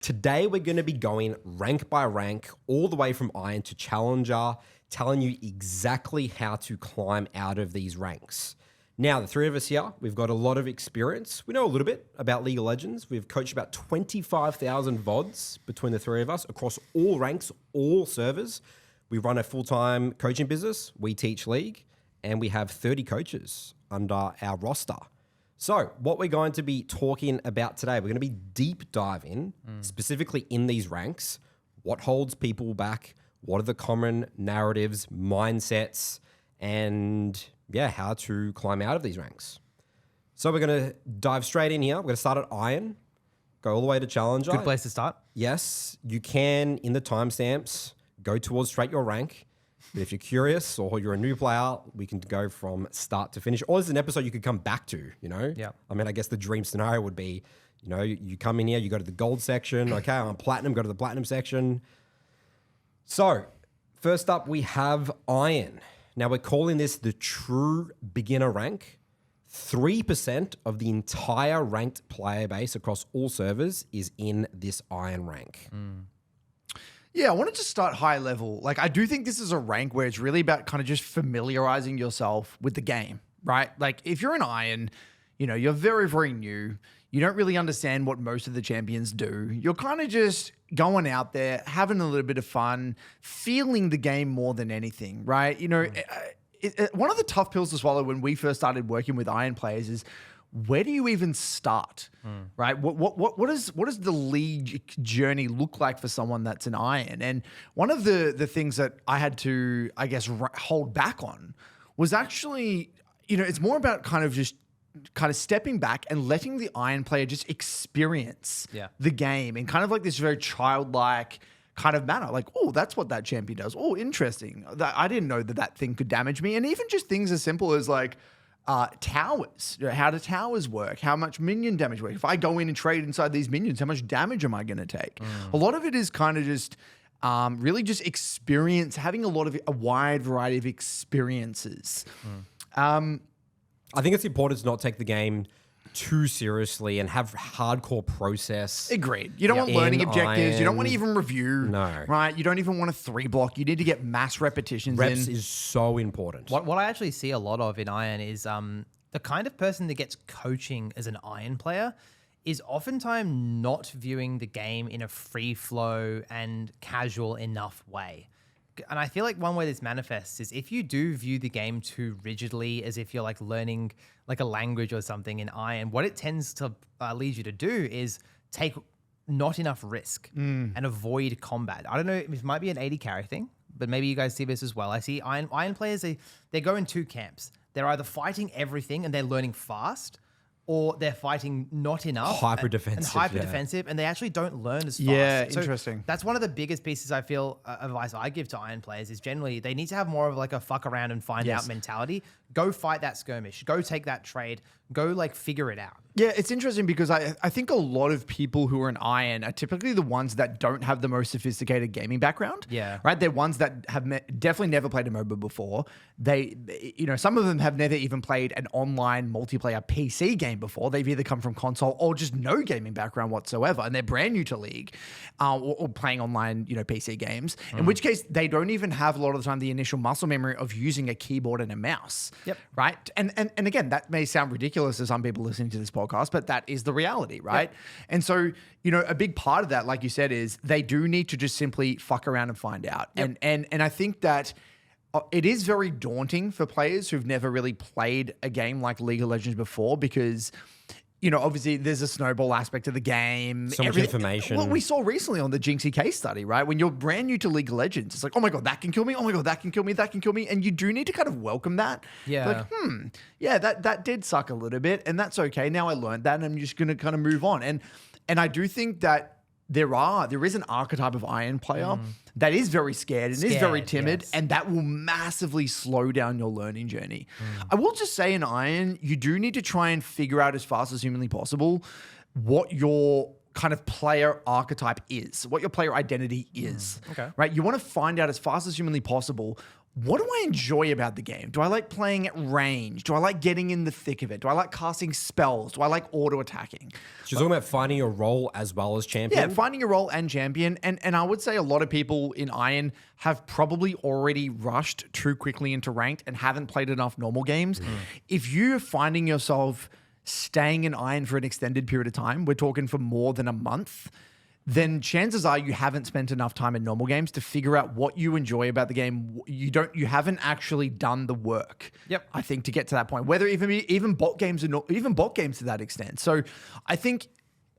Today, we're going to be going rank by rank, all the way from Iron to Challenger, telling you exactly how to climb out of these ranks. Now, the three of us here, we've got a lot of experience. We know a little bit about League of Legends. We've coached about 25,000 VODs between the three of us across all ranks, all servers. We run a full-time coaching business. We teach League, and we have 30 coaches under our roster. So what we're going to be talking about today, we're going to be deep diving specifically in these ranks, what holds people back, what are the common narratives, mindsets, and how to climb out of these ranks. So we're going to dive straight in here. We're going to start at Iron, go all the way to Challenger. Good place to start. Yes, you can, in the timestamps, go towards straight your rank. But if you're curious or you're a new player, we can go from start to finish. Or there's an episode you could come back to, Yeah. I mean, I guess the dream scenario would be, you come in here, you go to the gold section. Okay, I'm platinum, go to the platinum section. So first up, we have Iron. Now we're calling this the true beginner rank. 3% of the entire ranked player base across all servers is in this Iron rank. Yeah, I wanted to start high level. Like, I do think this is a rank where it's really about kind of just familiarizing yourself with the game, right? Like, if you're an Iron, you're very, very new. You don't really understand what most of the champions do. You're kind of just going out there, having a little bit of fun, feeling the game more than anything, right? One of the tough pills to swallow when we first started working with Iron players is, where do you even start, right? What does the league journey look like for someone that's an Iron? And one of the things that I had to, I guess, hold back on was actually, it's more about kind of stepping back and letting the Iron player just experience the game in kind of like this very childlike kind of manner. Like, oh, that's what that champion does. Oh, interesting. I didn't know that thing could damage me. And even just things as simple as like, towers. How do towers work? How much minion damage work? If I go in and trade inside these minions, how much damage am I going to take? A lot of it is kind of just really just experience, having a wide variety of experiences. I think it's important to not take the game too seriously and have hardcore process. Agreed. You don't want learning objectives. Iron. You don't want to even review. No. Right? You don't even want to 3-block. You need to get mass repetitions Reps in. is so important. What I actually see a lot of in Iron is the kind of person that gets coaching as an Iron player is oftentimes not viewing the game in a free flow and casual enough way. And I feel like one way this manifests is if you do view the game too rigidly, as if you're like learning like a language or something in Iron, what it tends to lead you to do is take not enough risk and avoid combat. I don't know, it might be an 80 carry thing, but maybe you guys see this as well. I see Iron players, they go in two camps. They're either fighting everything and they're learning fast, or they're fighting not enough. Hyper defensive. And they actually don't learn as fast. Yeah, So interesting. that's one of the biggest pieces I feel advice I give to Iron players is generally they need to have more of like a fuck around and find out mentality. Go fight that skirmish. Go take that trade. Go like figure it out. Yeah, it's interesting because I think a lot of people who are an Iron are typically the ones that don't have the most sophisticated gaming background. Yeah. Right? They're ones that have definitely never played a MOBA before. Some of them have never even played an online multiplayer PC game before. They've either come from console or just no gaming background whatsoever, and they're brand new to League or playing online, PC games, in which case they don't even have a lot of the time the initial muscle memory of using a keyboard and a mouse. Yep. Right? And again, that may sound ridiculous to some people listening to this podcast, but that is the reality, right? Yep. And so, a big part of that, like you said, is they do need to just simply fuck around and find out. Yep. And I think that it is very daunting for players who've never really played a game like League of Legends before because obviously there's a snowball aspect of the game. So much information. What we saw recently on the Jinxie case study, right? When you're brand new to League of Legends, it's like, oh my God, that can kill me. Oh my God, that can kill me. That can kill me. And you do need to kind of welcome that. Yeah. Like, that did suck a little bit. And that's okay. Now I learned that and I'm just going to kind of move on. And I do think that there is an archetype of Iron player that is very scared and is very timid, and that will massively slow down your learning journey. I will just say in Iron, you do need to try and figure out as fast as humanly possible what your kind of player archetype is, what your player identity is. Okay. Right? You want to find out as fast as humanly possible what do I enjoy about the game? Do I like playing at range? Do I like getting in the thick of it? Do I like casting spells? Do I like auto attacking? She's talking about finding your role as well as champion. Yeah, finding your role and champion. And I would say a lot of people in Iron have probably already rushed too quickly into ranked and haven't played enough normal games. If you're finding yourself staying in Iron for an extended period of time, we're talking for more than a month, then chances are you haven't spent enough time in normal games to figure out what you enjoy about the game. You haven't actually done the work. Yep. I think to get to that point, whether even bot games even bot games to that extent. So I think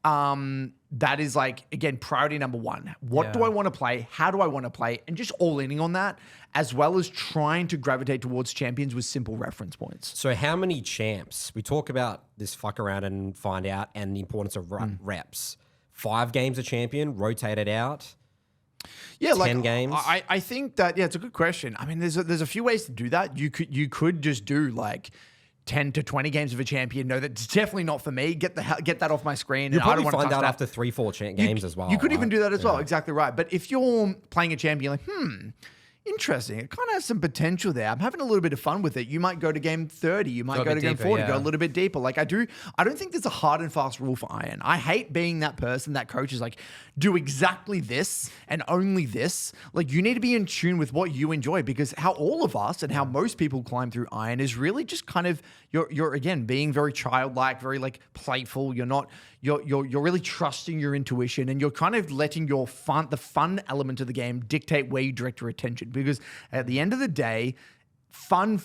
that is like, again, priority number one. What do I want to play? How do I want to play? And just all in on that, as well as trying to gravitate towards champions with simple reference points. So how many champs? We talk about this fuck around and find out and the importance of reps. 5 games a champion, rotate it out. Yeah, 10 games. I think that, it's a good question. I mean, there's a few ways to do that. You could just do like 10 to 20 games of a champion. No, that's definitely not for me. Get that off my screen. You'll and I don't probably want to find touch out that. after 3-4 games as well. You could even right? do that as well. Exactly right. But if you're playing a champion, like, interesting. It kind of has some potential there. I'm having a little bit of fun with it. You might go to game 30. You might go to game 40, go a little bit deeper. Like I don't think there's a hard and fast rule for Iron. I hate being that person, that coach is like, do exactly this and only this. Like you need to be in tune with what you enjoy, because how all of us and how most people climb through Iron is really just kind of, you're again, being very childlike, very like playful. You're really trusting your intuition, and you're kind of letting the fun element of the game dictate where you direct your attention. Because at the end of the day, fun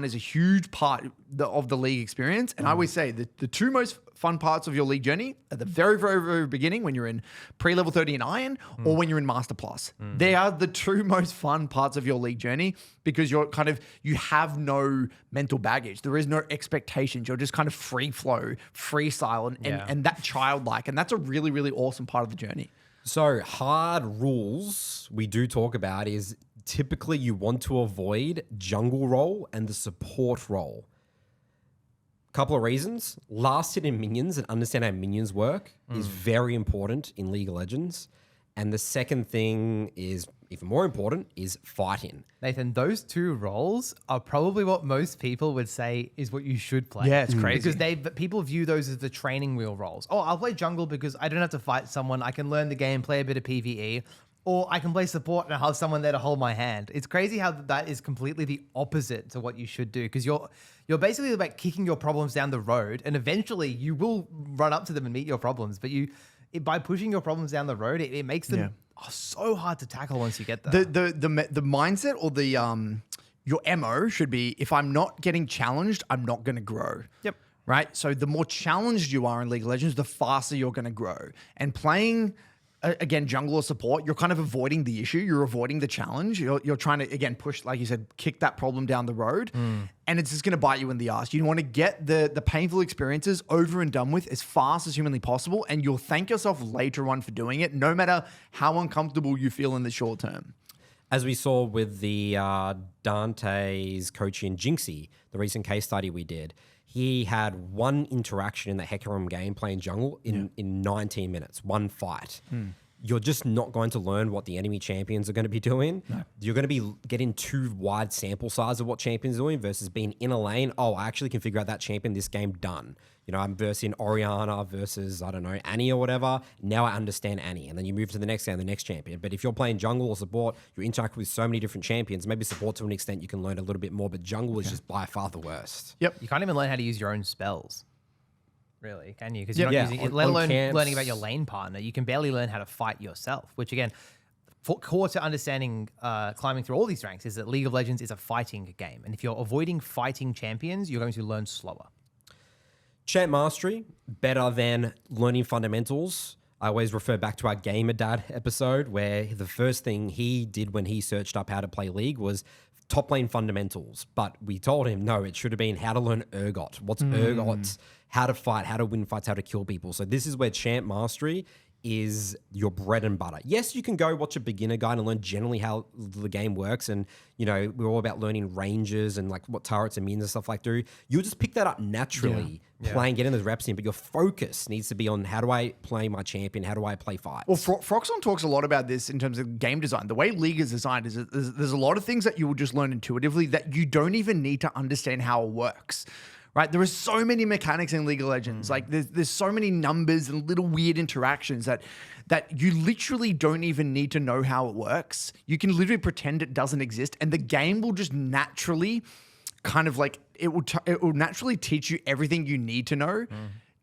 is a huge part of the league experience. And I always say that the two most fun parts of your league journey at the very, very, very beginning, when you're in pre-level 30 in Iron or when you're in Master Plus. They are the two most fun parts of your league journey, because you have no mental baggage. There is no expectations. You're just kind of free flow, freestyle, and that childlike. And that's a really, really awesome part of the journey. So hard rules we do talk about is typically you want to avoid jungle role and the support role. Couple of reasons. Last hit in minions and understand how minions work is very important in League of Legends. And the second thing is even more important is fighting. Nathan, those two roles are probably what most people would say is what you should play. Yeah, it's crazy. Because people view those as the training wheel roles. Oh, I'll play jungle because I don't have to fight someone. I can learn the game, play a bit of PvE. Or I can play support and I'll have someone there to hold my hand. It's crazy how that is completely the opposite to what you should do, because you're basically about kicking your problems down the road, and eventually you will run up to them and meet your problems. But by pushing your problems down the road, it makes them so hard to tackle once you get there. The mindset or your MO should be, if I'm not getting challenged, I'm not going to grow. Yep. Right? So the more challenged you are in League of Legends, the faster you're going to grow. And playing, again, jungle or support, you're kind of avoiding the issue. You're avoiding the challenge. You're trying to, again, push, like you said, kick that problem down the road. And it's just going to bite you in the ass. You want to get the painful experiences over and done with as fast as humanly possible. And you'll thank yourself later on for doing it, no matter how uncomfortable you feel in the short term. As we saw with the Dante's coaching Jinxie, the recent case study we did, he had one interaction in the Hecarim game playing jungle in 19 minutes, one fight. You're just not going to learn what the enemy champions are going to be doing. No. You're going to be getting too wide sample size of what champions are doing versus being in a lane. Oh, I actually can figure out that champion this game, done. You know, I'm versing Orianna versus, I don't know, Annie or whatever. Now I understand Annie. And then you move to the next game, the next champion. But if you're playing jungle or support, you interact with so many different champions. Maybe support to an extent you can learn a little bit more, but jungle is just by far the worst. Yep. You can't even learn how to use your own spells. Really, can you? Because you're not using it, let alone learning about your lane partner. You can barely learn how to fight yourself, which again, core to understanding climbing through all these ranks is that League of Legends is a fighting game. And if you're avoiding fighting champions, you're going to learn slower. Champ mastery, better than learning fundamentals. I always refer back to our Gamer Dad episode, where the first thing he did when he searched up how to play League was top lane fundamentals. But we told him, no, it should have been how to learn Urgot. What's Urgot? How to fight, how to win fights, how to kill people. So this is where champ mastery is your bread and butter. Yes, you can go watch a beginner guide and learn generally how the game works. And, you know, we're all about learning ranges and like what turrets and minions and stuff like do. You'll just pick that up naturally playing, getting those reps in. But your focus needs to be on how do I play my champion? How do I play fights? Well, Froxon talks a lot about this in terms of game design. The way League is designed is that there's a lot of things that you will just learn intuitively that you don't even need to understand how it works. Right, there are so many mechanics in League of Legends. Like there's so many numbers and little weird interactions that you literally don't even need to know how it works. You can literally pretend it doesn't exist, and the game will just naturally, kind of like it will naturally teach you everything you need to know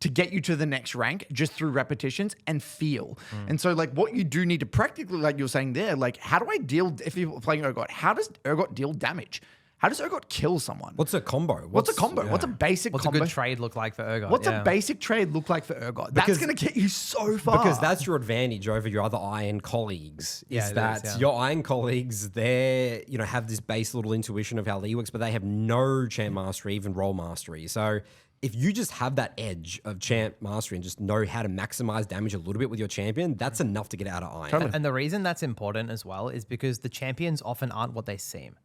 to get you to the next rank just through repetitions and feel. And so, like, what you do need to practically, like you're saying there, like, how do I deal if you're playing Urgot? How does Urgot deal damage? How does Urgot kill someone? What's a combo? What's a combo? What's a basic What's combo? a good trade look like for Urgot? What's a basic trade look like for Urgot? That's going to get you so far. Because that's your advantage over your other Iron colleagues. Yeah, Is it that is, yeah. your Iron colleagues, they have this base little intuition of how League works, but they have no champ mastery, even role mastery. So if you just have that edge of champ mastery and just know how to maximize damage a little bit with your champion, that's enough to get out of Iron. And the reason that's important as well is because the champions often aren't what they seem.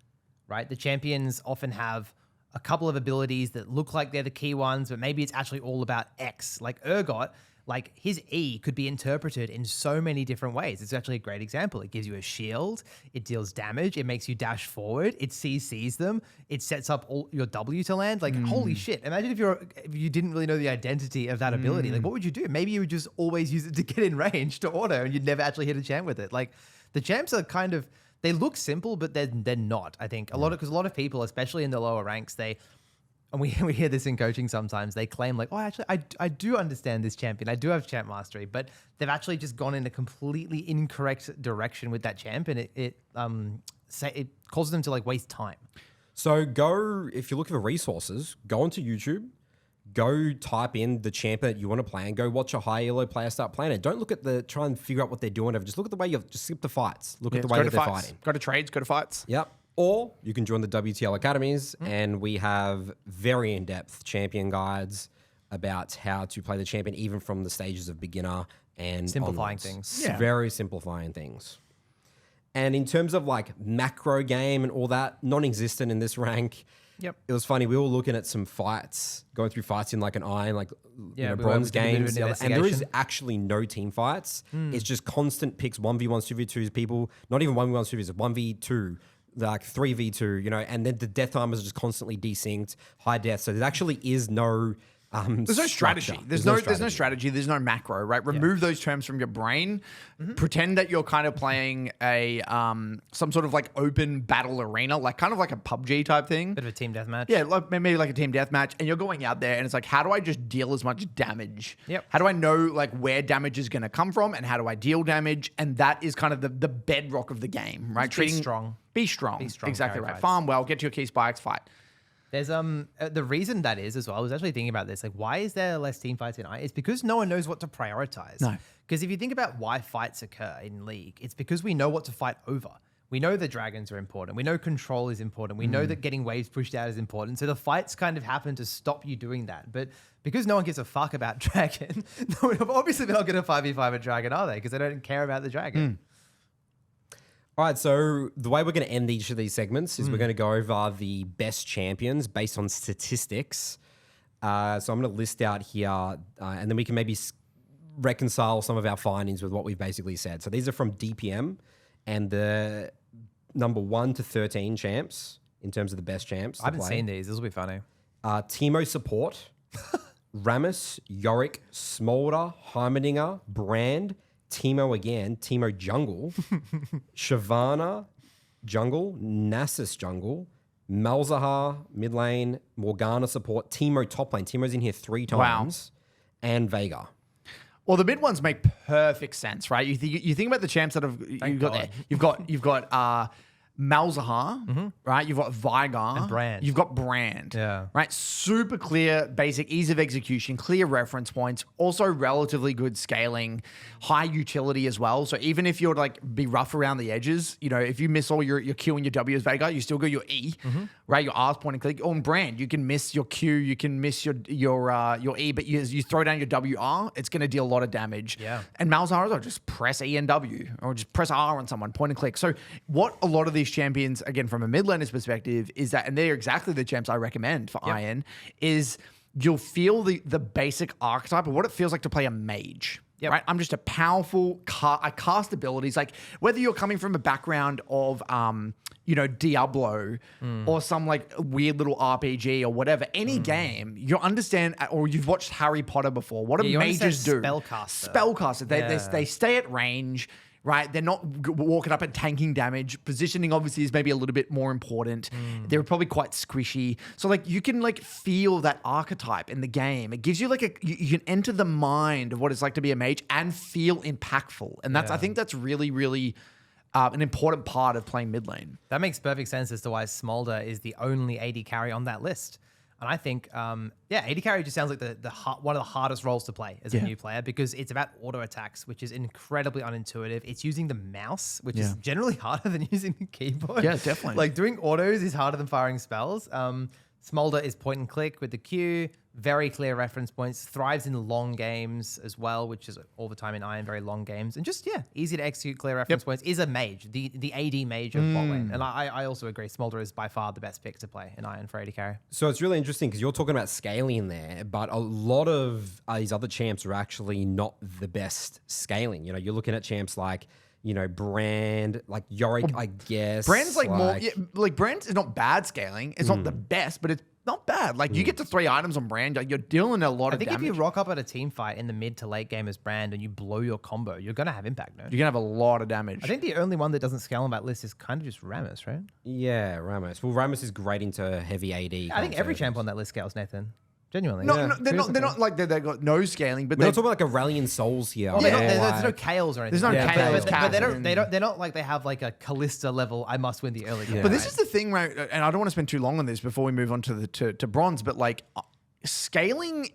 Right? The champions often have a couple of abilities that look like they're the key ones, but maybe it's actually all about X. Like Urgot, like his E could be interpreted in so many different ways. It's actually a great example. It gives you a shield, it deals damage, it makes you dash forward, it CCs them, it sets up all your W to land. Like, holy shit. Imagine if you didn't really know the identity of that ability. Like, what would you do? Maybe you would just always use it to get in range to auto and you'd never actually hit a champ with it. Like, the champs are kind of... They look simple, but they're not. I think because a lot of people, especially in the lower ranks, and we hear this in coaching sometimes. They claim like, oh, actually, I do understand this champion. I do have champ mastery, but they've actually just gone in a completely incorrect direction with that champ, and it causes them to like waste time. So if you're looking for resources, go onto YouTube. Go type in the champion that you want to play and go watch a high elo player start playing it. Don't look at try and figure out what they're doing. Just look at the way just skip the fights. Look at the way that they're fighting. Go to trades, go to fights. Yep. Or you can join the WTL academies and we have very in-depth champion guides about how to play the champion, even from the stages of beginner and Simplifying onwards. things. Yeah. Very simplifying things. And in terms of like macro game and all that, non-existent in this rank. Yep. It was funny. We were looking at some fights, going through fights in like an Iron, like Yeah, we bronze did a bit of games, an and there is investigation. actually no team fights. It's just constant picks, 1v1s, 2v2s, people, not even 1v1s, 2v2s, 1v2, like 3v2, and then the death timers are just constantly desynced, high death. So there actually is no There's no strategy. structure. There's no strategy. There's no macro, right? Remove those terms from your brain. Pretend that you're kind of playing a some sort of like open battle arena, like kind of like a PUBG type thing. Bit of a team deathmatch. Yeah, like maybe like a team deathmatch, and you're going out there, and it's like, how do I just deal as much damage? Yep. How do I know like where damage is going to come from, and how do I deal damage? And that is kind of the bedrock of the game, right? Be strong. Be strong. Be strong, Exactly carry right. fights. Farm well. Get your key spikes. Fight. There's the reason that is as well. I was actually thinking about this. Like, why is there less team fights in I? It's because no one knows what to prioritize. No. Because if you think about why fights occur in League, it's because we know what to fight over. We know the dragons are important. We know control is important. We know that getting waves pushed out is important. So the fights kind of happen to stop you doing that. But because no one gives a fuck about dragon, obviously they're not going to 5v5 a dragon, are they? Because they don't care about the dragon. All right, so the way we're going to end each of these segments is we're going to go over the best champions based on statistics. So I'm going to list out here, and then we can maybe reconcile some of our findings with what we've basically said. So these are from DPM, and the number 1 to 13 champs in terms of the best champs. I haven't seen these. This will be funny. Teemo support, Rammus, Yorick, Smolder, Heimerdinger, Brand, Teemo again, Teemo jungle, Shyvana jungle, Nasus jungle, Malzahar mid lane, Morgana support, Teemo top lane. Teemo's in here 3 times, and Vega. Well, the mid ones make perfect sense, right? You think about the champs that have you've got there. You've got Malzahar, right? You've got Vigar. And Brand. You've got Brand. Yeah. Right? Super clear, basic, ease of execution, clear reference points, also relatively good scaling, high utility as well. So even if you're like be rough around the edges, you know, if you miss all your Q and your W as Veigar, you still got your E, right? Your R's point and click. On Brand, you can miss your Q, you can miss your E, but you throw down your WR, it's going to deal a lot of damage. Yeah. And Malzahar, just press E and W, or just press R on someone, point and click. So what a lot of these champions, again, from a mid laner's perspective, is that, and they're exactly the champs I recommend for Iron, is you'll feel the basic archetype of what it feels like to play a mage. Yep. Right? I'm just a powerful, I cast abilities. Like whether you're coming from a background of, you know, Diablo or some like weird little RPG or whatever, any game, you understand, or you've watched Harry Potter before. What do mages do? Spellcaster. Spellcaster. They stay at range. Right, they're not walking up and tanking damage. Positioning obviously is maybe a little bit more important. They're probably quite squishy. So like you can like feel that archetype in the game. It gives you like you can enter the mind of what it's like to be a mage and feel impactful. And that's I think that's really, really an important part of playing mid lane. That makes perfect sense as to why Smolder is the only AD carry on that list. And I think, AD carry just sounds like one of the hardest roles to play as a new player because it's about auto attacks, which is incredibly unintuitive. It's using the mouse, which is generally harder than using the keyboard. Yeah, definitely. Like doing autos is harder than firing spells. Smolder is point and click with the Q, very clear reference points, thrives in long games as well, which is all the time in Iron, very long games. And just, easy to execute, clear reference points, is a mage, the AD mage of bot lane. And I also agree, Smolder is by far the best pick to play in Iron for AD carry. So it's really interesting because you're talking about scaling there, but a lot of these other champs are actually not the best scaling. You know, you're looking at champs like, you know, Brand, like Yorick, I guess. Brand's like more, like Brand is not bad scaling. It's not the best, but it's not bad. Like you get to 3 items on Brand, like, you're dealing a lot of damage. I think if you rock up at a team fight in the mid to late game as Brand and you blow your combo, you're going to have impact, no? You're going to have a lot of damage. I think the only one that doesn't scale on that list is kind of just Rammus, right? Yeah, Rammus. Well, Rammus is great into heavy AD. I think every champ on that list scales, Nathan. Genuinely. No, they're not like they've got no scaling, but we're not talking about like Aurelian Souls here. Well, there's no Kales or anything. There's no Kales. But they're not like they have like a Callista level, I must win the early game. But this is the thing, right? And I don't want to spend too long on this before we move on to bronze, but like scaling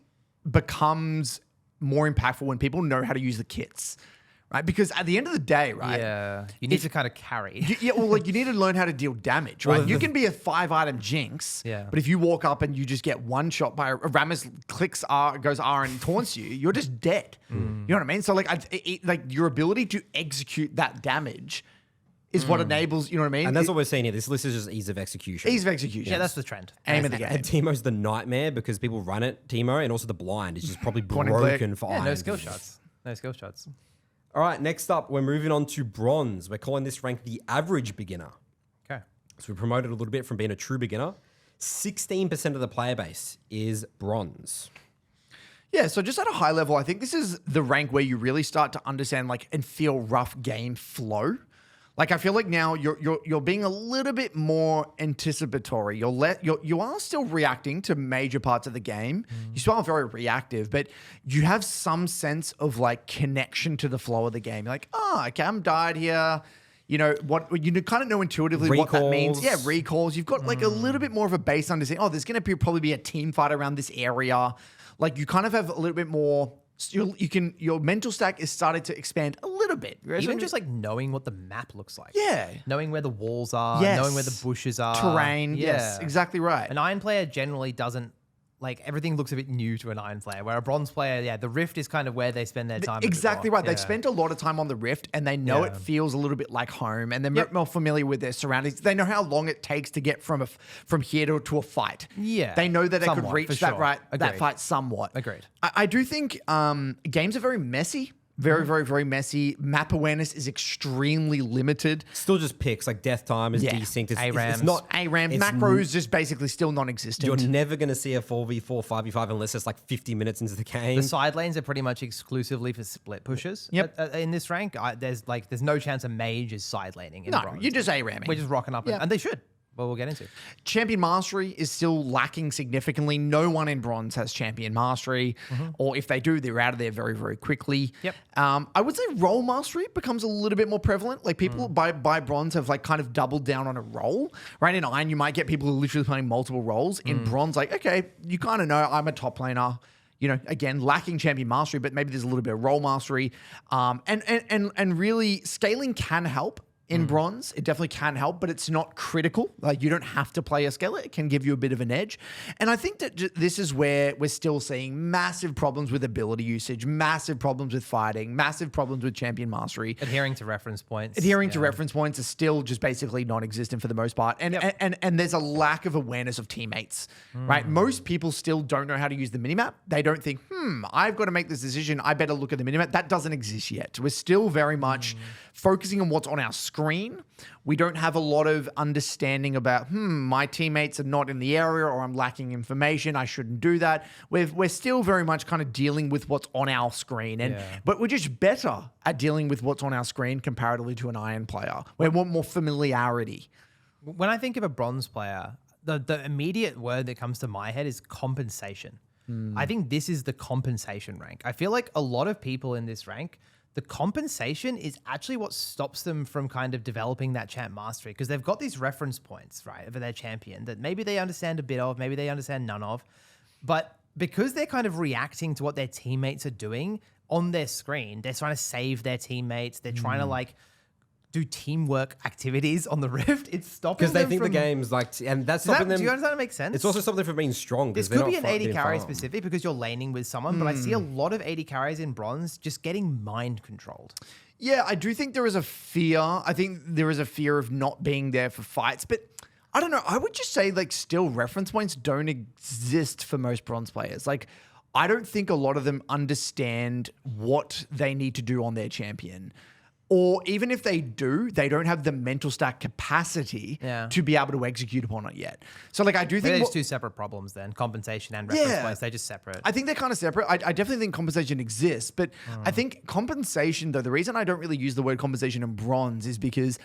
becomes more impactful when people know how to use the kits. Right? Because at the end of the day, right? Yeah. You need to kind of carry. You need to learn how to deal damage, right? You can be a 5-item jinx, but if you walk up and you just get one shot by Rammus clicks R, goes R and taunts you, you're just dead. You know what I mean? So like your ability to execute that damage is what enables, you know what I mean? And that's what we're seeing here. This list is just ease of execution. Ease of execution. Yeah, that's the trend. Aim of the game. And Teemo's the nightmare because people run it, Teemo, and also the blind is just probably broken for Iron. No skill shots. No skill shots. All right, next up, we're moving on to bronze. We're calling this rank the average beginner. Okay. So we promoted a little bit from being a true beginner. 16% of the player base is bronze. Yeah, so just at a high level, I think this is the rank where you really start to understand and feel rough game flow. Like I feel like now you're being a little bit more anticipatory. You are still reacting to major parts of the game. You still are very reactive, but you have some sense of like connection to the flow of the game. You're like, Cam died here. You know what? You kind of know intuitively what that means. Yeah, recalls. You've got like a little bit more of a base understanding. Oh, there's going to probably be a team fight around this area. Like you kind of have a little bit more. Your mental stack is starting to expand a little bit. Even just like knowing what the map looks like. Yeah. Knowing where the walls are. Yes. Knowing where the bushes are. Terrain. Yeah. Yes, exactly right. An Iron player generally doesn't, like everything looks a bit new to an Iron player, where a Bronze player, the Rift is kind of where they spend their time. Exactly right. They've spent a lot of time on the Rift and they know it feels a little bit like home and they're more familiar with their surroundings. They know how long it takes to get from here to a fight. Yeah. They know that they could reach that fight somewhat. Agreed. I do think games are very messy. Very, very, very messy. Map awareness is extremely limited. Still just picks, like death time is desynced. ARAMs. It's not ARAMs. Macros just basically still non-existent. You're never going to see a 4v4, 5v5 unless it's like 50 minutes into the game. The side lanes are pretty much exclusively for split pushes. Yep. In this rank, there's no chance a mage is side laning in bronze. You're just ARAMing. We're just rocking up, and they should. Well, we'll get into. Champion mastery is still lacking significantly. No one in bronze has champion mastery, or if they do, they're out of there very, very quickly. Yep. I would say role mastery becomes a little bit more prevalent. Like people by bronze have like kind of doubled down on a role. Right in iron, you might get people who are literally playing multiple roles. In bronze, like okay, you kind of know I'm a top laner. You know, again, lacking champion mastery, but maybe there's a little bit of role mastery. And really, scaling can help. In bronze, it definitely can help, but it's not critical. Like you don't have to play a scaler. It can give you a bit of an edge. And I think that this is where we're still seeing massive problems with ability usage, massive problems with fighting, massive problems with champion mastery. Adhering to reference points. Adhering to reference points is still just basically non-existent for the most part. And, and there's a lack of awareness of teammates, right? Most people still don't know how to use the minimap. They don't think, I've got to make this decision. I better look at the minimap. That doesn't exist yet. We're still very much focusing on what's on our screen. We don't have a lot of understanding about, my teammates are not in the area or I'm lacking information. I shouldn't do that. We're still very much kind of dealing with what's on our screen. But we're just better at dealing with what's on our screen comparatively to an iron player. We want more familiarity. When I think of a bronze player, the immediate word that comes to my head is compensation. I think this is the compensation rank. I feel like a lot of people in this rank, the compensation is actually what stops them from kind of developing that champ mastery because they've got these reference points, right, for their champion that maybe they understand a bit of, maybe they understand none of. But because they're kind of reacting to what their teammates are doing on their screen, they're trying to save their teammates. They're trying to like do teamwork activities on the Rift. It's stopping because they them think from, the game's like, and that's stopping them. Do you understand that makes sense? It's also something for being strong. This could be an AD carry specific because you're laning with someone, but I see a lot of AD carries in bronze just getting mind controlled. Yeah, I do think there is a fear. I think there is a fear of not being there for fights, but I don't know. I would just say like still reference points don't exist for most bronze players. Like I don't think a lot of them understand what they need to do on their champion. Or even if they do, they don't have the mental stack capacity to be able to execute upon it yet. So like I do think there's two separate problems then, compensation and reference points. They're just separate. I think they're kind of separate. I definitely think compensation exists, but I think compensation though, the reason I don't really use the word compensation in bronze is because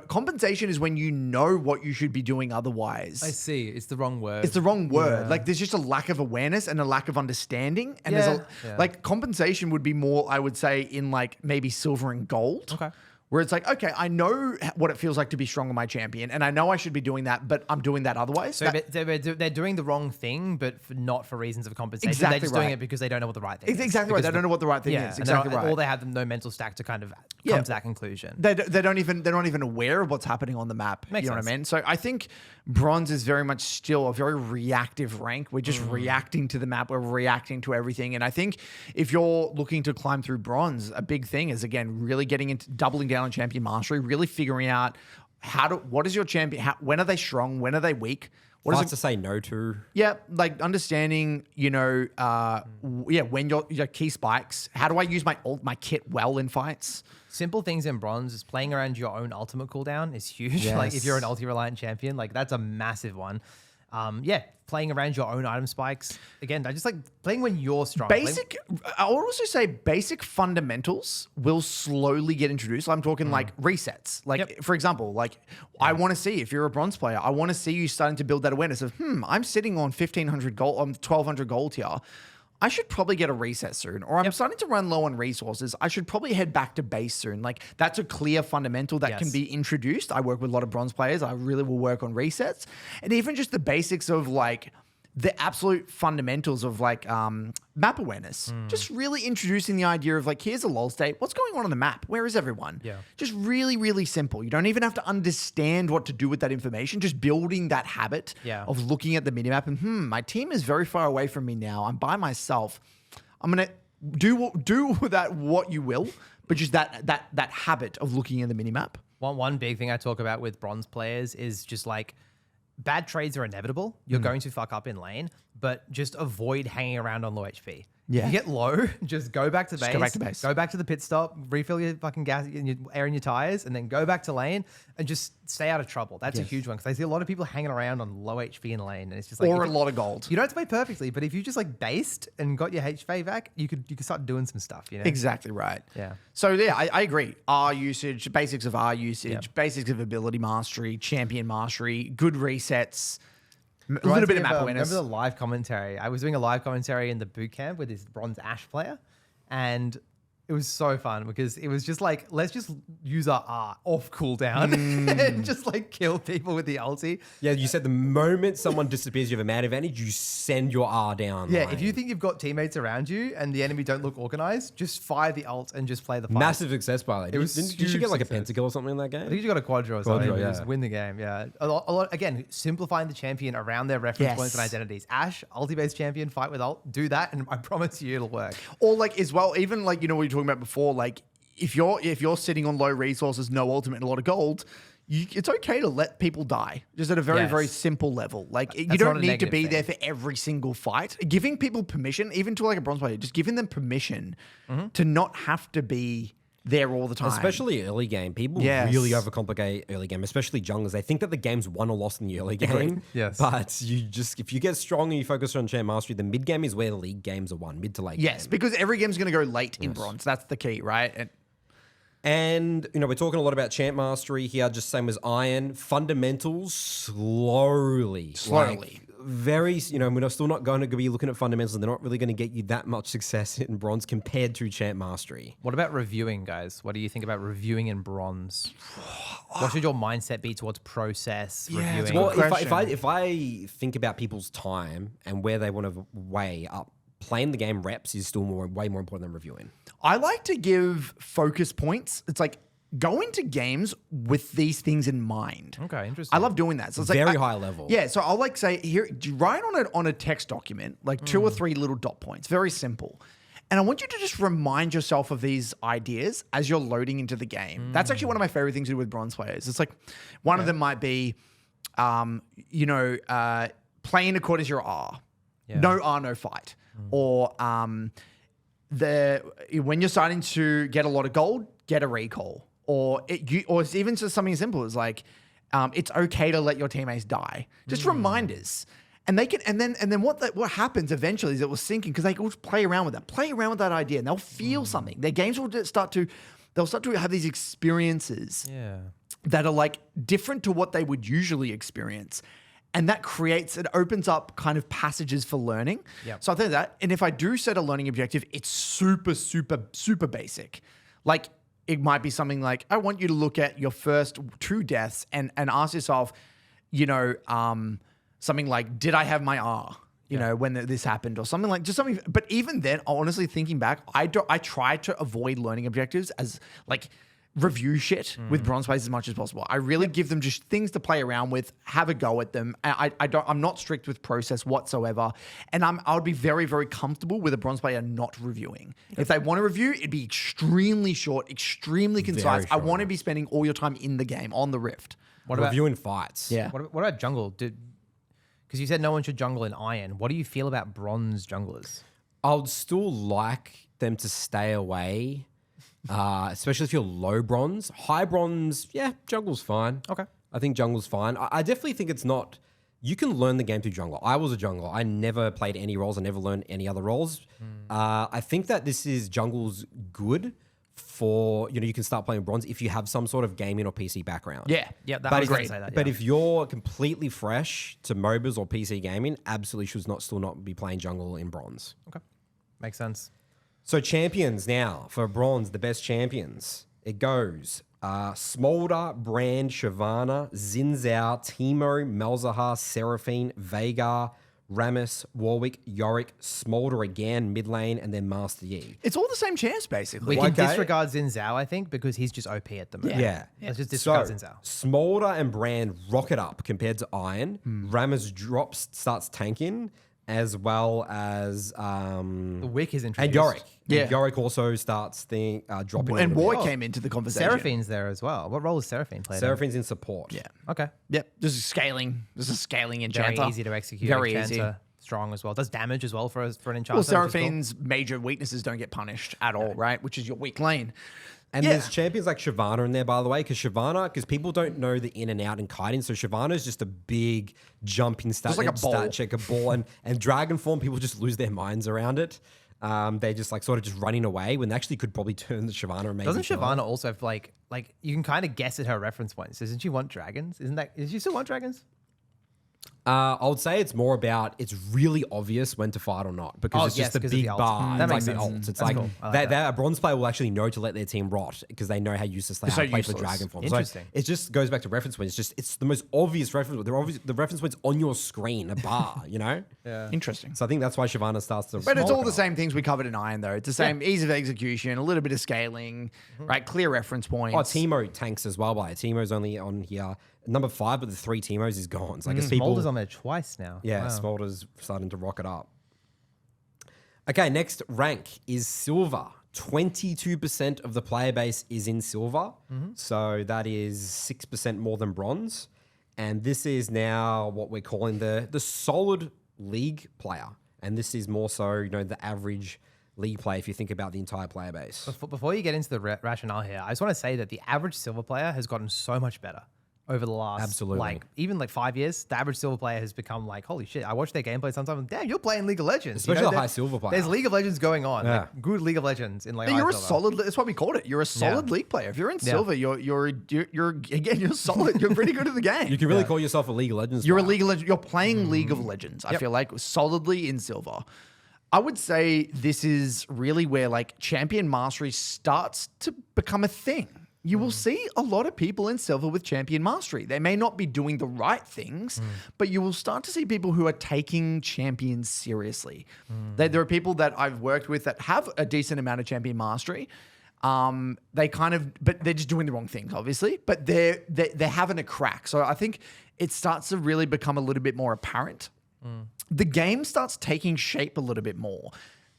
compensation is when you know what you should be doing otherwise. I see. It's the wrong word. It's the wrong word. Like there's just a lack of awareness and a lack of understanding. And there's like compensation would be more, I would say, in like maybe silver and gold. Okay. Where it's like, okay, I know what it feels like to be strong on my champion, and I know I should be doing that, but I'm doing that otherwise. So they're doing the wrong thing, but not for reasons of compensation. Exactly they're just doing it because they don't know what the right thing is. Exactly right. They don't know what the right thing is. Exactly right. Or they have no mental stack to kind of come to that conclusion. They're not even aware of what's happening on the map. Makes you know sense. what I mean? So I think bronze is very much still a very reactive rank. We're just reacting to the map. We're reacting to everything. And I think if you're looking to climb through bronze, a big thing is, again, really getting into doubling down on champion mastery, really figuring out what is your champion, when are they strong, when are they weak? What Fights to say no to. Yeah, like understanding, when your key spikes. How do I use my kit well in fights? Simple things in bronze is playing around your own ultimate cooldown is huge. Yes. Like if you're an ulti-reliant champion, like that's a massive one. Playing around your own item spikes. Again, I just like playing when you're strong. I would also say basic fundamentals will slowly get introduced. I'm talking like resets. Like, for example, I want to see, if you're a bronze player, I want to see you starting to build that awareness of, I'm sitting on 1,500 gold, 1,200 gold here. I should probably get a reset soon, or I'm starting to run low on resources. I should probably head back to base soon. Like that's a clear fundamental that can be introduced. I work with a lot of bronze players. I really will work on resets, and even just the basics of like the absolute fundamentals of like map awareness. Just really introducing the idea of like, here's a lull state. What's going on the map? Where is everyone? Yeah. Just really, really simple. You don't even have to understand what to do with that information. Just building that habit of looking at the minimap and my team is very far away from me now. I'm by myself. I'm gonna do that what you will, but just that habit of looking at the minimap. One big thing I talk about with bronze players is just like, bad trades are inevitable. You're going to fuck up in lane, but just avoid hanging around on low HP. Yeah. If you get low, just go back to base. go back to base. Go back to the pit stop, refill your fucking gas and your air in your tires, and then go back to lane and just stay out of trouble. That's a huge one because I see a lot of people hanging around on low HP in lane, and it's just like Or a lot of gold. You don't have to play perfectly, but if you just like based and got your HP back, you could start doing some stuff. You know? Exactly right. Yeah. So yeah, I agree. R usage, basics of R usage, basics of ability mastery, champion mastery, good resets, a little bit of map awareness. Remember the live commentary? I was doing a live commentary in the boot camp with this bronze Ash player, and it was so fun because it was just like, let's just use our R off cooldown and just like kill people with the ulti. Yeah, you said the moment someone disappears, you have a mad advantage, you send your R down. Yeah, line. if you think you've got teammates around you and the enemy don't look organized, just fire the ult and just play the fight. Massive success by that. was Did you huge get like success. a pentakill or something in that I game? think you got a quadro or something. Quadro, Just yeah. win the game. Yeah, a lot. Again, simplifying the champion around their reference Yes. points and identities. Ash, ulti-based champion, fight with ult. Do that, and I promise you, it'll work. Or like as well, even like, you know what you're talking about before, like if you're sitting on low resources, no ultimate, and a lot of gold, it's okay to let people die just at a very, Yes. very simple level. Like you That's don't not a need to negative be thing. there for every single fight. Giving people permission, even to like a bronze player, just giving them permission to not have to be there all the time. Especially early game. People Yes. really overcomplicate early game, especially junglers. They think that the game's won or lost in the early game. Yes. But if you get strong and you focus on champ mastery, the mid game is where the league games are won, mid to late Yes, game. because every game's going to go late in bronze. That's the key, right? And, we're talking a lot about champ mastery here, just same as iron. Fundamentals, slowly. Like, very, we're still not going to be looking at fundamentals, and they're not really going to get you that much success in bronze compared to champ mastery. What about reviewing, guys? What do you think about reviewing in bronze? What should your mindset be towards process reviewing? it's a Well, good if I think about people's time and where they want to weigh up, playing the game reps is still way more important than reviewing. I like to give focus points. It's like go into games with these things in mind. Okay, interesting. I love doing that. So it's Very like high level. Yeah, so I'll like say here, write on a text document like 2 or 3 little dot points. Very simple. And I want you to just remind yourself of these ideas as you're loading into the game. That's actually one of my favorite things to do with bronze players. It's like one of them might be, playing according to your R. Yeah. No R, no fight. Or when you're starting to get a lot of gold, get a recall. Or it's even just something as simple as like, it's okay to let your teammates die. Just reminders. And they can, and then what happens eventually is it will sink in because they will play around with that idea, and they'll feel something. Their games will just start to have these experiences that are like different to what they would usually experience. And that opens up kind of passages for learning. Yep. So I think that, and if I do set a learning objective, it's super, super, super basic. Like it might be something like, I want you to look at your first 2 deaths and ask yourself, something like, did I have my R? When this happened, or something like just something. But even then, honestly, thinking back, I try to avoid learning objectives as like review shit with bronze players as much as possible. I really give them just things to play around with, have a go at them. I'm not strict with process whatsoever, and I would be very, very comfortable with a bronze player not reviewing. If they want to review, it'd be extremely short, extremely concise. I want to be spending all your time in the game on the Rift. What about Reviewing fights. Yeah. what about jungle? Because you said no one should jungle in iron. What do you feel about bronze junglers? I would still like them to stay away, especially if you're low bronze. High bronze, yeah, jungle's fine. Okay. I think jungle's fine. I definitely think it's not... You can learn the game through jungle. I was a jungler. I never played any roles. I never learned any other roles. I think that jungle's good for, you can start playing bronze if you have some sort of gaming or PC background. Yeah. Yeah, that But was if, going to say that. but yeah. if you're completely fresh to MOBAs or PC gaming, absolutely should still not be playing jungle in bronze. Okay. Makes sense. So champions now for bronze, the best champions. It goes Smolder, Brand, Shyvana, Xin Zhao, Teemo, Malzahar, Seraphine, Veigar, Rammus, Warwick, Yorick, Smolder again, mid lane, and then Master Yi. It's all the same champs, basically. We can Okay. disregard Xin Zhao, I think, because he's just OP at the moment. Yeah. Let's just disregard So, Xin Zhao. Smolder and Brand rocket up compared to Iron. Rammus starts tanking, as well as The Wick is and introduced. Yorick. Yeah. And Yorick also starts dropping. And a little War bit. came into the conversation. Seraphine's there as well. What role is Seraphine playing? Seraphine's in support. Yeah. Okay. Yep. Just a scaling Very enchanter. easy to execute. Very enchanter. strong as well. Does damage as well for an Well, enchanter. which is cool. Seraphine's major weaknesses don't get punished at all, right? Which is your weak lane. And Yeah. there's champions like Shyvana in there, by the way, because people don't know the in and out in kiting. So Shyvana is just a big jumping stat, like a ball. stat check, a ball. And Dragon Form, people just lose their minds around it. They're just like sort of just running away when they actually could probably turn the Shyvana amazing. Doesn't Shyvana also have like you can kind of guess at her reference points? Doesn't she want dragons? Does she still want dragons? I would say it's more about it's really obvious when to fight or not because it's just the because of big the ult. bar. That It's like makes the sense. ult. It's That's like cool. I like a bronze player will actually know to let their team rot because they know how useless they are so to play for useless. Dragon Form. Interesting. So it just goes back to reference points. It's the most obvious reference. The reference points on your screen, a bar, you know? Yeah. Interesting. So I think that's why Shyvana starts to. But it's all smoke the it. same things we covered in Iron, though. It's the same ease of execution, a little bit of scaling, right? Clear reference points. Oh, Teemo tanks as well. By Teemo's only on here number 5, but the 3 Teemos is gone. So I guess people. Smolder's on there twice now. Yeah, Wow. Smolder's starting to rocket up. Okay, next rank is silver. 22% of the player base is in silver. So that is 6% more than bronze. And this is now what we're calling the solid league player. And this is more so, the average league player if you think about the entire player base. Before you get into the rationale here, I just want to say that the average silver player has gotten so much better over the last, Absolutely. even 5 years. The average silver player has become like, holy shit, I watch their gameplay sometimes. Damn, you're playing League of Legends. Especially the there- high silver player. There's League of Legends going on. Yeah. Like, good League of Legends in like And high you're a silver. solid. That's what we called it. You're a solid league player. If you're in silver, you're again, you're solid. You're pretty good at the game. You can really call yourself a League of Legends You're a player. League of Legends. You're playing League of Legends. I feel like solidly in silver. I would say this is really where like champion mastery starts to become a thing. You will see a lot of people in silver with champion mastery. They may not be doing the right things, but you will start to see people who are taking champions seriously. There are people that I've worked with that have a decent amount of champion mastery. But they're just doing the wrong things, obviously. But they're having a crack. So I think it starts to really become a little bit more apparent. The game starts taking shape a little bit more.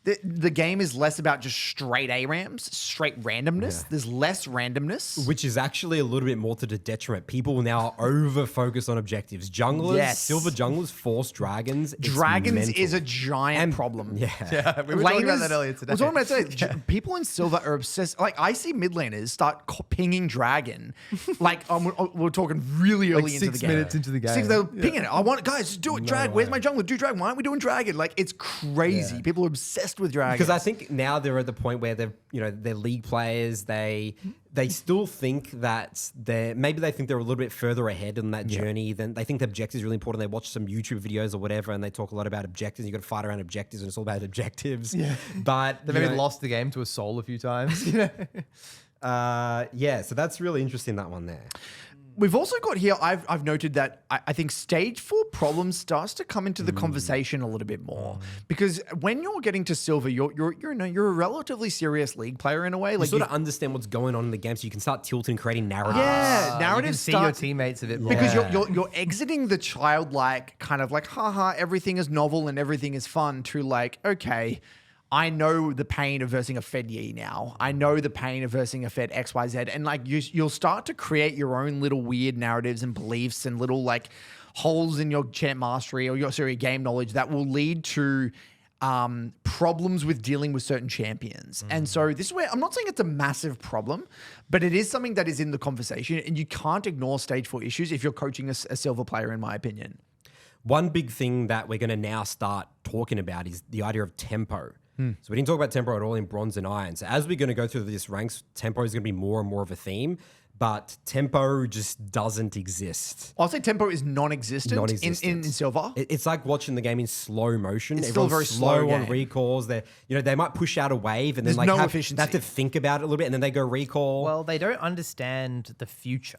The game is less about just straight ARAMs, straight randomness. There's less randomness. Which is actually a little bit more to the detriment. People now over focus on objectives. Junglers, silver junglers force dragons. It's Dragons mental. is a giant problem. Yeah. We were talking about that earlier today. I was talking about today. People in silver are obsessed. Like I see mid laners start pinging dragon. Like we're talking really early into the 6 game. minutes into the game. They're pinging it. I want guys just do it. Drag. Where's my jungler? Do dragon. Why aren't we doing dragon? Like it's crazy. People are obsessed with dragons. Because I think now they're at the point where they're league players. They still think that maybe they think they're a little bit further ahead in that journey than they think the objectives is really important. They watch some YouTube videos or whatever, and they talk a lot about objectives. You got to fight around objectives, and it's all about objectives. Yeah, but They maybe lost the game to a soul a few times. So that's really interesting, that one there. We've also got here, I've noted that I think stage 4 problems starts to come into the conversation a little bit more. Because when you're getting to silver, you're a relatively serious league player in a way. You Like sort of understand what's going on in the game, so you can start tilting, creating narratives. yeah, You can narratives see your start teammates a bit more. because you're exiting the childlike kind of like, haha, everything is novel and everything is fun to like, okay, I know the pain of versing a Fed Yi now. I know the pain of versing a Fed XYZ. And like you'll start to create your own little weird narratives and beliefs and little like holes in your champ mastery or your game knowledge that will lead to problems with dealing with certain champions. And so this is where I'm not saying it's a massive problem, but it is something that is in the conversation and you can't ignore stage 4 issues if you're coaching a silver player, in my opinion. One big thing that we're going to now start talking about is the idea of tempo. So we didn't talk about tempo at all in bronze and iron. So as we're going to go through this ranks, tempo is going to be more and more of a theme, but tempo just doesn't exist. I'll say tempo is non-existent, Non-existent. in silver. It's like watching the game in slow motion. It's still Everyone's very slow on game. recalls. They might push out a wave and then There's like no have efficiency. to think about it a little bit, and then they go recall. Well, they don't understand the future.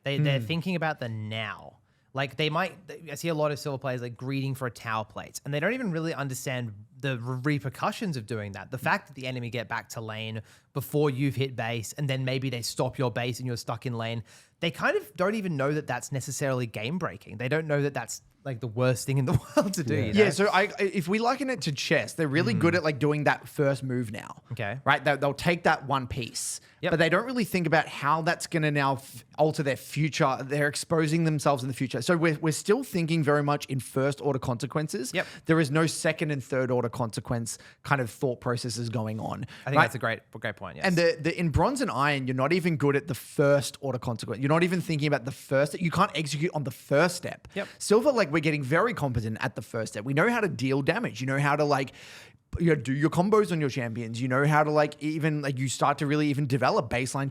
They're thinking about the now. Like I see a lot of silver players like greeting for a tower plate, and they don't even really understand the repercussions of doing that. The fact that the enemy get back to lane before you've hit base, and then maybe they stop your base and you're stuck in lane. They kind of don't even know that that's necessarily game breaking. They don't know that that's like the worst thing in the world to do. You know? Yeah, so if we liken it to chess, they're really good at like doing that first move now. Okay. Right? They'll take that one piece, Yep. but they don't really think about how that's going to now alter their future. They're exposing themselves in the future. So we're still thinking very much in first order consequences. Yep. There is no second and third order consequence kind of thought processes going on. I think that's a great point. Yes. And in bronze and iron, you're not even good at the first order consequence. You're not even thinking about the first. You can't execute on the first step. Yep. Silver, like we're getting very competent at the first step. We know how to deal damage. You know how to like, do your combos on your champions. You know how to like even like you start to really even develop baseline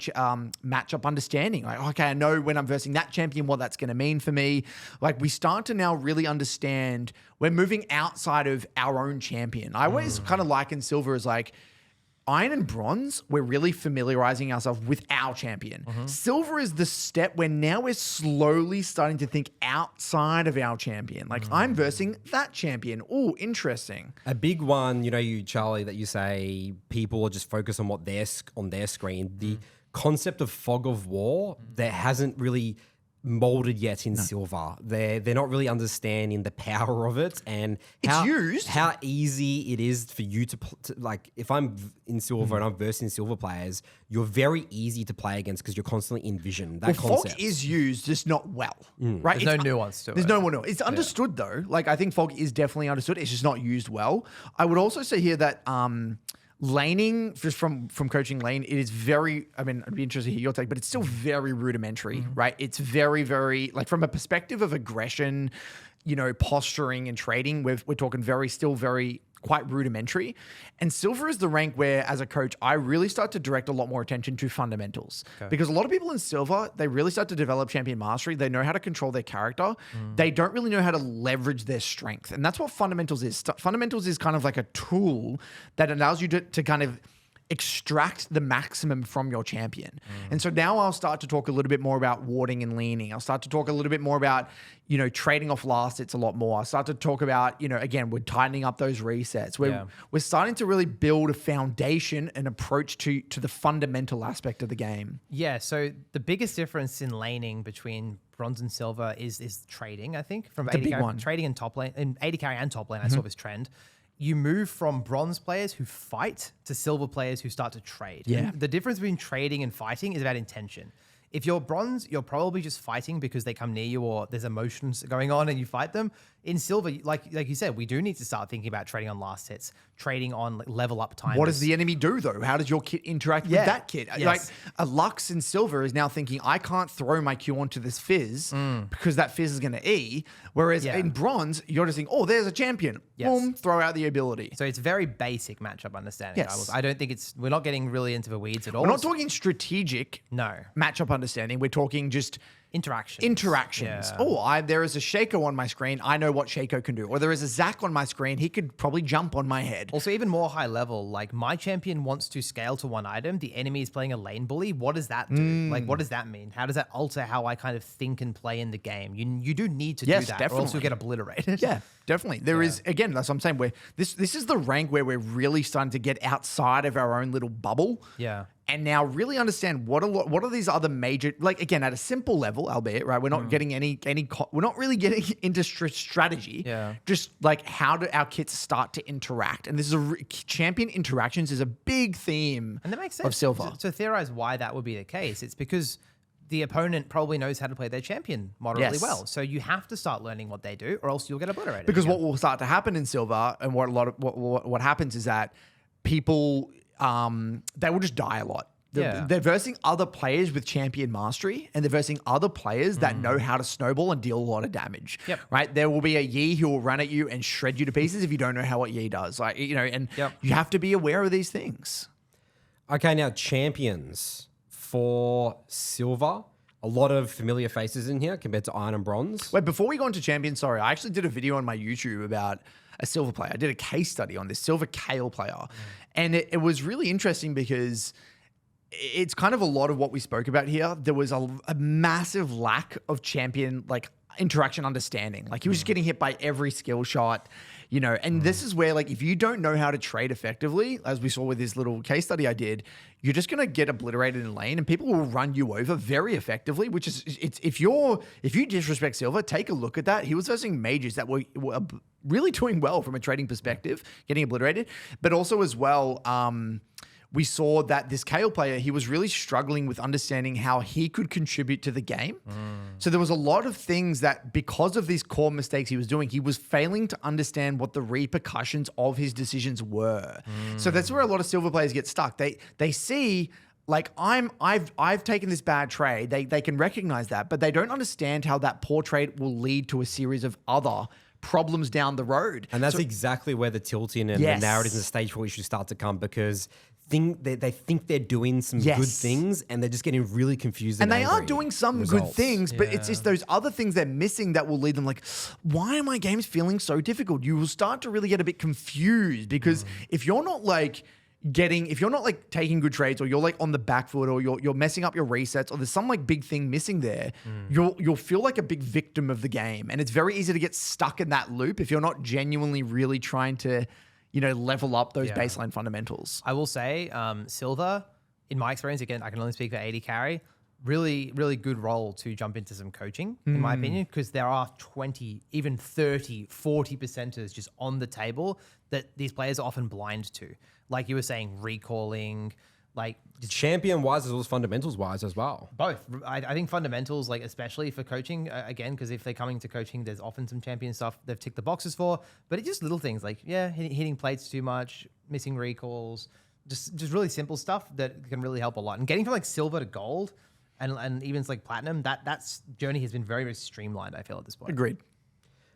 matchup understanding. Like, okay, I know when I'm versing that champion what that's going to mean for me. Like we start to now really understand we're moving outside of our own champion. I always kind of liken silver as like, iron and bronze, we're really familiarizing ourselves with our champion. Silver is the step where now we're slowly starting to think outside of our champion. Like I'm versing that champion. Oh, interesting. A big one, you, Charlie, that you say people are just focused on what on their screen. The concept of fog of war that hasn't really molded yet in silver. They're not really understanding the power of it and how easy it is for you to like. If I'm in silver and I'm versing silver players, you're very easy to play against because you're constantly in vision. That concept fog is used, just not well, right? There's no nuance to it. There's no more nuance. It's understood though. Like I think fog is definitely understood. It's just not used well. I would also say here that laning, just from coaching lane, it is very, I mean, I'd be interested to hear your take, but it's still very rudimentary, right? It's very, very, like from a perspective of aggression, posturing and trading, we're talking still very quite rudimentary. And silver is the rank where, as a coach, I really start to direct a lot more attention to fundamentals. Okay. Because a lot of people in silver, they really start to develop champion mastery. They know how to control their character. They don't really know how to leverage their strength. And that's what fundamentals is. Fundamentals is kind of like a tool that allows you to kind of extract the maximum from your champion. And so now I'll start to talk a little bit more about warding and leaning. I'll start to talk a little bit more about, trading off last hits a lot more. I'll start to talk about, again, we're tightening up those resets. We're starting to really build a foundation and approach to the fundamental aspect of the game. Yeah, so the biggest difference in laning between bronze and silver is trading, I think. From It's a big one. Trading in top lane, in AD carry and top lane, I saw this trend. You move from bronze players who fight to silver players who start to trade. Yeah. And the difference between trading and fighting is about intention. If you're bronze, you're probably just fighting because they come near you or there's emotions going on and you fight them. In silver, like you said, we do need to start thinking about trading on last hits, trading on level up time. What does the enemy do though? How does your kit interact with that kit? Yes. Like a Lux in silver is now thinking, I can't throw my Q onto this fizz because that fizz is going to E. Whereas in bronze, you're just thinking, oh, there's a champion. Yes. Boom, throw out the ability. So it's very basic matchup understanding. Yes. I don't think we're not getting really into the weeds at all. We're not talking strategic No. matchup understanding. We're talking just interactions. Yeah. Oh, there is a Shaco on my screen. I know what Shaco can do. Or there is a Zac on my screen. He could probably jump on my head. Also, even more high level, like my champion wants to scale to one item. The enemy is playing a lane bully. What does that do? Like, what does that mean? How does that alter how I kind of think and play in the game? You do need to do that, definitely. or else you'll get obliterated. Yeah, definitely. There is, again, that's what I'm saying. This is the rank where we're really starting to get outside of our own little bubble. Yeah. And now really understand what are these other major, like again, at a simple level, albeit, right? We're not getting we're not really getting into strategy. Yeah. Just like how do our kits start to interact? And this is champion interactions is a big theme And that makes sense. of silver. To theorize why that would be the case, it's because the opponent probably knows how to play their champion moderately well. So you have to start learning what they do, or else you'll get obliterated. Because what will start to happen in silver, and what happens is that people they will just die a lot. They're versing other players with champion mastery, and they're versing other players that know how to snowball and deal a lot of damage. Yep. Right? There will be a Yi who will run at you and shred you to pieces if you don't know how what Yi does. Like, and you have to be aware of these things. Okay, now champions for silver. A lot of familiar faces in here compared to iron and bronze. Wait, before we go into champions, sorry, I actually did a video on my YouTube about a silver player. I did a case study on this silver Kale player. And it was really interesting because it's kind of a lot of what we spoke about here. There was a massive lack of champion, like interaction understanding. Like he was just getting hit by every skill shot, you know, and this is where like, if you don't know how to trade effectively, as we saw with this little case study I did, you're just going to get obliterated in lane and people will run you over very effectively, which is, if you disrespect Silver, take a look at that. He was versing mages that were really doing well from a trading perspective, getting obliterated, but also as well, we saw that this Kayle player, he was really struggling with understanding how he could contribute to the game. So there was a lot of things that, because of these core mistakes he was doing, he was failing to understand what the repercussions of his decisions were. So that's where a lot of Silver players get stuck. They see, like, I've taken this bad trade. They can recognize that, but they don't understand how that poor trade will lead to a series of other problems down the road. And that's exactly where the tilting and the narratives and the stage 4 issues start to come, because they think they're doing some good things and they're just getting really confused. And they are doing some good things, but it's just those other things they're missing that will lead them like, why are my games feeling so difficult? You will start to really get a bit confused, because if you're not like taking good trades, or you're like on the back foot, or you're messing up your resets, or there's some like big thing missing there, you'll feel like a big victim of the game. And it's very easy to get stuck in that loop if you're not genuinely really trying to, you know, level up those baseline fundamentals. I will say, Silver, in my experience, again, I can only speak for AD carry, really, really good role to jump into some coaching, in my opinion, because there are 20, even 30, 40 percenters just on the table that these players are often blind to. Like you were saying, recalling, like champion-wise as well as fundamentals-wise as well. Both. I think fundamentals, like especially for coaching, again, because if they're coming to coaching, there's often some champion stuff they've ticked the boxes for, but it's just little things like, hitting plates too much, missing recalls, just really simple stuff that can really help a lot. And getting from like silver to gold and even like platinum, that's journey has been very, very streamlined, I feel, at this point. Agreed.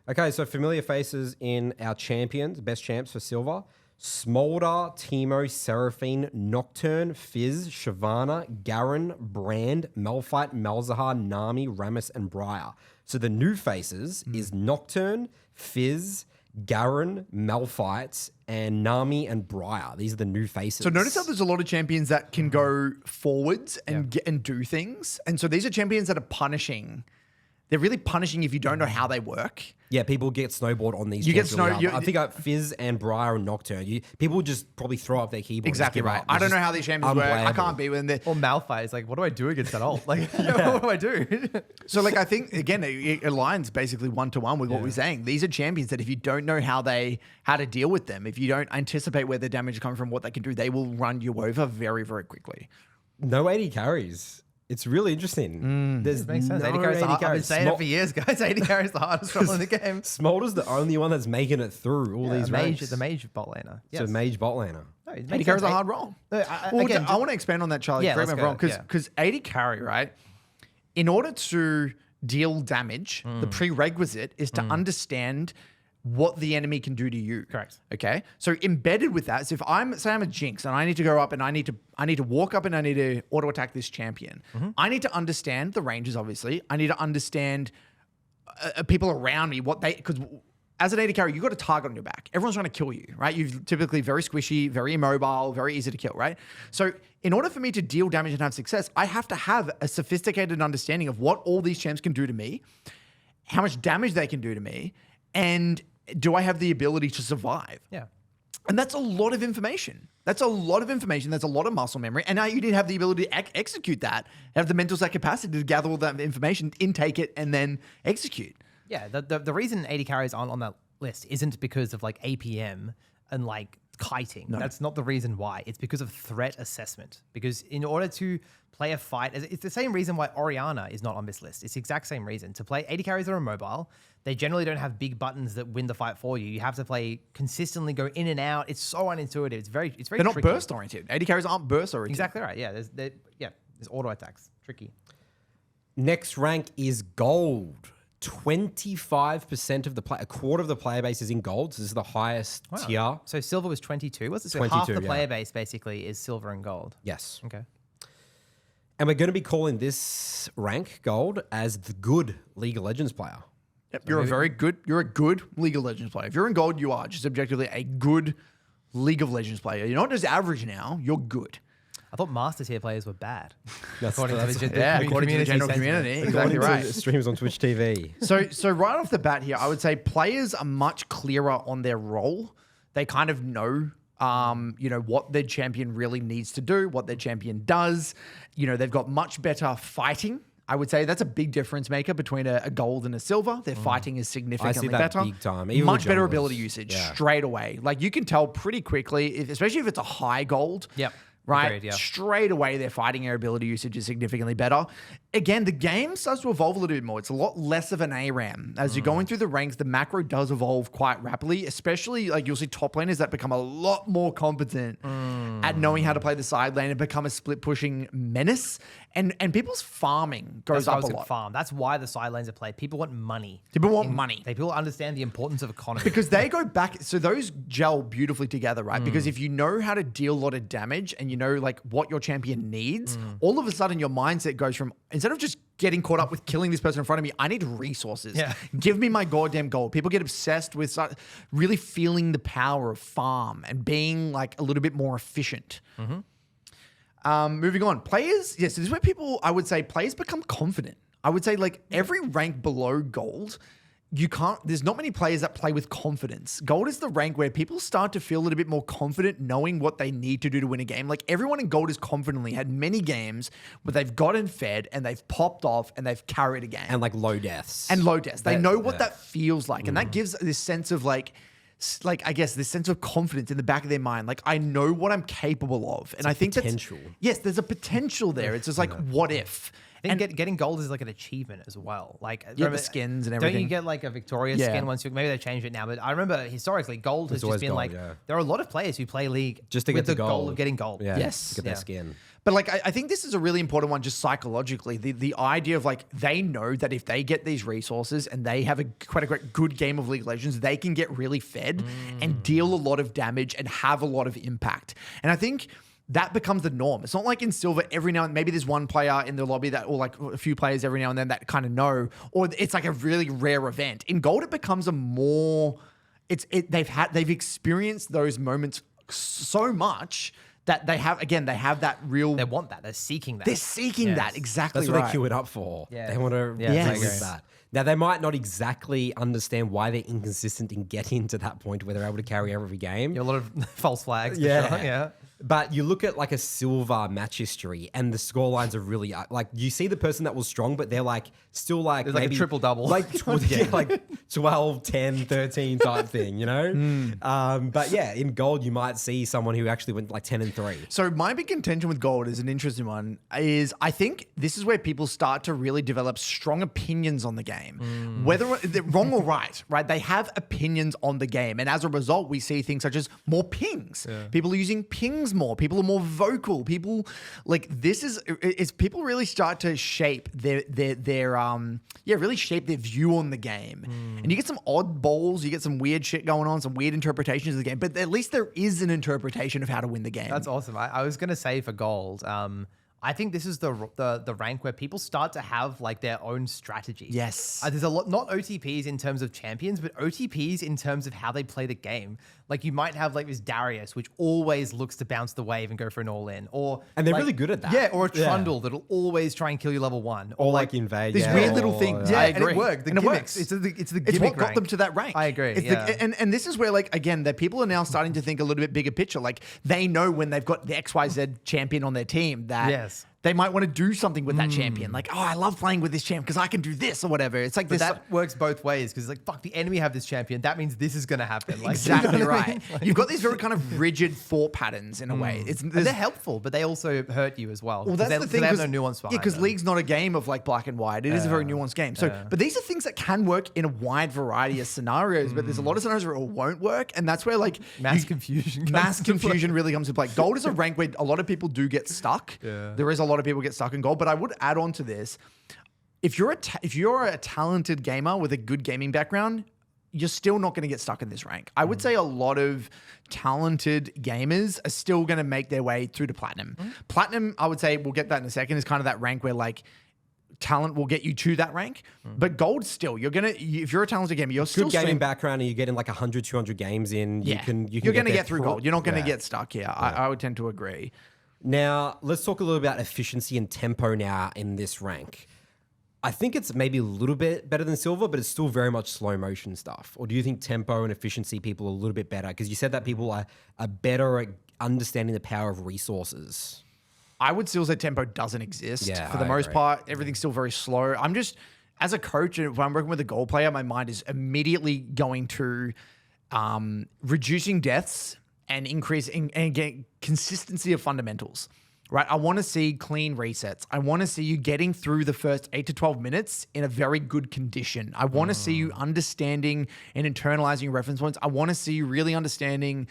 Okay, so familiar faces in our champions, best champs for silver: Smolder, Teemo, Seraphine, Nocturne, Fizz, Shyvana, Garen, Brand, Malphite, Malzahar, Nami, Rammus, and Briar. So the new faces is Nocturne, Fizz, Garen, Malphite, and Nami and Briar. These are the new faces. So notice how there's a lot of champions that can go forwards and get and do things. And so these are champions that are punishing. They're really punishing if you don't know how they work. Yeah, people get snowballed on these. You get I think Fizz and Briar and Nocturne. People just probably throw up their keyboard. Exactly right. I don't know how these champions work. I can't be with them. Or Malphite is like, what do I do against that ult? Like, what do I do? So like, I think again, it aligns basically 1-to-1 with what we're saying. These are champions that if you don't know how to deal with them, if you don't anticipate where the damage is coming from, what they can do, they will run you over very, very quickly. No 80 carries. It's really interesting. There's makes sense. no 80 carries. I've been saying it for years, guys. 80 carries the hardest role in the game. Smolder's the only one that's making it through all these ranks. The mage bot laner. Yes. So mage bot laner. No, 80 carries a hard role. I want to expand on that, Charlie. Yeah, correct me if I'm wrong, because 80 carry, right? In order to deal damage, the prerequisite is to understand what the enemy can do to you. Correct. Okay. So embedded with that, so if I'm a Jinx and I need to go up and I need to walk up and I need to auto attack this champion, I need to understand the ranges. Obviously, I need to understand people around me, because as an AD carry, you've got a target on your back. Everyone's trying to kill you, right? You're typically very squishy, very immobile, very easy to kill, right? So in order for me to deal damage and have success, I have to have a sophisticated understanding of what all these champs can do to me, how much damage they can do to me, and do I have the ability to survive? Yeah. And that's a lot of information. That's a lot of information. That's a lot of muscle memory. And now you need to have the ability to execute that, have the mental capacity to gather all that information, intake it, and then execute. Yeah. The reason 80 carries aren't on that list isn't because of like APM and like kiting. No. That's not the reason why. It's because of threat assessment. Because in order to play a fight, it's the same reason why Orianna is not on this list. It's the exact same reason. To play 80 carries that are mobile, they generally don't have big buttons that win the fight for you. You have to play consistently, go in and out. It's so unintuitive. It's very They're not tricky. burst oriented. 80 carries aren't burst oriented. Exactly right. Yeah. There's auto attacks. Tricky. Next rank is gold. 25% of a quarter of the player base is in gold. So this is the highest tier. So silver was 22. What's it? So 22, half the player base basically is silver and gold. Yes. Okay. And we're going to be calling this rank gold as the good League of Legends player. Yep, you're a good League of Legends player. If you're in gold, you are just objectively a good League of Legends player. You're not just average now, you're good. I thought Master tier players were bad. According According to the general community. Exactly right. Streams on Twitch TV. So right off the bat here, I would say players are much clearer on their role. They kind of know, what their champion really needs to do, what their champion does. They've got much better fighting. I would say that's a big difference maker between a gold and a silver. Their fighting is significantly that better. big time. Even Much with better junglers. ability usage straight away. Like you can tell pretty quickly, especially if it's a high gold. Yep. Right? Agreed, yeah. Straight away, their fighting air ability usage is significantly better. Again, the game starts to evolve a little bit more. It's a lot less of an ARAM. As you're going through the ranks, the macro does evolve quite rapidly, especially like you'll see top laners that become a lot more competent at knowing how to play the side lane and become a split pushing menace. And people's farming goes up a lot. Farm. That's why the side lanes are played. People want money. People want money. People understand the importance of economy. Because they go back, so those gel beautifully together, right? Because if you know how to deal a lot of damage and you know like what your champion needs, all of a sudden your mindset goes from, instead of just getting caught up with killing this person in front of me, I need resources. Yeah. Give me my goddamn gold. People get obsessed with really feeling the power of farm and being like a little bit more efficient. Moving on, players. Yes, this is where people, I would say, players become confident. I would say like every rank below gold, there's not many players that play with confidence. Gold is the rank where people start to feel a little bit more confident knowing what they need to do to win a game. Like everyone in gold has confidently had many games where they've gotten fed and they've popped off and they've carried a game. And like low deaths. They know what that feels like. And that gives this sense of like, I guess this sense of confidence in the back of their mind. Like I know what I'm capable of. And I think potential. Yes, there's a potential there. It's just like, what if? I think getting gold is like an achievement as well. Like the skins and everything. Don't you get like a Victoria skin once you? Maybe they changed it now, but I remember historically gold has just been gold, like there are a lot of players who play League just to with get the goal gold of getting gold. Yeah, Yes. to get their skin. But like, I think this is a really important one just psychologically. The idea of like, they know that if they get these resources and they have quite a good game of League of Legends, they can get really fed and deal a lot of damage and have a lot of impact. And I think that becomes the norm. It's not like in Silver every now and maybe there's one player in the lobby that, or like a few players every now and then that kind of know, or it's like a really rare event. In Gold, it becomes a more, they've experienced those moments so much that they have that real. They want that. They're seeking that. They're seeking that. Exactly. That's what right. they queue it up for. Yeah. They want to Yes. that. Now, they might not exactly understand why they're inconsistent in getting to that point where they're able to carry every game. A lot of false flags. For Yeah. sure. Yeah. But you look at like a Silver match history and the score lines are really like you see the person that was strong, but they're like still like There's like a maybe triple-double. like like 12, 10, 13 type thing, you know? But yeah, in Gold you might see someone who actually went like 10 and 3. So my big contention with Gold is an interesting one. Is I think this is where people start to really develop strong opinions on the game, whether they're wrong or right. They have opinions on the game, and as a result, we see things such as more pings. People are using pings more. People are more vocal. People like this is people really start to shape their really shape their view on the game. And you get some oddballs, you get some weird shit going on, some weird interpretations of the game, but at least there is an interpretation of how to win the game. That's awesome. I was going to say for gold, I think this is the rank where people start to have like their own strategy. Yes. There's a lot, not OTPs in terms of champions, but OTPs in terms of how they play the game. Like you might have like this Darius, which always looks to bounce the wave and go for an all-in. And they're really good at that. Yeah, or a Trundle that'll always try and kill you level 1. Or like invade. These weird little things. Yeah, I and agree. it worked. The and gimmicks. It works. It's the It's gimmick what got them to that rank. I agree. And this is where, like, again, that people are now starting to think a little bit bigger picture. Like, they know when they've got the XYZ champion on their team that they might want to do something with that champion. Like, oh, I love playing with this champ because I can do this or whatever. It's like But that works both ways because like, fuck, the enemy have this champion. That means this is going to happen. Like, exactly you know what I right. mean? Like, You've got these very kind of rigid thought patterns in a way. and they're helpful, but they also hurt you as well. Well, that's the thing. They have no nuance behind because them. League's not a game of like black and white. It is a very nuanced game. So, but these are things that can work in a wide variety of scenarios. But there's a lot of scenarios where it won't work, and that's where like mass confusion really comes to play. Gold is a rank where a lot of people do get stuck. There is a lot of people get stuck in gold. But I would add on to this: if you're a talented gamer with a good gaming background, you're still not going to get stuck in this rank. I would say a lot of talented gamers are still going to make their way through to platinum. Platinum, I would say, we'll get that in a second, is kind of that rank where like talent will get you to that rank. But gold still, if you're a talented gamer, you're still good gaming background and you're getting like 100, 200 games in, you're going to get through gold. You're not going to get stuck here. I would tend to agree. Now, let's talk a little about efficiency and tempo now in this rank. I think it's maybe a little bit better than silver, but it's still very much slow motion stuff. Or do you think tempo and efficiency people are a little bit better? Because you said that people are better at understanding the power of resources. I would still say tempo doesn't exist for the most part. Everything's still very slow. I'm just, as a coach, if I'm working with a gold player, my mind is immediately going to reducing deaths and increasing and getting consistency of fundamentals, right? I want to see clean resets. I want to see you getting through the first 8 to 12 minutes in a very good condition. I want to see you understanding and internalizing your reference points. I want to see you really understanding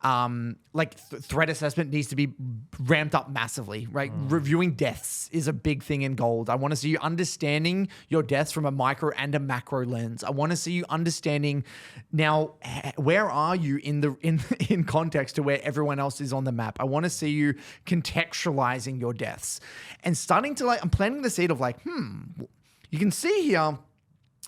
threat assessment needs to be ramped up massively, right? Reviewing deaths is a big thing in gold. I want to see you understanding your deaths from a micro and a macro lens. I want to see you understanding now where are you in context to where everyone else is on the map. I want to see you contextualizing your deaths and starting to I'm planting the seed of you can see here.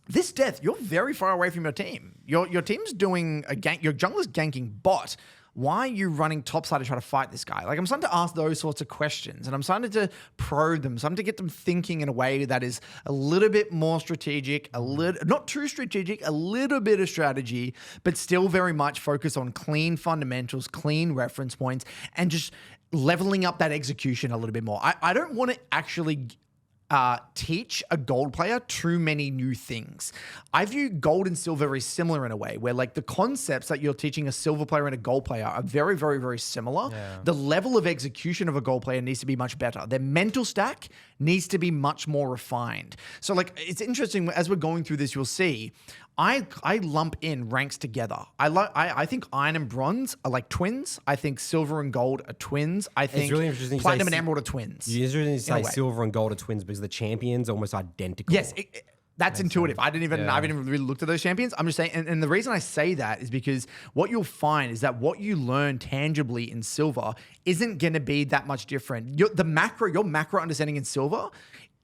This death, you're very far away from your team. Your team's doing a gank. Your jungler's ganking bot. Why are you running topside to try to fight this guy? I'm starting to ask those sorts of questions, and I'm starting to probe them. Starting to get them thinking in a way that is a little bit more strategic, not too strategic, a little bit of strategy, but still very much focused on clean fundamentals, clean reference points, and just leveling up that execution a little bit more. I don't want to actually teach a gold player too many new things. I view gold and silver very similar in a way where the concepts that you're teaching a silver player and a gold player are very, very, very similar. Yeah. The level of execution of a gold player needs to be much better. Their mental stack needs to be much more refined. So it's interesting as we're going through this, you'll see I lump in ranks together. I think iron and bronze are like twins. I think silver and gold are twins. I think really interesting platinum and emerald are twins. It's interesting to say silver and gold are twins because the champions are almost identical. Yes, that's intuitive. I haven't even really looked at those champions. I'm just saying, and the reason I say that is because what you'll find is that what you learn tangibly in silver isn't going to be that much different. Your macro understanding in silver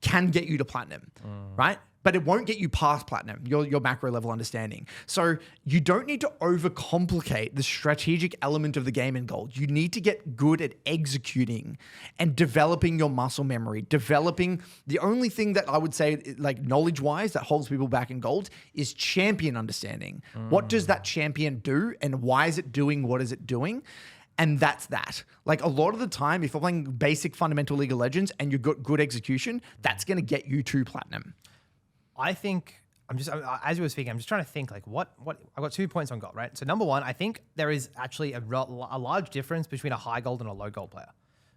can get you to platinum, right? But it won't get you past platinum, your macro level understanding. So you don't need to overcomplicate the strategic element of the game in gold. You need to get good at executing and developing your muscle memory, developing the only thing that I would say knowledge-wise that holds people back in gold is champion understanding. What does that champion do and why is it doing what is it doing? And that's that. A lot of the time, if you're playing basic fundamental League of Legends and you've got good execution, that's going to get you to platinum. I think as you were speaking, I'm just trying to think what I've got 2 points on gold, right? So number one, I think there is actually a large difference between a high gold and a low gold player,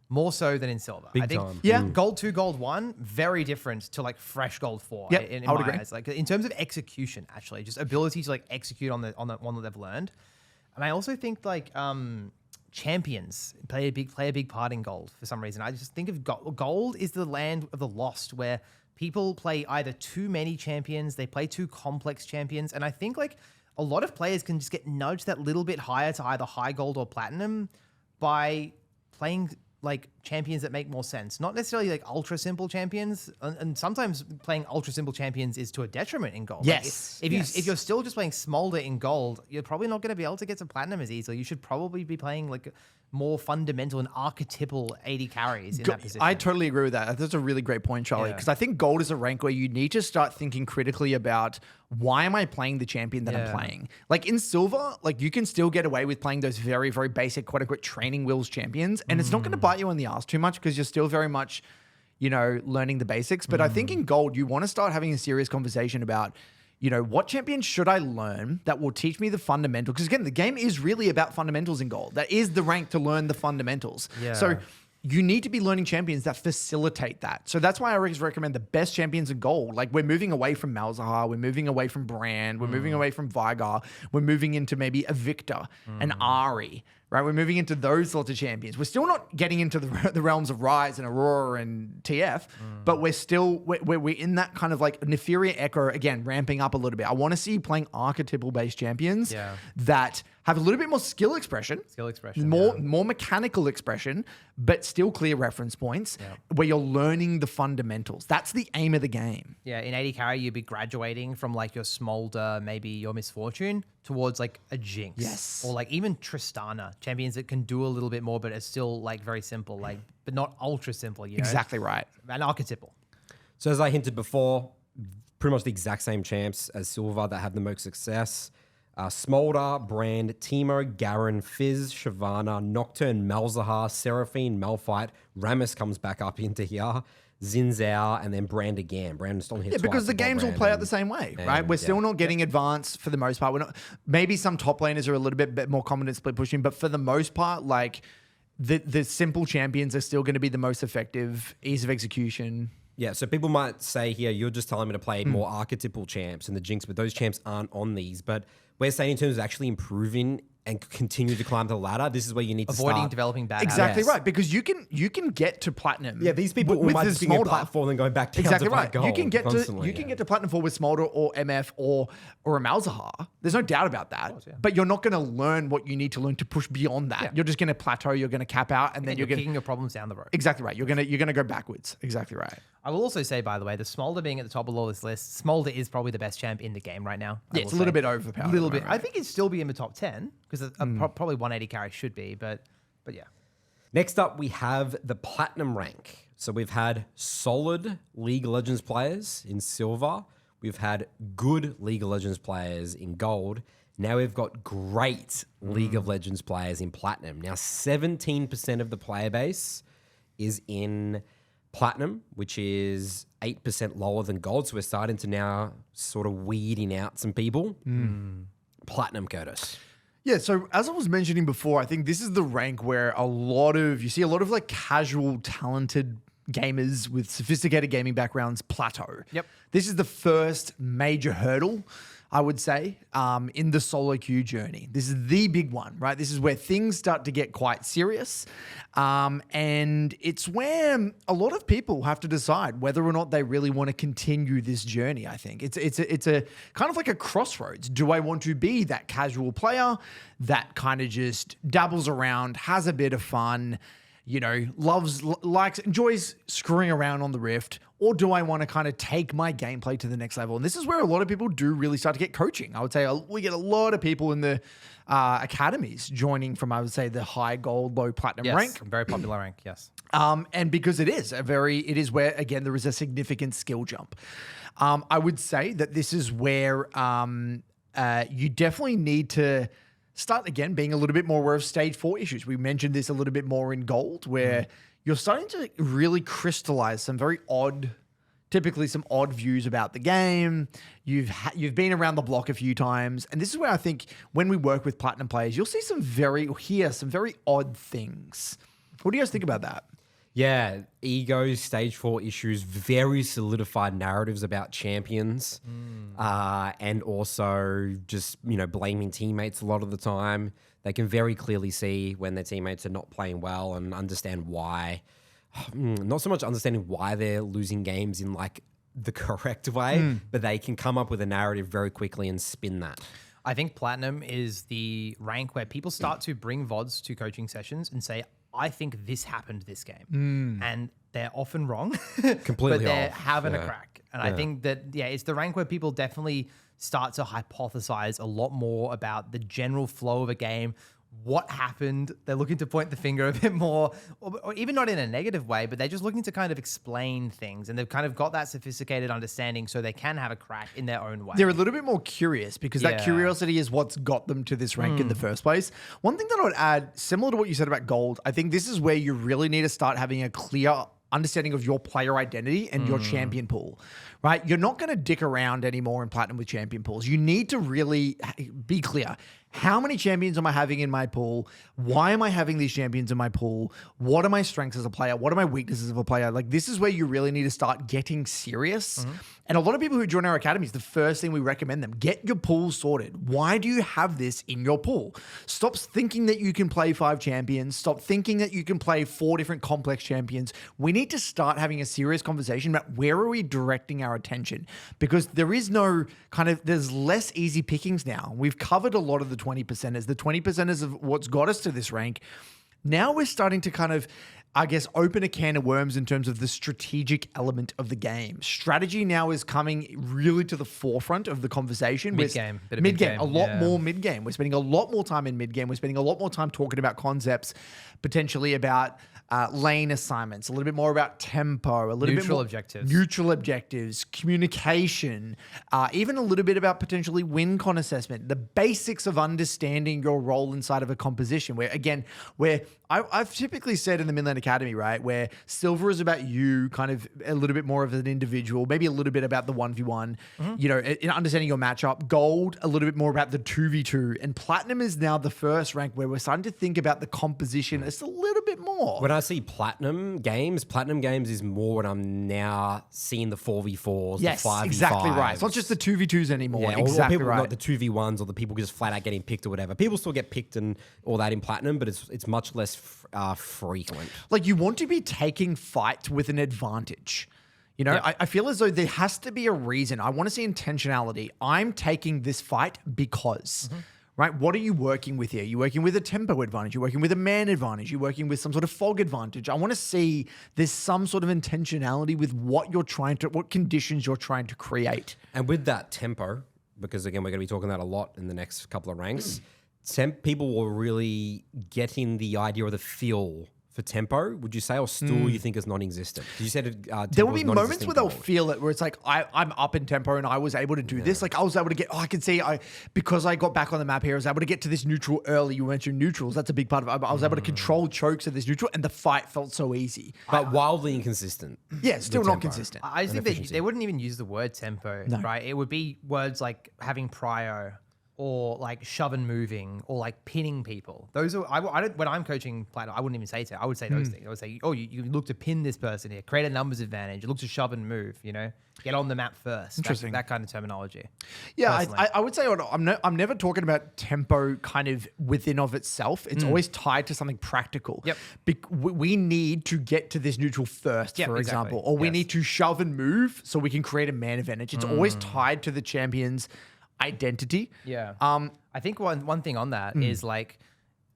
more so than in silver. Big I think time. Yeah, gold 2, gold 1, very different to fresh gold 4. Yep, in I would my agree. eyes. In terms of execution, actually, just ability to execute on the one that they've learned. And I also think champions play a big part in gold for some reason. I just think of gold is the land of the lost where people play either too many champions, they play too complex champions, and I think a lot of players can just get nudged that little bit higher to either high gold or platinum by playing champions that make more sense. Not necessarily ultra simple champions, and sometimes playing ultra simple champions is to a detriment in gold. Yes. If you're still just playing smolder in gold, you're probably not going to be able to get to platinum as easily. You should probably be playing more fundamental and archetypal 80 carries in that position. I totally agree with that. That's a really great point, Charlie, because I think gold is a rank where you need to start thinking critically about why am I playing the champion that I'm playing? In silver, you can still get away with playing those very, very basic, quote unquote, training wheels champions, and it's not going to bite you in the ass too much because you're still very much, learning the basics. But I think in gold, you want to start having a serious conversation about what champions should I learn that will teach me the fundamentals? Because again, the game is really about fundamentals in gold. That is the rank to learn the fundamentals. Yeah. So you need to be learning champions that facilitate that. So that's why I always recommend the best champions in gold. We're moving away from Malzahar, we're moving away from Brand, we're moving away from Vigar, we're moving into maybe a Victor, an Ari, right? We're moving into those sorts of champions. We're still not getting into the realms of Rise and Aurora and TF, but we're in that kind of Neferia Echo, again, ramping up a little bit. I want to see you playing archetypal-based champions that have a little bit more skill expression, more mechanical expression, but still clear reference points where you're learning the fundamentals. That's the aim of the game. Yeah, in 80 carry, you'd be graduating from your Smolder, maybe your Misfortune, towards a Jinx. Yes. Or even Tristana champions that can do a little bit more, but are still like very simple, like but not ultra simple. You know? Exactly right. And archetypal. So as I hinted before, pretty much the exact same champs as Silver that have the most success. Smolder, Brand, Teemo, Garen, Fizz, Shyvana, Nocturne, Malzahar, Seraphine, Malphite, Rammus comes back up into here, Xin Zhao, and then Brand again. Brand's on here Yeah, because twice the before games all Brand play out and- the same way, and, right? We're still yeah. not getting advanced for the most part. We're not. Maybe some top laners are a little bit more confident split pushing, but for the most part, like the simple champions are still going to be the most effective, ease of execution. Yeah, so people might say here, you're just telling me to play more archetypal champs and the Jinx, but those champs aren't on these. But we're saying in terms of actually improving and continue to climb the ladder, this is where you need to Avoiding start. developing bad Exactly habits. right, because you can get to platinum. Yeah, these people with almost the being a Smolder. platform and going back down Exactly to play right. gold You can get constantly, to get to platinum 4 with Smolder or MF or a Malzahar. There's no doubt about that. But you're not going to learn what you need to learn to push beyond that. You're just going to plateau. You're going to cap out, and then You're you're going kicking your problems down the road. exactly right. You're gonna go backwards. Exactly right. I will also say, by the way, the Smolder being at the top of all this list, Smolder is probably the best champ in the game right now. I Yeah, it's will a little say. bit overpowered. A little bit. right? I think it'd still be in the top 10 because probably 180 carry should be, but yeah. Next up, we have the Platinum rank. So we've had solid League of Legends players in Silver. We've had good League of Legends players in Gold. Now we've got great League of Legends players in Platinum. Now 17% of the player base is in Platinum, which is 8% lower than Gold. So we're starting to now sort of weeding out some people. Platinum, Curtis. Yeah, so as I was mentioning before, I think this is the rank where you see a lot of like casual, talented gamers with sophisticated gaming backgrounds plateau. Yep. This is the first major hurdle, I would say, in the solo queue journey. This is the big one, right? This is where things start to get quite serious. And it's where a lot of people have to decide whether or not they really want to continue this journey, I think. It's a kind of like a crossroads. Do I want to be that casual player that kind of just dabbles around, has a bit of fun, you know, enjoys screwing around on the Rift? Or do I want to kind of take my gameplay to the next level? And this is where a lot of people do really start to get coaching. I would say we get a lot of people in the academies joining from, I would say, the high gold, low platinum Yes, rank. very popular rank, yes. And because it is where, again, there is a significant skill jump. I would say that this is where you definitely need to start, again, being a little bit more aware of stage 4 issues. We mentioned this a little bit more in Gold, where you're starting to really crystallize some very typically some odd views about the game. You've been around the block a few times. And this is where I think when we work with platinum players, you'll hear some very odd things. What do you guys think about that? Yeah, egos, stage 4 issues, very solidified narratives about champions, and also just, blaming teammates a lot of the time. They can very clearly see when their teammates are not playing well and understand why. Not so much understanding why they're losing games in like the correct way, but they can come up with a narrative very quickly and spin that. I think Platinum is the rank where people start to bring VODs to coaching sessions and say, I think this happened this game. And they're often wrong, Completely but they're off. having a Yeah. crack. And I think that, it's the rank where people definitely start to hypothesize a lot more about the general flow of a game, what happened. They're looking to point the finger a bit more, or even not in a negative way, but they're just looking to kind of explain things. And they've kind of got that sophisticated understanding so they can have a crack in their own way. They're a little bit more curious because that Yeah. curiosity is what's got them to this rank in the first place. One thing that I would add, similar to what you said about Gold, I think this is where you really need to start having a clear understanding of your player identity and your champion pool, right? You're not going to dick around anymore in Platinum with champion pools. You need to really be clear. How many champions am I having in my pool? Why am I having these champions in my pool? What are my strengths as a player? What are my weaknesses as a player? Like, this is where you really need to start getting serious. And a lot of people who join our academies, the first thing we recommend them, get your pool sorted. Why do you have this in your pool? Stop thinking that you can play 5 champions. Stop thinking that you can play 4 different complex champions. We need to start having a serious conversation about where are we directing our attention, because there is no there's less easy pickings now. We've covered a lot of the 20%ers. The 20%ers of what's got us to this rank. Now we're starting to kind of I guess, open a can of worms in terms of the strategic element of the game. Strategy now is coming really to the forefront of the conversation. Mid-game, bit of mid-game, mid-game, a lot yeah. more mid-game. We're spending a lot more time in mid-game. We're spending a lot more time talking about concepts, potentially about lane assignments, a little bit more about tempo, a little bit more neutral objectives, communication, even a little bit about potentially win con assessment, the basics of understanding your role inside of a composition. Where I've typically said in the Midland Academy, right, where silver is about you, kind of a little bit more of an individual, maybe a little bit about the 1v1, you know, in understanding your matchup. Gold, a little bit more about the 2v2, and platinum is now the first rank where we're starting to think about the composition just a little bit more. When I see platinum games is more when I'm now seeing the 4v4s, yes, the 5v5s. Exactly right. It's not just the 2v2s anymore. Yeah, exactly or people, right. not the 2v1s or the people just flat out getting picked or whatever. People still get picked and all that in platinum, but it's much less frequent. Like, you want to be taking fights with an advantage. You know, I feel as though there has to be a reason. I want to see intentionality. I'm taking this fight because, right? What are you working with here? You're working with a tempo advantage. You're working with a man advantage. You're working with some sort of fog advantage. I want to see there's some sort of intentionality with what conditions you're trying to create. And with that tempo, because again, we're going to be talking that a lot in the next couple of ranks, people will really get in the idea or the feel for tempo, would you say, or still you think is non-existent? Because you said there will be moments where they'll feel it, where it's like, I'm up in tempo and I was able to do this. Like, I was able to get, I can see, because I got back on the map here, I was able to get to this neutral early. You mentioned neutrals. That's a big part of it. I was able to control chokes at this neutral, and the fight felt so easy. But wildly inconsistent. Yeah, still not consistent. I think they wouldn't even use the word tempo, right? It would be words like having prio, or like shove and moving, or like pinning people. Those are, I don't, when I'm coaching platinum, I wouldn't even say I would say those things. I would say, oh, you look to pin this person here, create a numbers advantage. You look to shove and move, you know, get on the map first. Interesting. That kind of terminology. Yeah, I would say I'm never talking about tempo kind of within of itself. It's always tied to something practical. Yep. We need to get to this neutral first, for example, or we need to shove and move so we can create a man advantage. It's always tied to the champion's identity. Yeah. I think one thing on that is like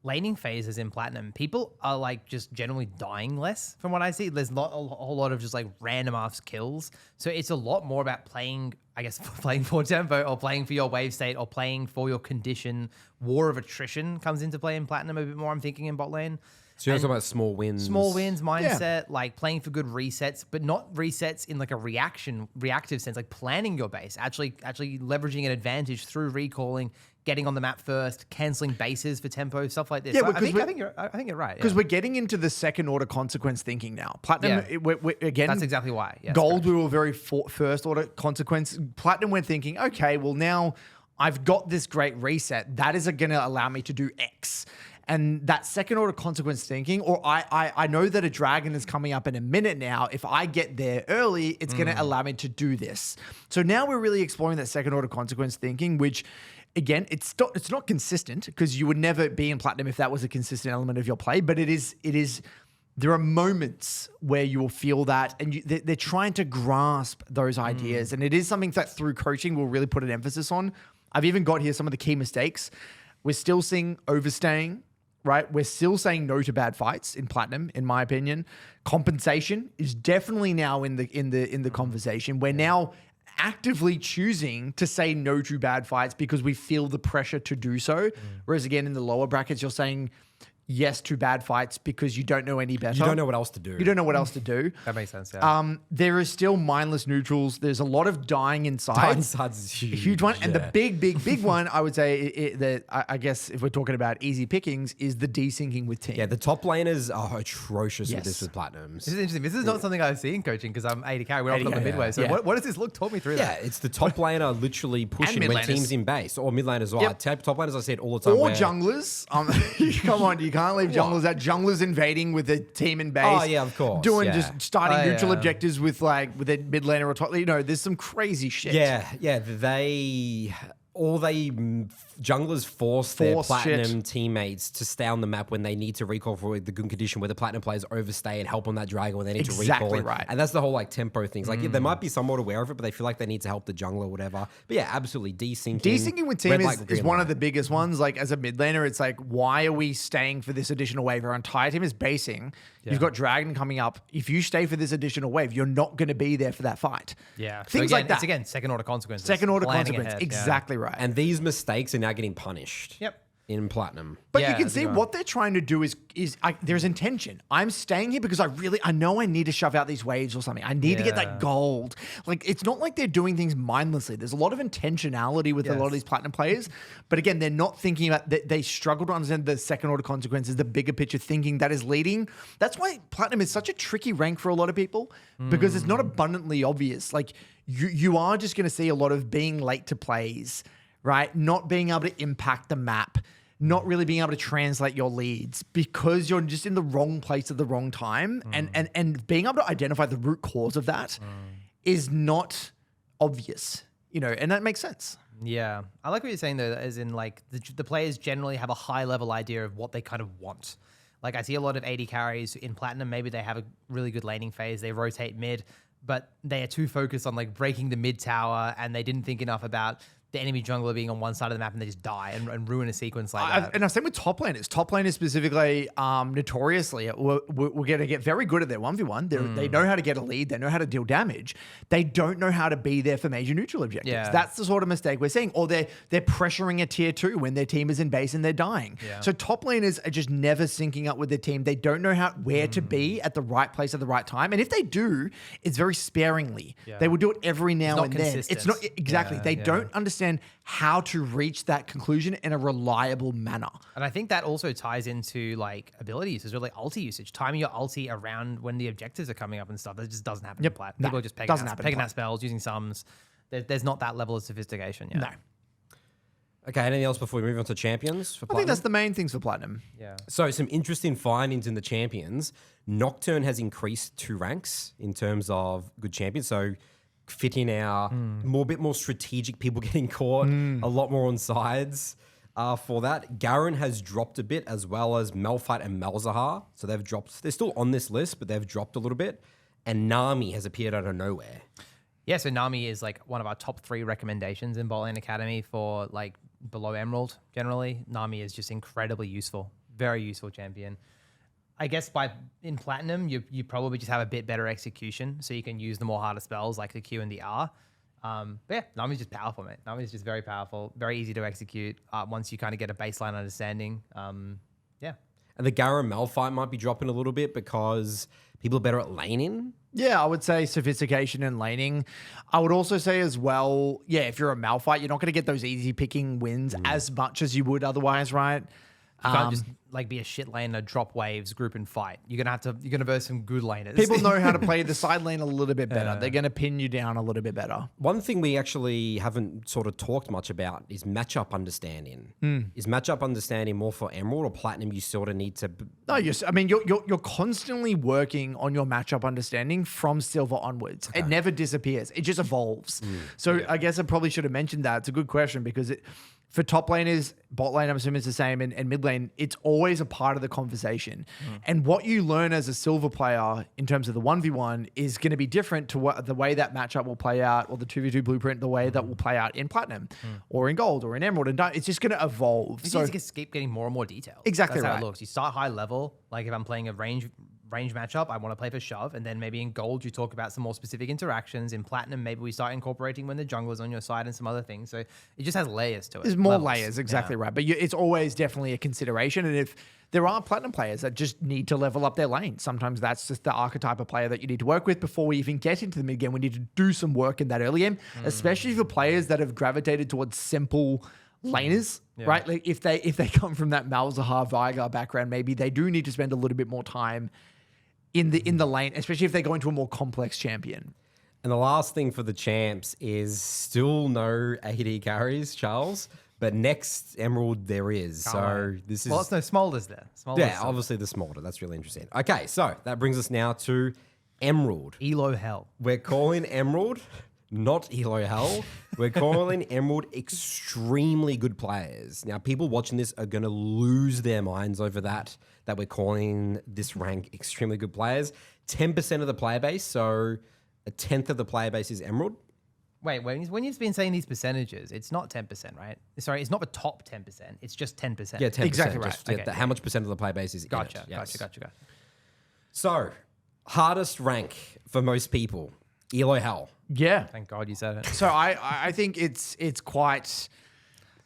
laning phases in platinum. People are like just generally dying less from what I see. There's not a whole lot of just like random ass kills. So it's a lot more about playing, I guess, playing for tempo or playing for your wave state or playing for your condition. War of attrition comes into play in platinum a bit more, I'm thinking, in bot lane. So you're talking about small wins. Small wins mindset, like playing for good resets, but not resets in like a reactive sense, like planning your base, actually leveraging an advantage through recalling, getting on the map first, canceling bases for tempo, stuff like this. Yeah, so because I think you're right. Because we're getting into the second order consequence thinking now. Platinum, again, that's exactly why. Yes, gold, we were very first order consequence. Platinum, we're thinking, okay, well now I've got this great reset. That is going to allow me to do X. And that second order consequence thinking, or I know that a dragon is coming up in a minute now. If I get there early, it's going to allow me to do this. So now we're really exploring that second order consequence thinking, which again, it's not consistent, because you would never be in platinum if that was a consistent element of your play, but it is. There are moments where you will feel that, and they're trying to grasp those ideas. And it is something that through coaching we'll really put an emphasis on. I've even got here some of the key mistakes. We're still seeing overstaying. Right, we're still saying no to bad fights in platinum, in my opinion. Compensation is definitely now in the conversation. We're now actively choosing to say no to bad fights because we feel the pressure to do so. Whereas again, in the lower brackets, you're saying yes to bad fights because you don't know any better. You don't know what else to do. You don't know what else to do. That makes sense, yeah. There is still mindless neutrals. There's a lot of dying inside. Dying inside's is huge. A huge one. And the big one, I would say, that I guess if we're talking about easy pickings, is the desyncing with team. Yeah, the top laners are atrocious with this with platinums. This is interesting. This is not something I see in coaching because I'm 80k. We're not on the midway. So what does this look? Talk me through that. Yeah, it's the top laner literally pushing when teams in base, or mid lane as well. Yep. Top laners, I said all the time. Or junglers. Come on, you can't leave junglers out. Junglers invading with a team in base. Oh yeah, of course. Just starting neutral objectives with a mid laner or top. You know, there's some crazy shit. Yeah, they junglers force their Force platinum teammates to stay on the map when they need to recall for the good condition, where the platinum players overstay and help on that dragon when they need to recall. Exactly right. And that's the whole like tempo things. Like they might be somewhat aware of it, but they feel like they need to help the jungler or whatever. But yeah, absolutely desyncing. Desyncing with team red light, is green one light. of the biggest ones. Like as a mid laner, it's like, why are we staying for this additional wave? Our entire team is basing. You've got Dragon coming up. If you stay for this additional wave, you're not going to be there for that fight. Yeah. Things so like that. It's again, second order consequences. Second order Planning consequence. ahead, Exactly right. And these mistakes are now getting punished. Yep. In platinum. But Yeah, you can that's see right. what they're trying to do is there's intention. I'm staying here because I know I need to shove out these waves or something. I need to get that gold. Like, it's not like they're doing things mindlessly. There's a lot of intentionality with a lot of these platinum players. But again, they're not thinking about, they struggle to understand the second order consequences, the bigger picture thinking that is leading. That's why platinum is such a tricky rank for a lot of people, because it's not abundantly obvious. Like, you are just going to see a lot of being late to plays, right? Not being able to impact the map, not really being able to translate your leads because you're just in the wrong place at the wrong time. And being able to identify the root cause of that is not obvious, and that makes sense. Yeah. I like what you're saying, though, as in, like, the players generally have a high-level idea of what they kind of want. Like, I see a lot of AD carries in Platinum. Maybe they have a really good laning phase. They rotate mid, but they are too focused on, like, breaking the mid tower, and they didn't think enough about the enemy jungler being on one side of the map and they just die and ruin a sequence like that. And I've seen with top laners. Top laners specifically, notoriously, we're going to get very good at their 1v1. They know how to get a lead. They know how to deal damage. They don't know how to be there for major neutral objectives. Yeah. That's the sort of mistake we're seeing. Or they're pressuring a tier 2 when their team is in base and they're dying. Yeah. So top laners are just never syncing up with their team. They don't know where to be at the right place at the right time. And if they do, it's very sparingly. Yeah. They will do it every now and then. consistent. It's not exactly. Yeah, they yeah. don't understand how to reach that conclusion in a reliable manner. And I think that also ties into, like, ability usage or, like, ulti usage. Timing your ulti around when the objectives are coming up and stuff. That just doesn't happen in Plat. No, People are just doesn't happen in pegging Plat. out spells, using sums. There's not that level of sophistication yet. No. Okay, anything else before we move on to champions for I platinum? think that's the main things for platinum. Yeah. So some interesting findings in the champions. Nocturne has increased 2 ranks in terms of good champions. So fitting our bit more strategic people getting caught, a lot more on sides for that. Garen has dropped a bit, as well as Malphite and Malzahar. So they've dropped. They're still on this list, but they've dropped a little bit. And Nami has appeared out of nowhere. Yeah, so Nami is, like, one of our top 3 recommendations in Bot Lane Academy for, like, below Emerald generally. Nami is just incredibly useful. Very useful champion. I guess in Platinum, you probably just have a bit better execution, so you can use the more harder spells like the Q and the R. But yeah, Nami's just powerful, mate. Nami's just very powerful, very easy to execute once you kind of get a baseline understanding. Yeah. And the Garen Malphite might be dropping a little bit because people are better at laning. Yeah, I would say sophistication and laning. I would also say as well, if you're a Malphite, you're not going to get those easy picking wins as much as you would otherwise, right? You can't just, like, be a shit laner, drop waves, group and fight. You're gonna verse some good laners. People know how to play the side lane a little bit better. They're going to pin you down a little bit better. One thing we actually haven't sort of talked much about is matchup understanding. Is matchup understanding more for Emerald or Platinum? You sort of need to... No, you're constantly working on your matchup understanding from silver onwards. It never disappears. It just evolves. So I guess I probably should have mentioned that. It's a good question because for top laners, bot lane, I'm assuming it's the same, and mid lane, it's always a part of the conversation. And what you learn as a silver player in terms of the 1v1 is going to be different to the way that matchup will play out, or the 2v2 blueprint, the way that will play out in platinum or in gold or in emerald. And it's just going to evolve. So you just keep getting more and more details. Exactly That's how right. it looks. You start high level, like if I'm playing a range matchup, I want to play for shove, and then maybe in gold you talk about some more specific interactions. In platinum, maybe we start incorporating when the jungler's on your side and some other things. So it just has layers to it. There's more Levels. layers, exactly right. But it's always definitely a consideration. And if there are platinum players that just need to level up their lane, sometimes that's just the archetype of player that you need to work with before we even get into the mid game. We need to do some work in that early game, especially for players that have gravitated towards simple laners, right? Like if they come from that Malzahar Veigar background, maybe they do need to spend a little bit more time in the lane, especially if they go into a more complex champion. And the last thing for the champs is still no AD carries, Charles. But next Emerald there is. This is... Well, it's no Smolder's there. Smolder's yeah, obviously the Smolder. That's really interesting. Okay, so that brings us now to Emerald. Elo hell. We're calling Emerald not Elo Hell. We're calling Emerald extremely good players. Now, people watching this are going to lose their minds over that we're calling this rank extremely good players. 10% of the player base, so a tenth of the player base is Emerald. Wait, when you've been saying these percentages, it's not 10%, right? Sorry, it's not the top 10%. It's just 10%. Yeah, 10%. Exactly right. Just, Okay. How much percent of the player base is Gotcha, in it? Yes. gotcha. So, hardest rank for most people, Elo Hell. Yeah. Thank God you said it. So I think it's quite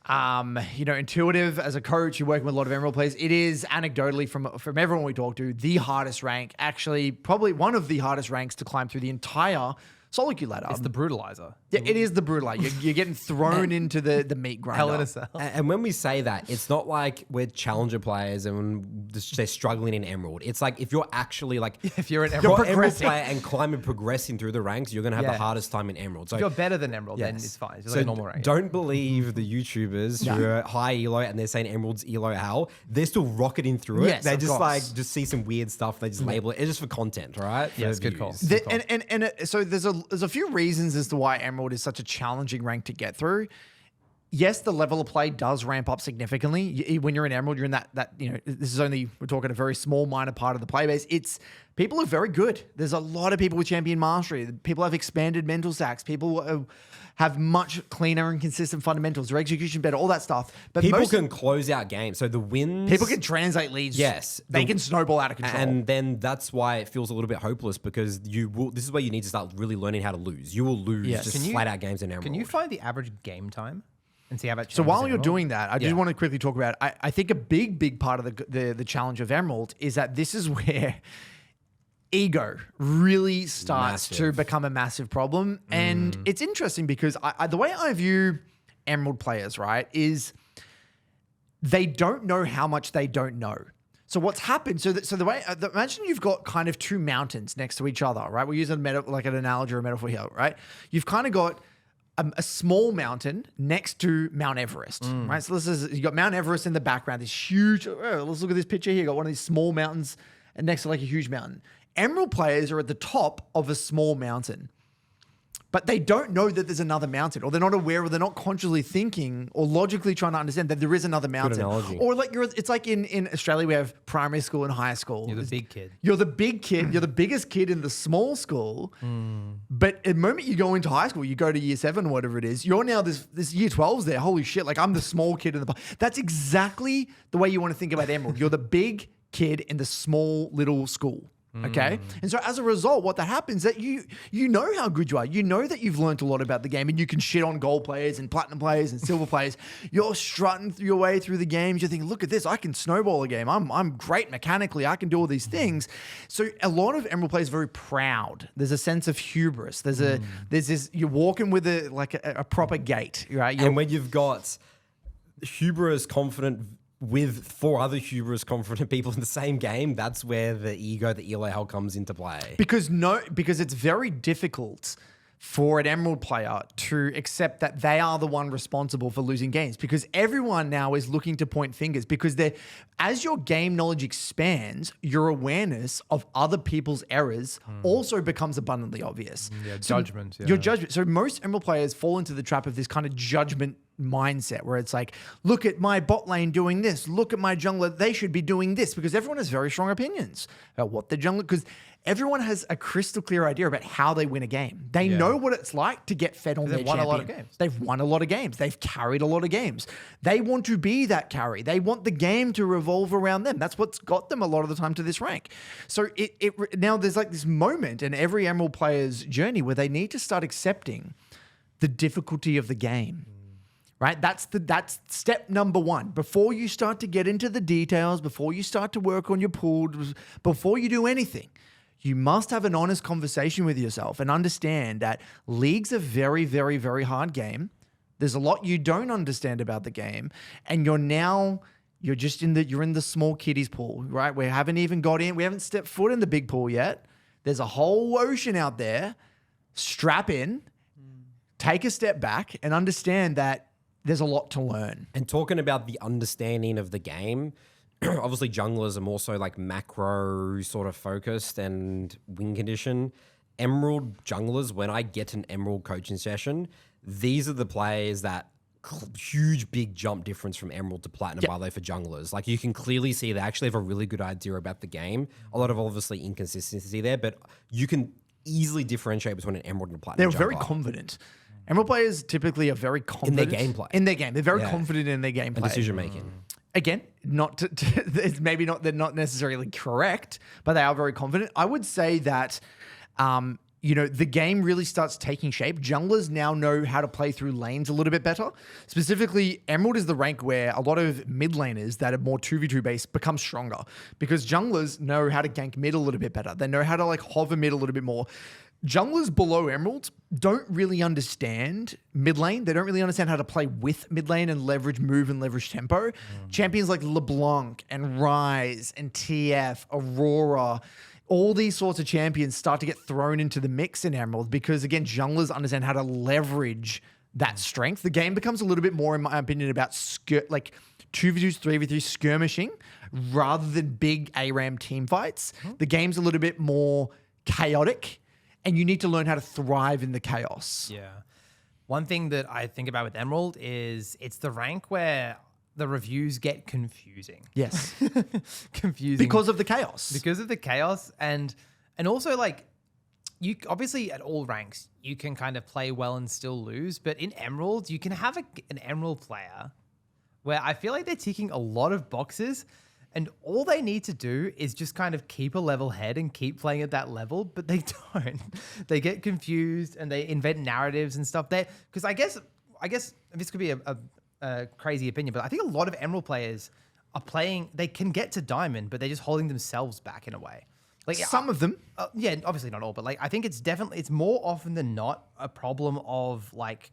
intuitive as a coach. You're working with a lot of Emerald players. It is anecdotally from everyone we talk to the hardest rank. Actually, probably one of the hardest ranks to climb through the entire solo queue ladder. It's the brutalizer. Yeah, it is the brutalizer. You're getting thrown into the meat grinder. Hell in a cell. And when we say that, it's not like we're challenger players and they're struggling in Emerald. It's like if you're actually like If you're an you're Emerald, an Emerald progressing. player and climbing progressing through the ranks, you're going to have the Yes. hardest time in Emerald. So if you're better than Emerald, then yes. it's fine. It's So like a normal rank. don't believe the YouTubers who are high Elo and they're saying Emerald's Elo Hell. They're still rocketing through it. Yes, They of just course. just see some weird stuff. They just label it. It's just for content, all right? Yeah, For it's good views. call. So there's a few reasons as to why Emerald is such a challenging rank to get through. Yes, the level of play does ramp up significantly. When you're in Emerald, you're in that this is only, we're talking a very small minor part of the play base. People are very good. There's a lot of people with champion mastery. People have expanded mental stacks. People have much cleaner and consistent fundamentals. Their execution better, all that stuff. But People most can close out games. So the wins. people can translate leads. Yes. They can snowball out of control. And then that's why it feels a little bit hopeless because this is where you need to start really learning how to lose. You will lose Yes. just Can you- flat out games in Emerald. Can you find the average game time and see how that changes? So while in you're Emerald? doing that, I just Yeah. want to quickly talk about, I think a big part of the challenge of Emerald is that this is where ego really starts to Massive. become a massive problem. And it's interesting because the way I view Emerald players, right, is they don't know how much they don't know. So what's happened? So the way, imagine you've got kind of two mountains next to each other, right? We're using like an analogy or a metaphor here, right? You've kind of got a small mountain next to Mount Everest, right? So you got Mount Everest in the background, this huge, let's look at this picture here. You got one of these small mountains and next to like a huge mountain. Emerald players are at the top of a small mountain, but they don't know that there's another mountain, or they're not aware, or they're not consciously thinking or logically trying to understand that there is another mountain. analogy. Or like it's like in Australia, we have primary school and high school. You're the big kid. You're the big kid. You're the biggest kid in the small school. But the moment you go into high school, you go to year 7 or whatever it is, you're now this year 12's there. Holy shit. Like I'm the small kid in the... That's exactly the way you want to think about Emerald. You're the big kid in the small little school. Okay. And so as a result, what that happens is that you know how good you are. You know that you've learned a lot about the game and you can shit on gold players and platinum players and silver players. You're strutting your way through the games. You're thinking, look at this. I can snowball a game. I'm great mechanically. I can do all these things. So a lot of Emerald players are very proud. There's a sense of hubris. There's this, you're walking with a proper gait, right? And when you've got hubris confident with 4 other hubris confident people in the same game, that's where the ego, the Elo Hell comes into play. Because it's very difficult for an Emerald player to accept that they are the one responsible for losing games, because everyone now is looking to point fingers, because as your game knowledge expands, your awareness of other people's errors also becomes abundantly obvious. Yeah, So judgment. Yeah. Your judgment. So most Emerald players fall into the trap of this kind of judgment mindset where it's like, look at my bot lane doing this, look at my jungler, they should be doing this, because everyone has very strong opinions about what the jungler, because everyone has a crystal clear idea about how they win a game. They know what it's like to get fed on their They've won a lot of champion. games. They've won a lot of games. They've carried a lot of games. They want to be that carry. They want the game to revolve around them. That's what's got them a lot of the time to this rank. So now there's like this moment in every Emerald player's journey where they need to start accepting the difficulty of the game. Right? That's step number 1. Before you start to get into the details, before you start to work on your pools, before you do anything, you must have an honest conversation with yourself and understand that League's a very, very, very hard game. There's a lot you don't understand about the game, and you're just in the small kiddies pool, right? We haven't even got in. We haven't stepped foot in the big pool yet. There's a whole ocean out there. Strap in, take a step back, and understand that there's a lot to learn. And talking about the understanding of the game, obviously junglers are more so like macro sort of focused and win condition. Emerald junglers, when I get an Emerald coaching session, these are the players that huge big jump difference from Emerald to Platinum, by the way, for junglers. Like you can clearly see they actually have a really good idea about the game. A lot of obviously inconsistency there, but you can easily differentiate between an Emerald and a Platinum They're very jungler. confident. Emerald players typically are very confident In their gameplay. In their game, they're very confident in their gameplay. And decision making. Again, it's maybe not, they're not necessarily correct, but they are very confident. I would say that, the game really starts taking shape. Junglers now know how to play through lanes a little bit better. Specifically, Emerald is the rank where a lot of mid laners that are more 2v2 based become stronger because junglers know how to gank mid a little bit better. They know how to like hover mid a little bit more. Junglers below Emerald don't really understand mid lane. They don't really understand how to play with mid lane and leverage move and leverage tempo. Champions like LeBlanc and Ryze and TF, Aurora, all these sorts of champions start to get thrown into the mix in Emerald because, again, junglers understand how to leverage that strength. The game becomes a little bit more, in my opinion, about 2v2s, 3v3 skirmishing rather than big ARAM team fights. The game's a little bit more chaotic, and you need to learn how to thrive in the chaos. Yeah. One thing that I think about with Emerald is it's the rank where the reviews get confusing. Yes. Confusing. Because of the chaos. Because of the chaos. And also like you obviously at all ranks, you can kind of play well and still lose. But in Emerald, you can have an Emerald player where I feel like they're ticking a lot of boxes and all they need to do is just kind of keep a level head and keep playing at that level, but they don't. They get confused and they invent narratives and stuff there. Because I guess this could be a crazy opinion, but I think a lot of Emerald players are playing, they can get to Diamond, but they're just holding themselves back in a way. Like some of them. Yeah, obviously not all, but like I think it's more often than not a problem of like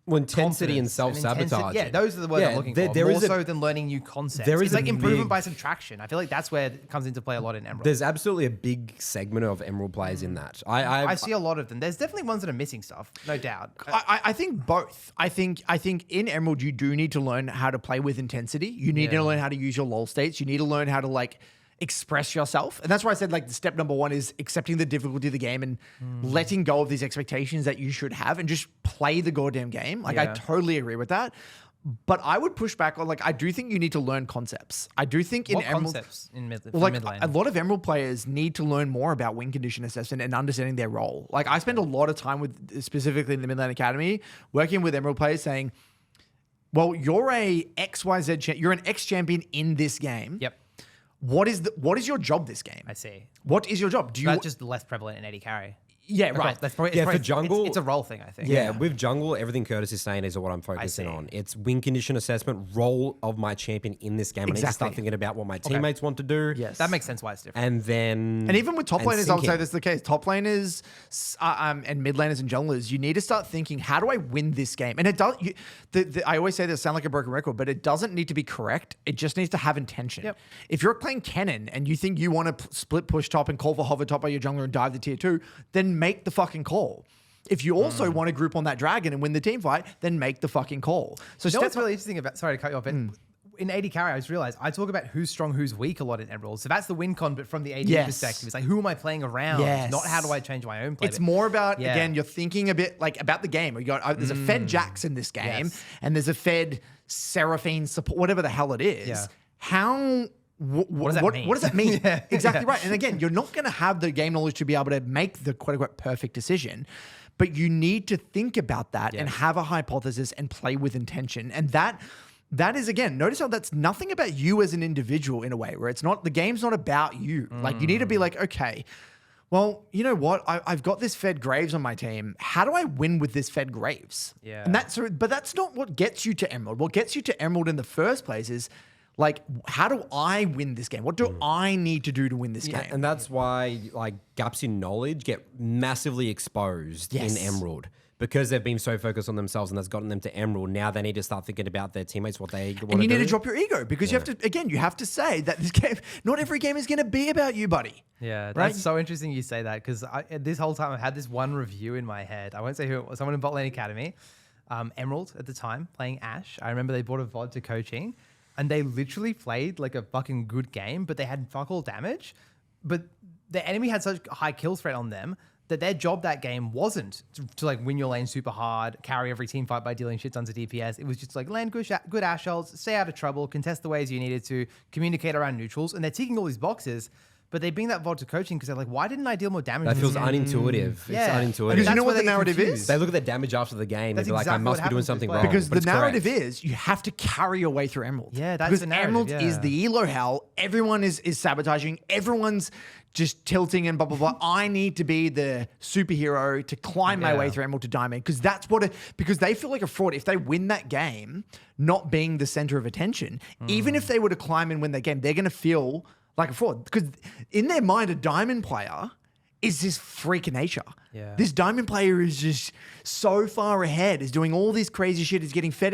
intensity and self-sabotage. Yeah, those are the words I'm looking for. More so than learning new concepts. It's like improvement by subtraction. I feel like that's where it comes into play a lot in Emerald. There's absolutely a big segment of Emerald players in that. I see a lot of them. There's definitely ones that are missing stuff, no doubt. I think both. I think in Emerald you do need to learn how to play with intensity. You need to learn how to use your lull states. You need to learn how to like express yourself. And that's why I said like step number one is accepting the difficulty of the game and letting go of these expectations that you should have and just play the goddamn game. Like I totally agree with that. But I would push back on like, I do think you need to learn concepts. I do think in Emerald, concepts in mid like lane? a lot of Emerald players need to learn more about win condition assessment and understanding their role. Like I spend a lot of time with, specifically in the Mid Lane Academy, working with Emerald players saying, well, you're a XYZ, you're an X champion in this game. Yep. What is your job this game? I see. What is your job? Do you That's just less prevalent in AD carry. Yeah, right. That's probably, for jungle, it's a role thing, I think. Yeah, with jungle, everything Curtis is saying is what I'm focusing on. It's win condition assessment, role of my champion in this game. I need to start thinking about what my teammates want to do. Yes. That makes sense why it's different. And even with top laners, I would say this is the case. Top laners and mid laners and junglers, you need to start thinking, how do I win this game? And it does. I always say this, sound like a broken record, but it doesn't need to be correct. It just needs to have intention. Yep. If you're playing Kennen and you think you want to split push top and call for hover top by your jungler and dive the tier 2, then make the fucking call. If you also want to group on that dragon and win the team fight, then make the fucking call. So you know what's really interesting about, sorry to cut you off, but in AD carry, I just realized I talk about who's strong, who's weak a lot in Emerald. So that's the win con, but from the AD perspective, it's like, who am I playing around? Not how do I change my own play. It's more about, again, you're thinking a bit like about the game. You got there's a Fed Jax in this game, and there's a Fed Seraphine support, whatever the hell it is. Yeah. How... What does that mean? Exactly right. And again, you're not going to have the game knowledge to be able to make the quote unquote perfect decision, but you need to think about that and have a hypothesis and play with intention. And that is, again, notice how that's nothing about you as an individual in a way where it's not, the game's not about you. Like you need to be like, okay, well, you know what? I've got this Fed Graves on my team. How do I win with this Fed Graves? Yeah. And but that's not what gets you to Emerald. What gets you to Emerald in the first place is, like, how do I win this game? What do I need to do to win this game? And that's why like gaps in knowledge get massively exposed in Emerald because they've been so focused on themselves and that's gotten them to Emerald. Now they need to start thinking about their teammates, what they want to do. And you need to drop your ego because you have to say that this game, not every game is going to be about you, buddy. Yeah, that's so interesting you say that because this whole time I've had this one review in my head. I won't say who it was, someone in Bot Lane Academy, Emerald at the time, playing Ashe. I remember they brought a VOD to coaching. And they literally played like a fucking good game, but they had fuck all damage. But the enemy had such high kill threat on them that their job that game wasn't to like win your lane super hard, carry every team fight by dealing shit tons of DPS. It was just like land good ash holes, stay out of trouble, contest the ways you needed to, communicate around neutrals, and they're ticking all these boxes. But they bring that VOD to coaching because they're like, why didn't I deal more damage? That feels this unintuitive. Yeah. It's unintuitive. Because you know what where the they get narrative confused. is? They look at their damage after the game That's and they're like, I exactly must what be doing happens something with wrong. Because But the it's narrative correct. is you have to carry your way through Emerald. Yeah, that's because the narrative, Emerald yeah. is the elo hell. Everyone is sabotaging. Everyone's just tilting and blah blah blah. I need to be the superhero to climb my way through Emerald to Diamond because that's what because they feel like a fraud if they win that game, not being the center of attention. Even if they were to climb and win that game, they're going to feel like a fraud because in their mind, a Diamond player is this freak of nature. Yeah. This Diamond player is just so far ahead, is doing all this crazy shit, is getting fed.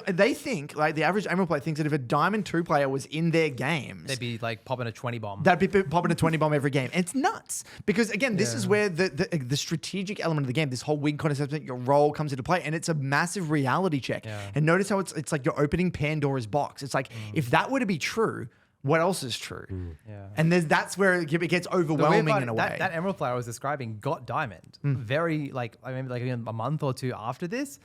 They think, like the average Emerald player thinks that if a Diamond 2 player was in their games, They'd be like popping a 20 bomb. that'd be popping a 20 bomb every game. And it's nuts. Because again, this is where the strategic element of the game, this whole win concept, your role comes into play. And it's a massive reality check. Yeah. And notice how it's like you're opening Pandora's box. It's like, if that were to be true, what else is true? Yeah. And that's where it gets The weird overwhelming part, in a way. that Emerald player I was describing got Diamond. Very like I remember like a month or two after this.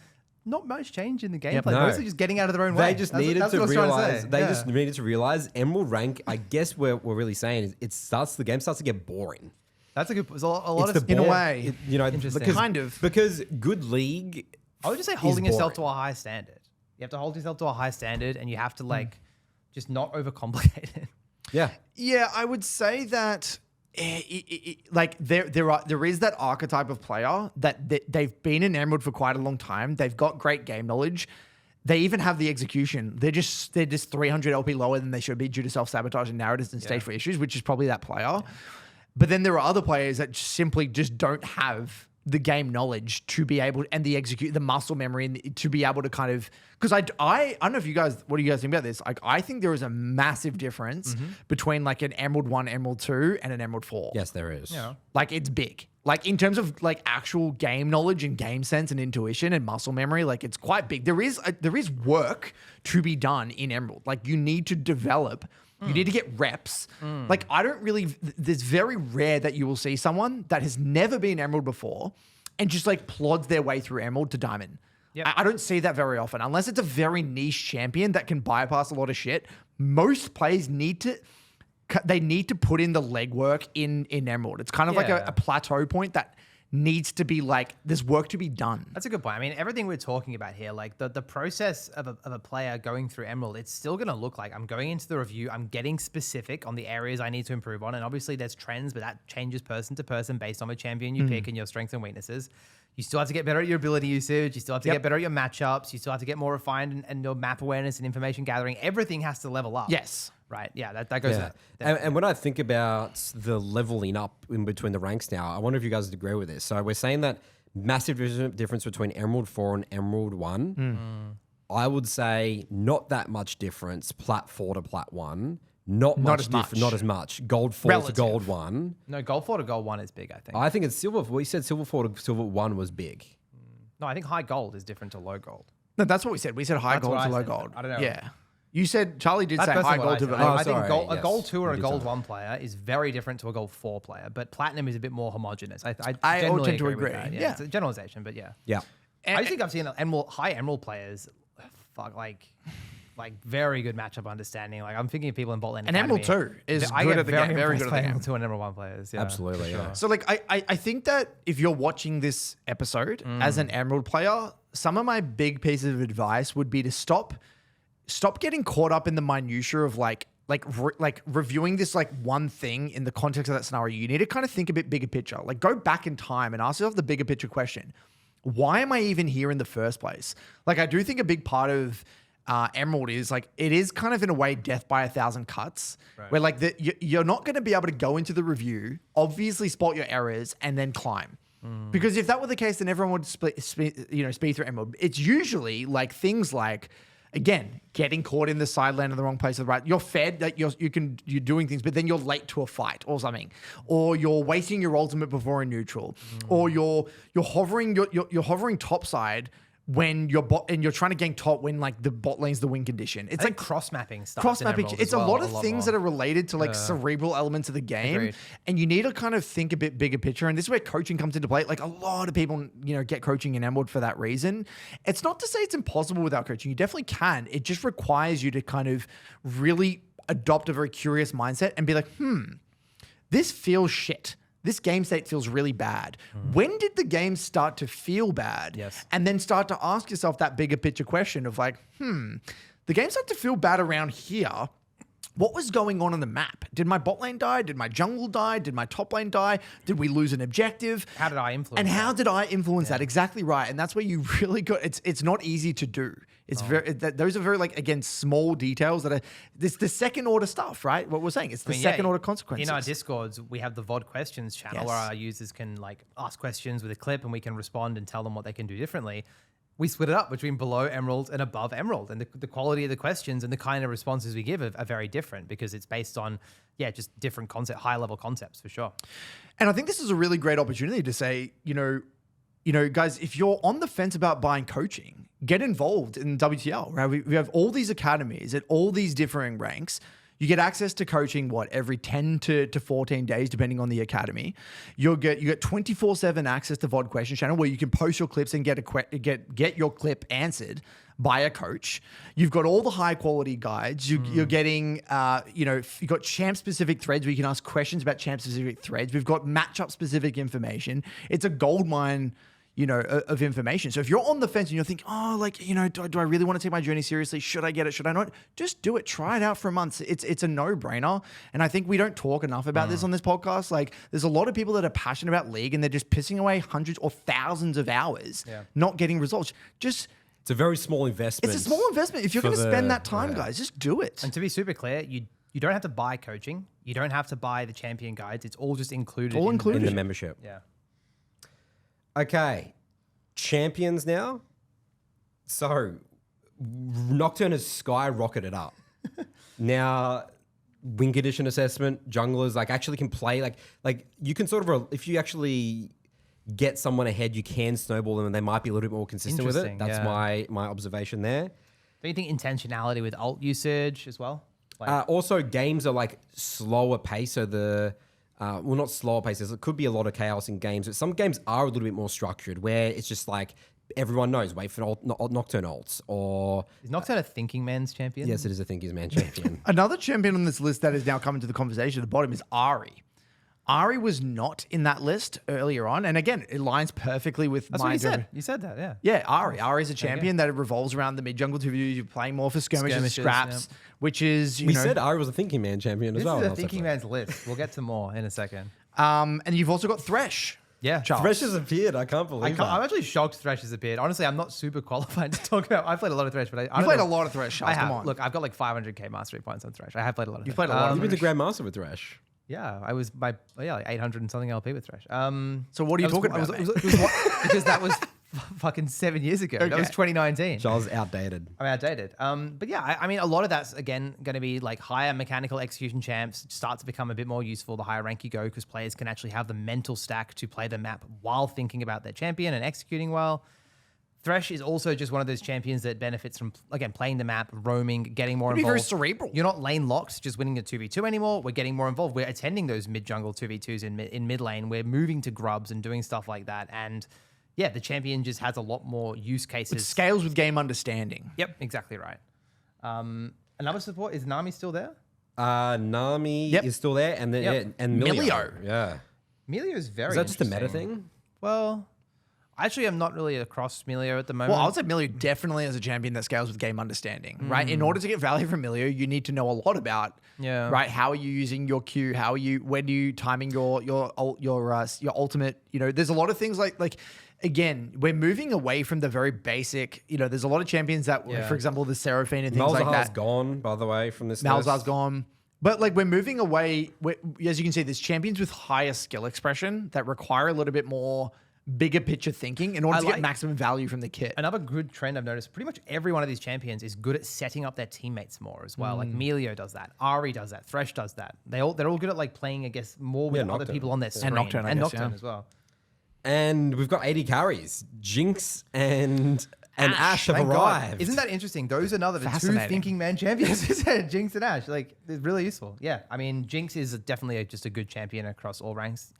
Not much change in the gameplay. No. Mostly just getting out of their own way. They just That's needed what to I was trying realize. say. They Yeah. just needed to realize Emerald rank. I guess we're really saying is the game starts to get boring. That's a good. There's a lot It's of the in a bore- way, Interesting. because, Kind of. because good league. I would just say is holding yourself to boring. a high standard. You have to hold yourself to a high standard, and you have to like just not overcomplicate it. Yeah. Yeah, I would say that like there is that archetype of player that they've been in Emerald for quite a long time. They've got great game knowledge. They even have the execution. They're just 300 LP lower than they should be due to self-sabotage and narratives and stage 4 issues, which is probably that player. But then there are other players that simply just don't have the game knowledge to be able and the muscle memory and to be able to kind of because I don't know if you guys what do you guys think about this? Like I think there is a massive difference between like an Emerald 1, Emerald 2 and an Emerald 4. Yes, there is. Yeah. Like it's big. Like in terms of like actual game knowledge and game sense and intuition and muscle memory, like it's quite big. There is work to be done in Emerald. Like you need to develop. You need to get reps. Like there's very rare that you will see someone that has never been Emerald before and just like plods their way through Emerald to Diamond. Yep. I don't see that very often unless it's a very niche champion that can bypass a lot of shit. Most players need to put in the legwork in Emerald. It's kind of like Yeah. a plateau point that needs to be like, there's work to be done. That's a good point. I mean, everything we're talking about here, like the process of a player going through Emerald, it's still going to look like I'm going into the review, I'm getting specific on the areas I need to improve on. And obviously there's trends, but that changes person to person based on the champion you pick and your strengths and weaknesses. You still have to get better at your ability usage. You still have to get better at your matchups. You still have to get more refined and your map awareness and information gathering. Everything has to level up. Yes. Right. Yeah, that goes Yeah. that. And when I think about the leveling up in between the ranks now, I wonder if you guys would agree with this. So we're saying that massive difference between Emerald 4 and Emerald 1. I would say not that much difference, Plat 4 to Plat 1. Not as much. Not as much. Gold 4 Relative. to Gold 1. No, Gold 4 to Gold 1 is big, I think. I think it's Silver. We said Silver 4 to Silver 1 was big. No, I think high gold is different to low gold. No, that's what we said. We said high That's gold what to I low said, gold. but I don't know. Yeah. You said, Charlie did That's say high personally what gold I to said. low Oh, I think sorry, a yes. gold 2 or a You did gold say 1 player is very different to a gold 4 player, but platinum is a bit more homogenous. I I generally tend to agree with agree. that. Yeah. It's a generalization, but yeah. Yeah. I just think I've seen high emerald players, like very good matchup understanding. Like I'm thinking of people in Bot Lane And Academy. Emerald 2 is I good get at the game, very impressed good at by the game. Emerald 2 and Emerald 1 players. Yeah, Absolutely, for yeah. sure. So like I think that if you're watching this episode as an Emerald player, some of my big pieces of advice would be to stop getting caught up in the minutia of like reviewing this like one thing in the context of that scenario. You need to kind of think a bit bigger picture. Like go back in time and ask yourself the bigger picture question. Why am I even here in the first place? Like I do think a big part of Emerald is like, it is kind of in a way death by 1,000 cuts, where like you're not going to be able to go into the review, obviously spot your errors and then climb. Because if that were the case, then everyone would speed through Emerald. It's usually like things like, again, getting caught in the side lane in the wrong place at the right. You're fed that you're doing things, but then you're late to a fight or something, or you're wasting your ultimate before a neutral, or you're hovering topside when you're trying to gank top when like the bot lane's the win condition. It's I like think cross-mapping stuff. cross-mapping. It's a lot of things more. that are related to like cerebral elements of the game. Agreed. And you need to kind of think a bit bigger picture. And this is where coaching comes into play. Like a lot of people, get coaching in Emerald for that reason. It's not to say it's impossible without coaching. You definitely can. It just requires you to kind of really adopt a very curious mindset and be like, this feels shit. This game state feels really bad. When did the game start to feel bad? Yes. And then start to ask yourself that bigger picture question of like, the game started to feel bad around here. What was going on the map? Did my bot lane die? Did my jungle die? Did my top lane die? Did we lose an objective? How did I influence And how that? did I influence that? Exactly right. And that's where you really got, it's not easy to do. It's those are very like, again, small details that are, this the second order stuff, right? What we're saying, it's the second order consequences. In our Discords, we have the VOD questions channel where our users can like ask questions with a clip and we can respond and tell them what they can do differently. We split it up between below Emerald and above Emerald. And the quality of the questions and the kind of responses we give are very different because it's based on, just different high level concepts for sure. And I think this is a really great opportunity to say, guys, if you're on the fence about buying coaching, get involved in WTL, right? We have all these academies at all these differing ranks. You get access to coaching, every 10 to 14 days, depending on the academy. You get 24/7 access to VOD question channel where you can post your clips and get your clip answered by a coach. You've got all the high quality guides. You're getting, you've got champ specific threads where you can ask questions about champ specific threads. We've got matchup specific information. It's a goldmine, of information. So if you're on the fence and you're thinking, do I really want to take my journey seriously? Should I get it? Should I not? Just do it. Try it out for a month. It's a no-brainer. And I think we don't talk enough about this on this podcast. Like there's a lot of people that are passionate about League and they're just pissing away hundreds or thousands of hours not getting results. It's a very small investment. It's a small investment. If you're going to spend that time, guys, just do it. And to be super clear, you don't have to buy coaching. You don't have to buy the champion guides. It's all just included. In the membership. Yeah. Okay, champions now. So Nocturne has skyrocketed up. Now, win condition assessment, junglers actually can play like you can sort of if you actually get someone ahead, you can snowball them and they might be a little bit more consistent with it. That's my observation there. Do you think intentionality with ult usage as well? Also, games are slower pace, so not slower paces. It could be a lot of chaos in games, but some games are a little bit more structured where it's just everyone knows, wait for Nocturne ults or... Is Nocturne a thinking man's champion? Yes, it is a thinking man's champion. Another champion on this list that is now coming to the conversation at the bottom is Ahri. Ahri was not in that list earlier on. And again, it aligns perfectly with That's what you said. You said that, yeah. Yeah, Ahri. Ahri is a champion that revolves around the mid-jungle 2v2. You're playing more for skirmishes and scraps, which is, We said Ahri was a thinking man champion as well. This is a thinking man's list. We'll get to more in a second. And you've also got Thresh. Yeah. Charles. Thresh has appeared. I can't believe that. I'm actually shocked Thresh has appeared. Honestly, I'm not super qualified to talk about. I've played a lot of Thresh, but I You've played a lot of Thresh, Charles. I have. Come on. Look, I've got 500k mastery points on Thresh. I have played a lot of Thresh. You've played a lot of You've been the Grandmaster with Thresh. Yeah, I was 800 and something LP with Thresh. So what are you talking about? Because that was fucking 7 years ago. That was 2019. Charles outdated. I'm outdated. But yeah, I mean, a lot of that's, again, going to be higher mechanical execution champs start to become a bit more useful the higher rank you go because players can actually have the mental stack to play the map while thinking about their champion and executing well. Thresh is also just one of those champions that benefits from, again, playing the map, roaming, getting more involved. Very cerebral. You're not lane locked, just winning a 2v2 anymore. We're getting more involved. We're attending those mid-jungle 2v2s in mid lane. We're moving to grubs and doing stuff like that. And yeah, the champion just has a lot more use cases. It scales with game understanding. Yep, exactly right. Another support, is Nami still there? Nami is still there, and then and Milio. Yeah. Milio is very Is that just a meta interesting. thing? Well, actually, I'm not really across Milio at the moment. Well, I would say Milio definitely is a champion that scales with game understanding, right? In order to get value from Milio, you need to know a lot about, right? How are you using your Q? When are you timing your ultimate? There's a lot of things like again, we're moving away from the very basic. There's a lot of champions that, for example, the Seraphine and things like that. Malzahar's gone, by the way, from this Malzahar's list. gone. But we're moving away. As you can see, there's champions with higher skill expression that require a little bit more bigger picture thinking in order to get maximum value from the kit. Another good trend I've noticed, pretty much every one of these champions is good at setting up their teammates more as well. Like Milio does that, Ahri does that, Thresh does that. They're all good at playing, I guess, more with other people on their screen. And Nocturne, as well. And we've got 80 carries. Jinx and Ash have Thank God. arrived. Isn't that interesting? Those are another two Fascinating. thinking man champions. Jinx and Ash. Like, it's really useful. Yeah. I mean, Jinx is definitely just a good champion across all ranks.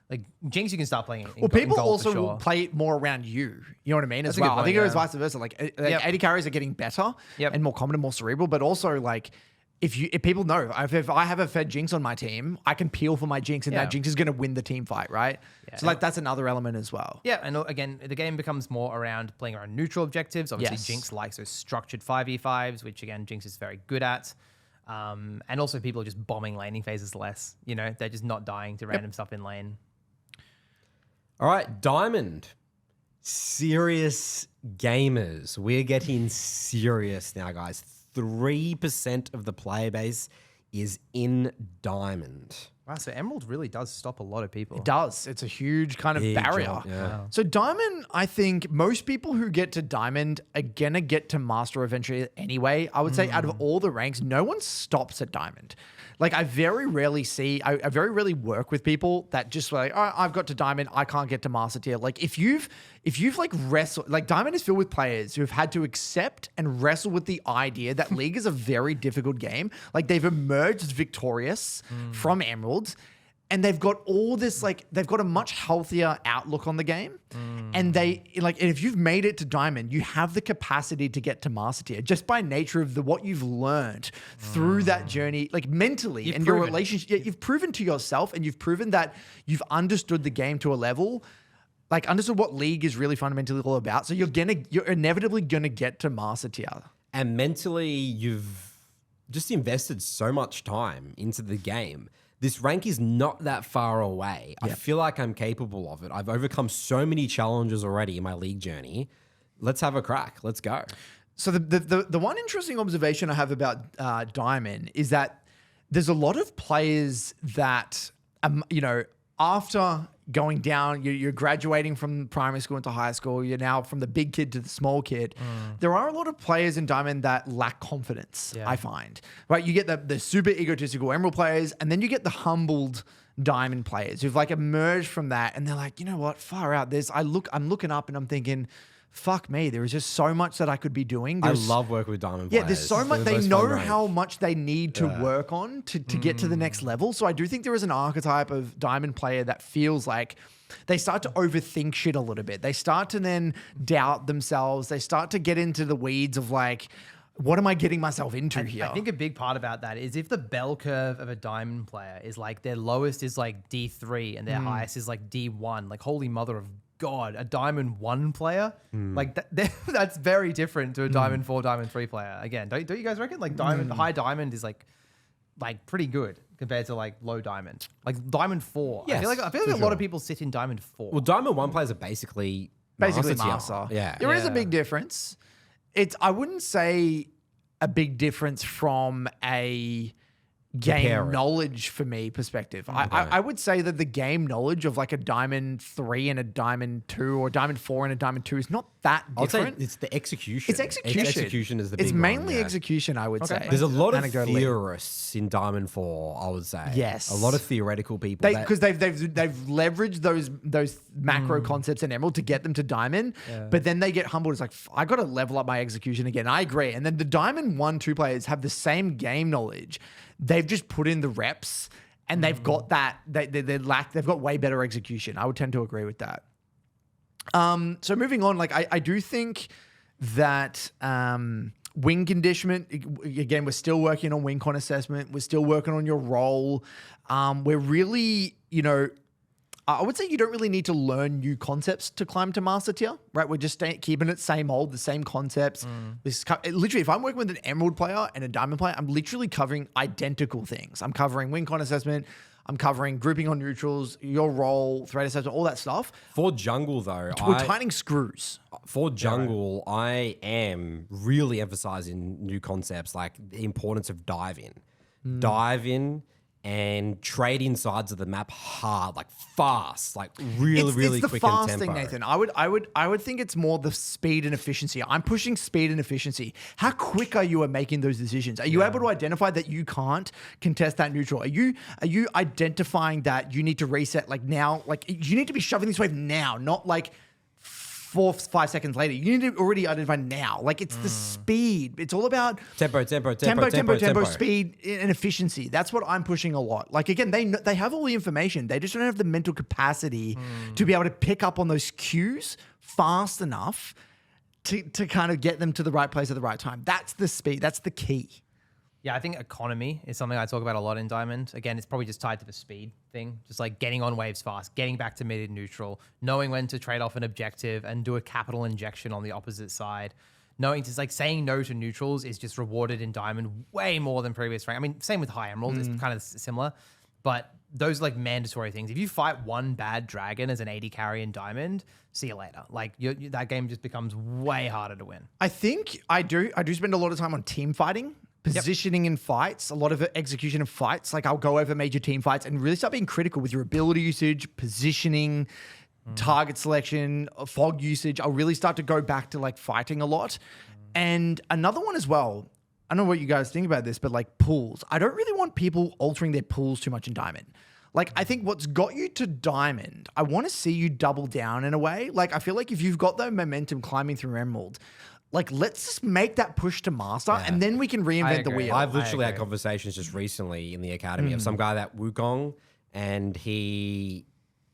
Like, Jinx, you can start playing in people gold also for sure. will play more around you. You know what I mean? That's As a good well. I point, think it was yeah. vice versa. Like Yep. 80 carries are getting better Yep. and more common and more cerebral, but also like if people know if I have a fed Jinx on my team, I can peel for my Jinx and Yeah. that Jinx is going to win the team fight, right? Yeah. So like that's another element as well. Yeah, and again, the game becomes more around playing around neutral objectives. Obviously, Yes. Jinx likes those structured 5v5s, which again, Jinx is very good at. And also, people are just bombing laning phases less. You know, they're just not dying to random stuff in lane. All right, Diamond. Serious gamers. We're getting serious now, guys. 3% of the player base is in Diamond. Wow, so Emerald really does stop a lot of people. It does. It's a huge kind of Big barrier. jump, yeah. Wow. So Diamond, I think most people who get to Diamond are gonna get to Master eventually anyway. I would say out of all the ranks, no one stops at Diamond. Like I very rarely see, I very rarely work with people that just like, oh, I've got to Diamond, I can't get to Master tier. Like if you've like wrestled, like Diamond is filled with players who have had to accept and wrestle with the idea that League is a very difficult game. Like they've emerged victorious from Emeralds. And they've got all this, like, they've got a much healthier outlook on the game. And they, like, and if you've made it to Diamond, you have the capacity to get to Master tier just by nature of what you've learned through that journey, like mentally You've and your proven. relationship. Yeah, you've proven to yourself and you've proven that you've understood the game to a level, like, understood what League is really fundamentally all about. So you're inevitably going to get to Master tier. And mentally, you've just invested so much time into the game. This rank is not that far away. I feel like I'm capable of it. I've overcome so many challenges already in my League journey. Let's have a crack. Let's go. So the one interesting observation I have about Diamond is that there's a lot of players that, you know, after going down, you're graduating from primary school into high school, you're now from the big kid to the small kid. There are a lot of players in Diamond that lack confidence, I find. Right? You get the super egotistical Emerald players, and then you get the humbled Diamond players who've like emerged from that, and they're like, you know what, far out. I'm looking up and I'm thinking, fuck me, there is just so much that I could be doing. I love working with Diamond Yeah, players. there's so much. They're the They most know fun rank. how much they need to work on to get to the next level. So I do think there is an archetype of Diamond player that feels like they start to overthink shit a little bit. They start to then doubt themselves. They start to get into the weeds of like, what am I getting myself into here? I think a big part about that is if the bell curve of a Diamond player is like their lowest is like D3 and their highest is like D1, like holy mother of God, a Diamond 1 player, like that's very different to a Diamond 4, Diamond 3 player. Again, don't you guys reckon? Like high Diamond is like pretty good compared to like low Diamond. Like Diamond 4. Yes, I feel like for a lot sure. of people sit in Diamond 4. Well, Diamond 1 players are basically Basically tier. master. Yeah. There is a Yeah. big difference. I wouldn't say a big difference from a game Compare it. knowledge for me perspective. I would say that the game knowledge of like a Diamond 3 and a Diamond 2 or Diamond 4 and a Diamond 2 is not that I'll say different. it's the execution. It's execution. Execution is the big It's one, mainly yeah. execution, I would say. There's a lot of Anecdotally. theorists in Diamond 4, I would say. Yes. A lot of theoretical people. that- Because they've leveraged those macro concepts in Emerald to get them to Diamond, but then they get humbled. It's like, I got to level up my execution again. I agree. And then the Diamond 1, 2 players have the same game knowledge. They've just put in the reps and they've got that. They've got way better execution. I would tend to agree with that. So moving on, like I do think that win conditionment, again, we're still working on win con assessment. We're still working on your role. We're really, I would say you don't really need to learn new concepts to climb to master tier, right? We're just keeping it same old, the same concepts. Literally, if I'm working with an Emerald player and a Diamond player, I'm literally covering identical things. I'm covering win con assessment. I'm covering grouping on neutrals, your role, threat assessment, all that stuff. For jungle, though, We're tightening screws. for jungle, I am really emphasizing new concepts like the importance of dive in. Dive in and trade insides of the map hard, like fast, like really it's the quick fast in tempo. thing, Nathan. I would think it's more the speed and efficiency. I'm pushing speed and efficiency. How quick are you at making those decisions? Are you able to identify that you can't contest that neutral? Are you identifying that you need to reset like now? Like you need to be shoving this wave now, not like 4-5 seconds later. You need to already identify now. Like it's the speed. It's all about Tempo, speed and efficiency. That's what I'm pushing a lot. Like again, they have all the information. They just don't have the mental capacity to be able to pick up on those cues fast enough to kind of get them to the right place at the right time. That's the speed. That's the key. Yeah, I think economy is something I talk about a lot in Diamond. Again, it's probably just tied to the speed thing, just like getting on waves fast, getting back to mid and neutral, knowing when to trade off an objective and do a capital injection on the opposite side. Knowing just like saying no to neutrals is just rewarded in Diamond way more than previous rank. I mean, same with High Emerald, it's kind of similar, but those are like mandatory things. If you fight one bad dragon as an 80 carry in Diamond, see you later. Like that game just becomes way harder to win. I think I do spend a lot of time on team fighting. Positioning in fights, a lot of execution in fights. Like I'll go over major team fights and really start being critical with your ability usage, positioning, target selection, fog usage. I'll really start to go back to like fighting a lot. And another one as well, I don't know what you guys think about this, but like pools. I don't really want people altering their pools too much in Diamond. Like, I think what's got you to Diamond, I want to see you double down in a way. Like, I feel like if you've got the momentum climbing through Emerald, like, let's just make that push to Master, and then we can reinvent the wheel. I've literally had conversations just recently in the academy of some guy that Wukong, and he...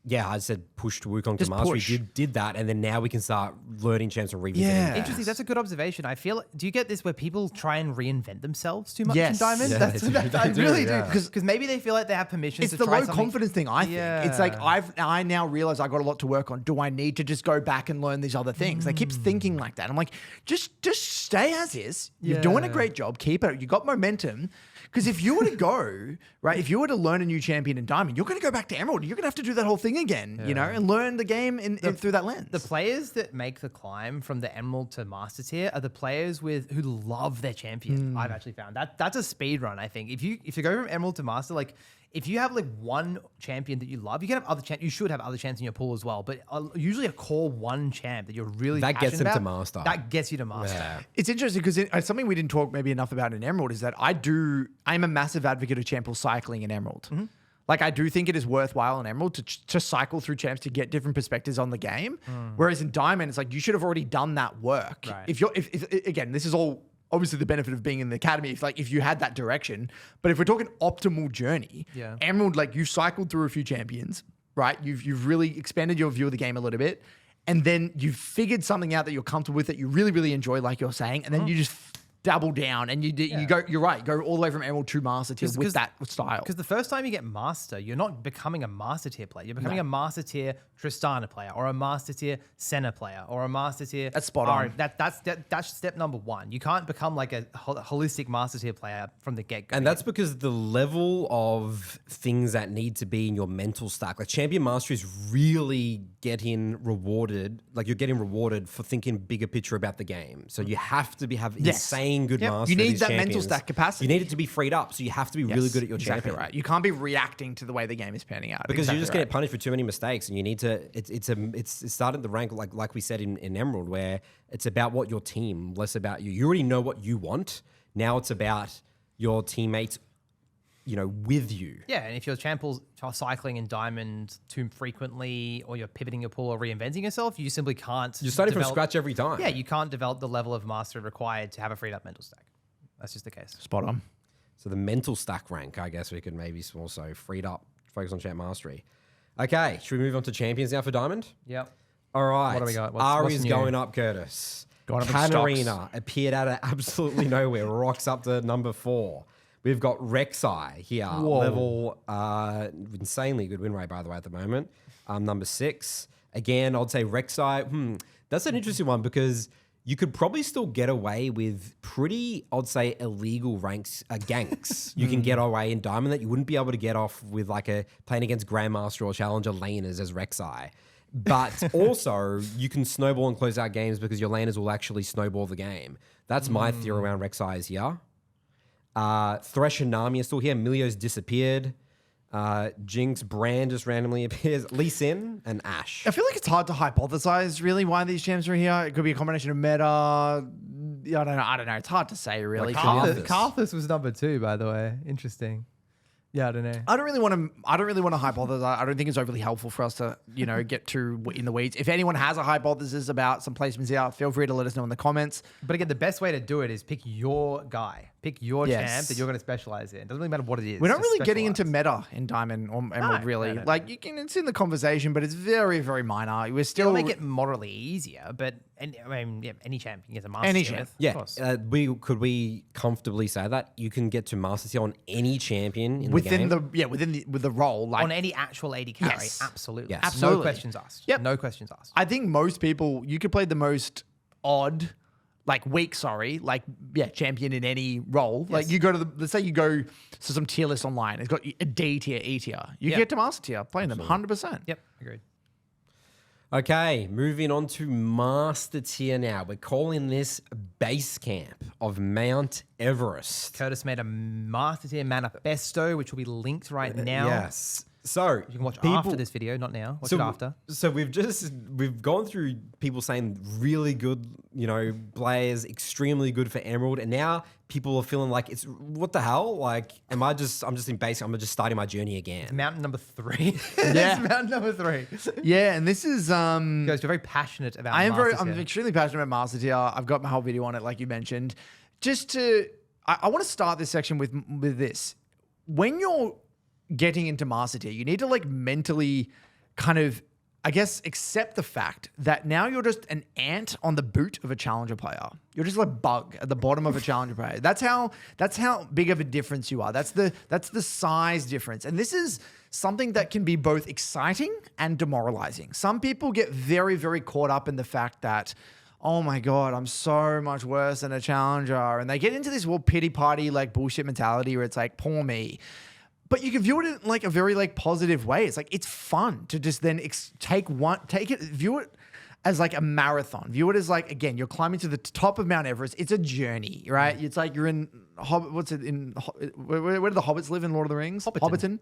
Yeah, I said push to Wukong to Master. We did that, and then now we can start learning champs and revisiting. Yeah. Interesting. That's a good observation. I feel. Do you get this where people try and reinvent themselves too much Yes. in Diamond? Yeah, That's, they do. I They do, really yeah. do because maybe they feel like they have permission. It's to the try low something. confidence thing, I think. It's like I now realize I got a lot to work on. Do I need to just go back and learn these other things? They keep thinking like that. I'm like, just stay as is. You're doing a great job. Keep it. You got momentum. Because if you were to go, right, if you were to learn a new champion in Diamond, you're going to go back to Emerald. You're going to have to do that whole thing again, you know, and learn the game through that lens. The players that make the climb from the Emerald to Master tier are the players who love their champion. I've actually found that's a speed run. I think if you go from Emerald to Master, like if you have like one champion that you love, you can have other champs. You should have other champs in your pool as well. But usually a core one champ that you're really That gets passionate them to about, Master. That gets you to Master. Yeah. It's interesting because something we didn't talk maybe enough about in Emerald is that I'm a massive advocate of champ pool cycling in Emerald. Like I do think it is worthwhile in Emerald to cycle through champs to get different perspectives on the game. Whereas in Diamond, it's like you should have already done that work. Right. If again, this is all obviously the benefit of being in the academy. If you had that direction, but if we're talking optimal journey, Emerald, like you cycled through a few champions, right? You've really expanded your view of the game a little bit, and then you've figured something out that you're comfortable with that you really really enjoy, like you're saying, and then you just double down and you go. You're right. Go all the way from Emerald to Master tier with that style. Because the first time you get Master, you're not becoming a Master tier player. You're becoming a Master tier Tristana player, or a Master tier Senna player, or a Master tier. That's spot on. That's step number one. You can't become like a holistic Master tier player from the get go. And that's because the level of things that need to be in your mental stack, like Champion Mastery is really getting rewarded. Like you're getting rewarded for thinking bigger picture about the game. So you have to have insane good mastery. You need of these that mental champions. stack capacity. You need it to be freed up. So you have to be really good at your exactly champion. right. You can't be reacting to the way the game is panning out. Because exactly you're just getting punished for too many mistakes, and you need to. It's started the rank like we said in Emerald, where it's about what your team, less about you. You already know what you want. Now it's about your teammates, with you. Yeah, and if your champ pools are cycling in Diamond too frequently, or you're pivoting your pool or reinventing yourself, you simply can't. You're starting from scratch every time. Yeah, you can't develop the level of mastery required to have a freed up mental stack. That's just the case. Spot on. So the mental stack rank, I guess we could maybe also freed up, focus on champ mastery. Okay, should we move on to champions now for Diamond? Yep. All right. What do we got? Ari's going up, Curtis. Going up in Katarina appeared out of absolutely nowhere, rocks up to number 4. We've got Rek'Sai here, level insanely good win rate, by the way, at the moment. Number 6. Again, I'd say Rek'Sai. That's an interesting one because you could probably still get away with pretty, I'd say, illegal ganks. You can get away in Diamond that you wouldn't be able to get off with playing against Grandmaster or Challenger laners as Rek'Sai. But also, you can snowball and close out games because your laners will actually snowball the game. That's my theory around Rek'Sai is here. Thresh and Nami are still here. Milio's disappeared. Jinx, Brand just randomly appears. Lee Sin and Ashe. I feel like it's hard to hypothesize really why these champs are here. It could be a combination of meta. I don't know. It's hard to say really. Karthus was number 2, by the way. Interesting. Yeah, I don't know. I don't really want to hypothesize. I don't think it's overly helpful for us to, get too in the weeds. If anyone has a hypothesis about some placements here, feel free to let us know in the comments. But again, the best way to do it is pick your guy. Pick your champ that you're going to specialize in. It doesn't really matter what it is. We're not really getting into meta in Diamond or Emerald, really. No. It's in the conversation, but it's very, very minor. We're still... It'll make it moderately easier, but any champ you can get a master Any tier champ. with, Yeah, of course. could we comfortably say that you can get to Master Tier on any champion in within the game? with the role. Like, On any actual AD carry, Yes. absolutely. Yes. Absolutely. No questions asked. Yep. No questions asked. I think most people, you could play the most odd, champion in any role. Yes. Like you go to let's say you go to some tier list online. It's got a D tier, E tier. You get to Master Tier playing them 100%. Yep, agreed. Okay, moving on to Master Tier now. We're calling this Base Camp of Mount Everest. Curtis made a master tier manifesto, which will be linked right now. Yes. So You can watch after this video, not now. Watch it after. So we've gone through people saying really good, players, extremely good for Emerald, and now people are feeling like it's what the hell? Like, I'm just in basic. I'm just starting my journey again. Mountain number 3. Yeah. It's mountain number 3. Yeah, and this is Guys, you're very passionate about I'm master tier. extremely passionate about Master Tier. I've got my whole video on it, like you mentioned. I want to start this section with this. When you're getting into Master Tier, you need to mentally kind of, I guess, accept the fact that now you're just an ant on the boot of a challenger player. You're just a bug at the bottom of a challenger player. That's how big of a difference you are. That's the size difference. And this is something that can be both exciting and demoralizing. Some people get very, very caught up in the fact that, oh my God, I'm so much worse than a challenger. And they get into this pity party bullshit mentality where it's like, poor me. But you can view it in a very positive way. It's it's fun to just then view it as a marathon. View it as again, you're climbing to the top of Mount Everest. It's a journey, right? It's you're in where do the hobbits live in Lord of the Rings? Hobbiton.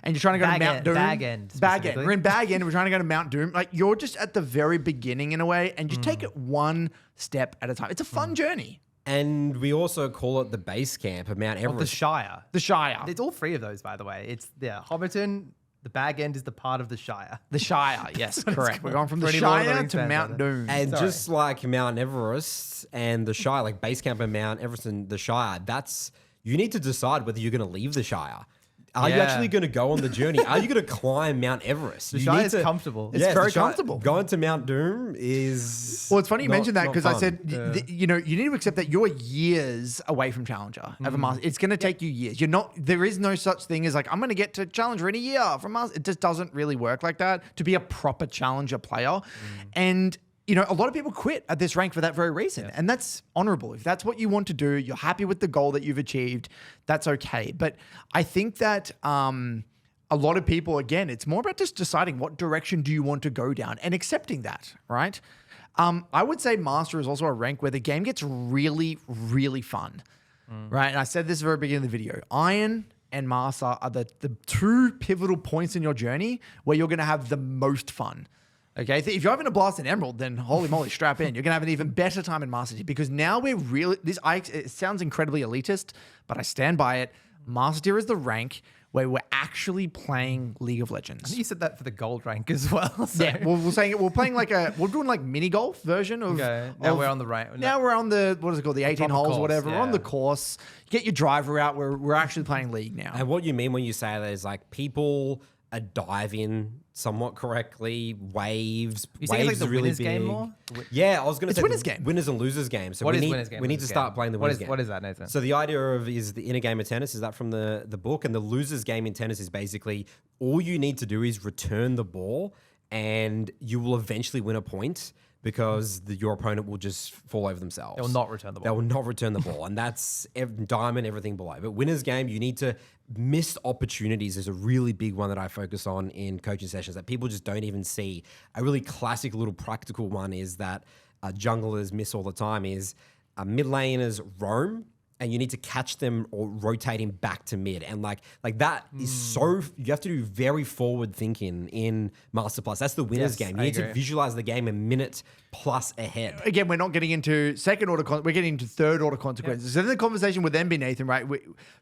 And you're trying to go to Mount Doom. Bag End. Bag End. We're in Bag End. We're trying to go to Mount Doom. You're just at the very beginning in a way, and just take it one step at a time. It's a fun journey. And we also call it the Base Camp of Mount Everest. The Shire. The Shire. It's all 3 of those, by the way. It's Hobbiton. The Bag End is the part of the Shire. The Shire, yes, correct. We're going from the For any Lord of the Shire Rings to fans Mount out there. Doom. And just like Mount Everest and the Shire, Base Camp and Mount Everest and the Shire, you need to decide whether you're going to leave the Shire. Are you actually going to go on the journey? Are you going to climb Mount Everest? The Shire is comfortable. It's very comfortable. Going to Mount Doom is... Well, it's funny you mentioned that because I said, Yeah. you need to accept that you're years away from Challenger. Of a master. It's going to take you years. There is no such thing as I'm going to get to Challenger in a year from Master. It just doesn't really work like that to be a proper Challenger player. And a lot of people quit at this rank for that very reason. Yeah. And that's honorable. If that's what you want to do, you're happy with the goal that you've achieved, that's okay. But I think that a lot of people, again, it's more about just deciding what direction do you want to go down and accepting that, right? I would say Master is also a rank where the game gets really, really fun, right? And I said this at the very beginning of the video. Iron and Master are the 2 pivotal points in your journey where you're going to have the most fun. Okay, if you're having a blast in Emerald, then holy moly, strap in. You're going to have an even better time in Master Tier because now we're really... it sounds incredibly elitist, but I stand by it. Master Tier is the rank where we're actually playing League of I Legends. think you said that for the gold rank as well. So. Yeah, we're playing we're doing mini golf version of... Okay, now we're on the right. Now we're on the, what is it called? The 18 holes course, or whatever. yeah. We're on the course. Get your driver out. We're actually playing League now. And what you mean when you say that is people are diving somewhat correctly. Waves. You saying Waves the are really winners big. game more? Yeah, I was going to say winners game. Winners and losers game. So What we is need, winners game? We need to Losers start game? playing the winners game. What is that, Nathan? So the idea is the inner game of tennis. Is that from the book? And the losers game in tennis is basically all you need to do is return the ball, and you will eventually win a point because your opponent will just fall over themselves. They will not return the ball. They will not return the ball, and that's diamond, everything below. But winners game, you need to missed opportunities is a really big one that I focus on in coaching sessions that people just don't even see. A really classic little practical one is that junglers miss all the time is mid laners roam and you need to catch them or rotating back to mid. And like that is so, you have to do very forward thinking in Master Plus. That's the winner's game. You need to visualize the game a minute plus ahead. Again, we're not getting into second order, we're getting into third order consequences. So then the conversation would then be, Nathan, right?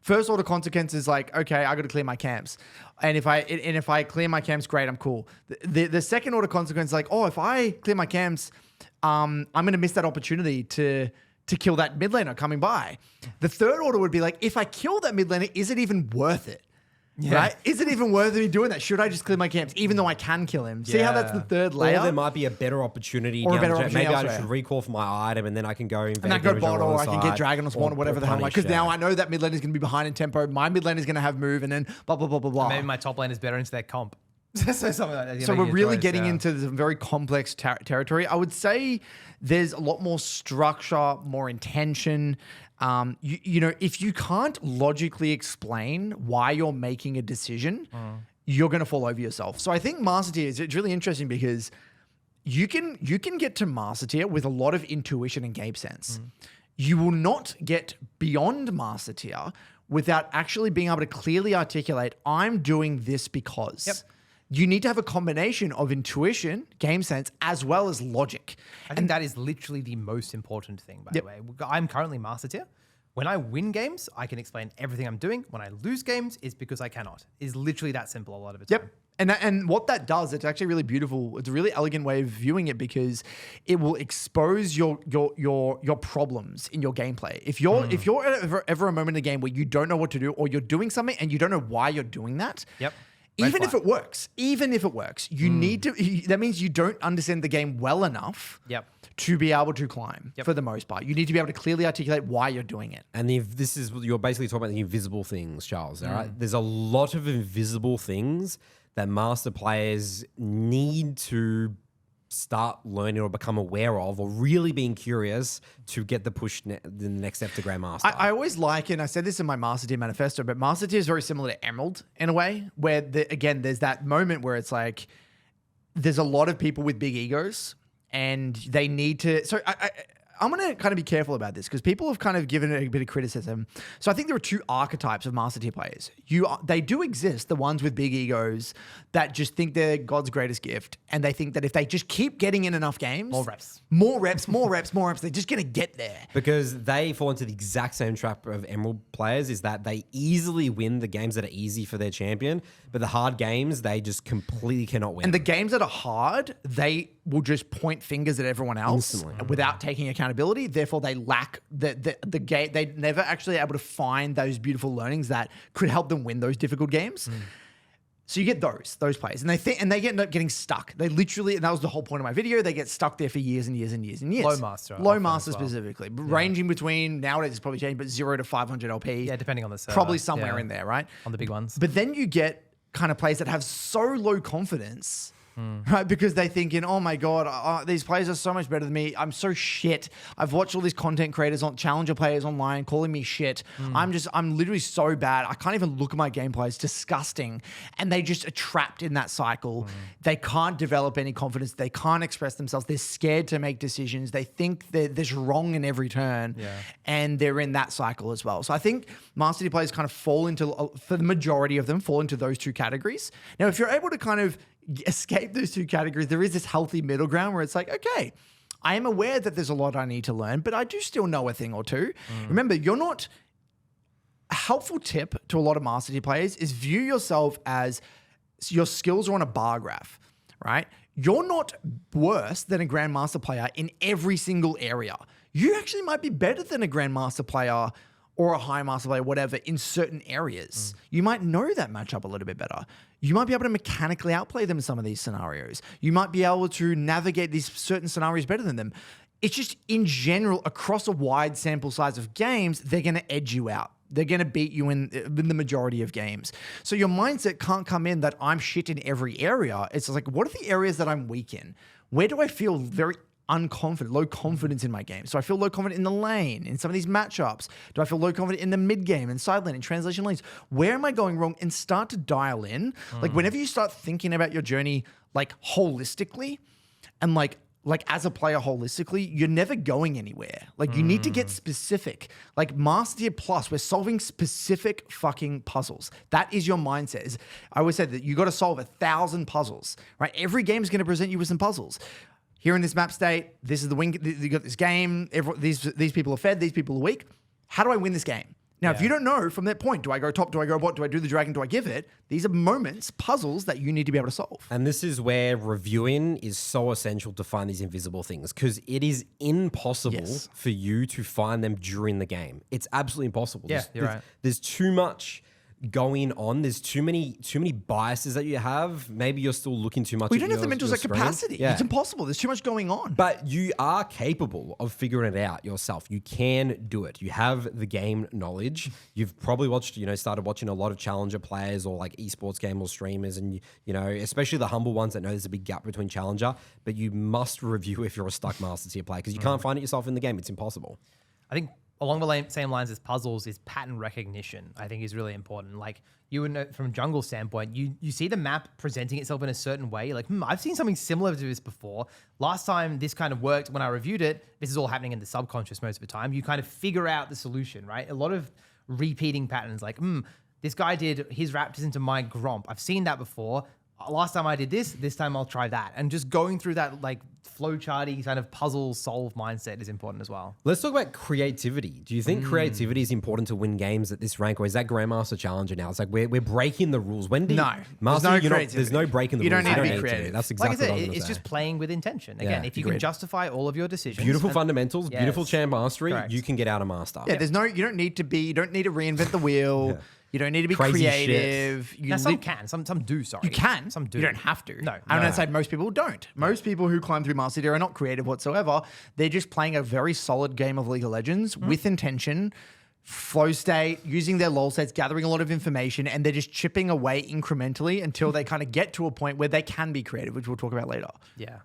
First order consequences like, okay, I got to clear my camps. And if I clear my camps, great, I'm cool. The second order consequence is like, oh, if I clear my camps, I'm going to miss that opportunity to kill that mid laner coming by. The third order would be like, if I kill that mid laner, is it even worth it? Yeah. Right? Is it even worth me doing that? Should I just clear my camps, even though I can kill him? See how that's the third layer? Or there might be a better opportunity. Maybe I should recall for my item, and then I can go invade. And I go bot, or I can get dragon or spawn or whatever the hell. Because now I know that mid lane is going to be behind in tempo. My mid lane is going to have move, and then blah blah blah blah blah. Maybe my top lane is better into their comp. Something like that. So we're really getting into this very complex territory. I would say there's a lot more structure, more intention. You know, if you can't logically explain why you're making a decision, you're going to fall over yourself. So I think Master Tier it's really interesting because you can get to Master Tier with a lot of intuition and game sense. You will not get beyond Master Tier without actually being able to clearly articulate, I'm doing this because. Yep. You need to have a combination of intuition, game sense, as well as logic. I think that is literally the most important thing, by the way. I'm currently Master Tier. When I win games, I can explain everything I'm doing. When I lose games, it's because I cannot. It's literally that simple a lot of the time. And what that does, it's actually really beautiful. It's a really elegant way of viewing it because it will expose your problems in your gameplay. If you're ever a moment in the game where you don't know what to do or you're doing something and you don't know why you're doing that. Even if it works, you need to, that means you don't understand the game well enough to be able to climb for the most part. You need to be able to clearly articulate why you're doing it. And if this is, you're basically talking about the invisible things, Charles, all right? There's a lot of invisible things that master players need to start learning or become aware of, or really being curious to get the push the next step to Grandmaster. I always like, and I said this in my Master Tier manifesto, but Master Tier is very similar to Emerald in a way, where again, there's that moment where it's like, there's a lot of people with big egos and they need to, so I'm going to kind of be careful about this because people have kind of given it a bit of criticism. So I think there are two archetypes of Master Tier players. They do exist, the ones with big egos that just think they're God's greatest gift. And they think that if they just keep getting in enough games, more reps, they're just going to get there. Because they fall into the exact same trap of Emerald players, is that they easily win the games that are easy for their champion, but the hard games, they just completely cannot win. And the games that are hard, they will just point fingers at everyone else instantly without taking accountability. Therefore, they lack the game. They never actually able to find those beautiful learnings that could help them win those difficult games. So you get those players, and they end up getting stuck. They literally, and that was the whole point of my video, they get stuck there for years and years and years and years. Low master specifically, ranging between, nowadays it's probably changed, but 0 to 500 LP. Yeah, depending on the server. Probably somewhere in there, right? On the big ones. But then you get kind of players that have so low confidence, right? Because they're thinking, oh my God, these players are so much better than me. I'm so shit. I've watched all these content creators, challenger players online calling me shit. I'm literally so bad. I can't even look at my gameplay. It's disgusting. And they just are trapped in that cycle. They can't develop any confidence. They can't express themselves. They're scared to make decisions. They think that there's wrong in every turn. And they're in that cycle as well. So I think Master Tier players kind of fall into, for the majority of them, fall into those two categories. Now, if you're able to kind of escape those two categories, there is this healthy middle ground where it's like, okay, I am aware that there's a lot I need to learn, but I do still know a thing or two. Remember, you're not... A helpful tip to a lot of Master Tier players is view yourself as your skills are on a bar graph, right? You're not worse than a Grandmaster player in every single area. You actually might be better than a Grandmaster player or a high master player, whatever, in certain areas. You might know that matchup a little bit better. You might be able to mechanically outplay them in some of these scenarios. You might be able to navigate these certain scenarios better than them. It's just, in general, across a wide sample size of games, they're going to edge you out. They're going to beat you in the majority of games. So your mindset can't come in that I'm shit in every area. It's like, what are the areas that I'm weak in? Where do I feel very unconfident, low confidence in my game? So I feel low confident in the lane, in some of these matchups. Do I feel low confident in the mid game, in side lane, in translation lanes? Where am I going wrong? And start to dial in. Like whenever you start thinking about your journey, like holistically and like like as a player holistically, you're never going anywhere. Like you need to get specific. Like Master Tier Plus, we're solving specific fucking puzzles. That is your mindset. I always say that you got to solve 1,000 puzzles, right? Every game is going to present you with some puzzles. Here in this map state, this is the wing. You got this game. These people are fed. These people are weak. How do I win this game? Now, if you don't know from that point, do I go top? Do I go bot? Do I do the dragon? Do I give it? These are moments, puzzles that you need to be able to solve. And this is where reviewing is so essential to find these invisible things, because it is impossible for you to find them during the game. It's absolutely impossible. Yeah, you're right. There's too much going on. There's too many biases that you have. Maybe you're still looking too much. We don't have the mental capacity. Yeah. It's impossible. There's too much going on. But you are capable of figuring it out yourself. You can do it. You have the game knowledge. You've probably watched, started watching a lot of challenger players or like esports game or streamers, and especially the humble ones that know there's a big gap between challenger. But you must review if you're a stuck Master Tier player, because you can't find it yourself in the game. It's impossible. I think along the same lines as puzzles is pattern recognition, I think is really important. Like you would know from a jungle standpoint, you see the map presenting itself in a certain way. You're like, I've seen something similar to this before. Last time this kind of worked when I reviewed it. This is all happening in the subconscious most of the time. You kind of figure out the solution, right? A lot of repeating patterns like, this guy did his raptors into my gromp. I've seen that before. Last time I did this time I'll try that. And just going through that like flowcharty kind of puzzle solve mindset is important as well. Let's talk about creativity. Do you think creativity is important to win games at this rank, or is that Grandmaster Challenger now? It's like we're breaking the rules. When do you, No, Master, there's no breaking the you rules. don't need to be creative. That's exactly what I was like I going said, to it's say. just playing with intention. Again, if you can justify all of your decisions. Beautiful fundamentals, beautiful Yes. champ mastery, Correct. you can get out of Master. Yeah, you don't need to reinvent the wheel. You don't need to be Crazy creative. Now, some can, some do. Sorry, You can. Some do. You don't have to. No, I'm going to say most people don't. Most people who climb through Master Tier are not creative whatsoever. They're just playing a very solid game of League of Legends with intention, flow state, using their LoL sets, gathering a lot of information, and they're just chipping away incrementally until they kind of get to a point where they can be creative, which we'll talk about later. Yeah.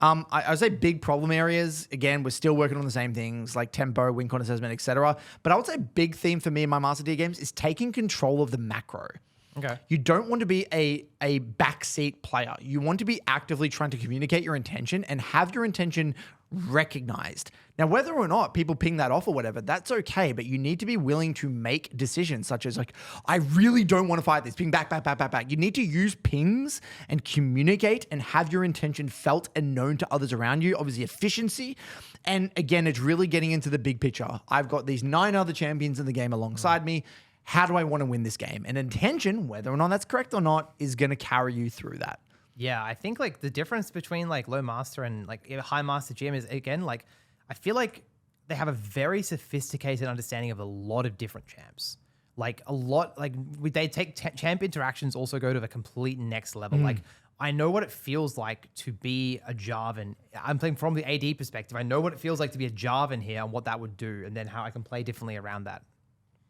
I would say big problem areas. Again, we're still working on the same things like tempo, win con assessment, etc. But I would say big theme for me in my Master Tier games is taking control of the macro. Okay. You don't want to be a backseat player. You want to be actively trying to communicate your intention and have your intention recognized. Now, whether or not people ping that off or whatever, that's okay, but you need to be willing to make decisions such as like, I really don't want to fight this. Ping back. You need to use pings and communicate and have your intention felt and known to others around you. Obviously, efficiency. And again, it's really getting into the big picture. I've got these 9 other champions in the game alongside me. How do I want to win this game? And intention, whether or not that's correct or not, is going to carry you through that. Yeah, I think like the difference between like low master and like high master GM is, again, like I feel like they have a very sophisticated understanding of a lot of different champs. Like a lot, like they take champ interactions also go to the complete next level. Like I know what it feels like to be a Jarvan. I'm playing from the AD perspective. I know what it feels like to be a Jarvan here and what that would do, and then how I can play differently around that.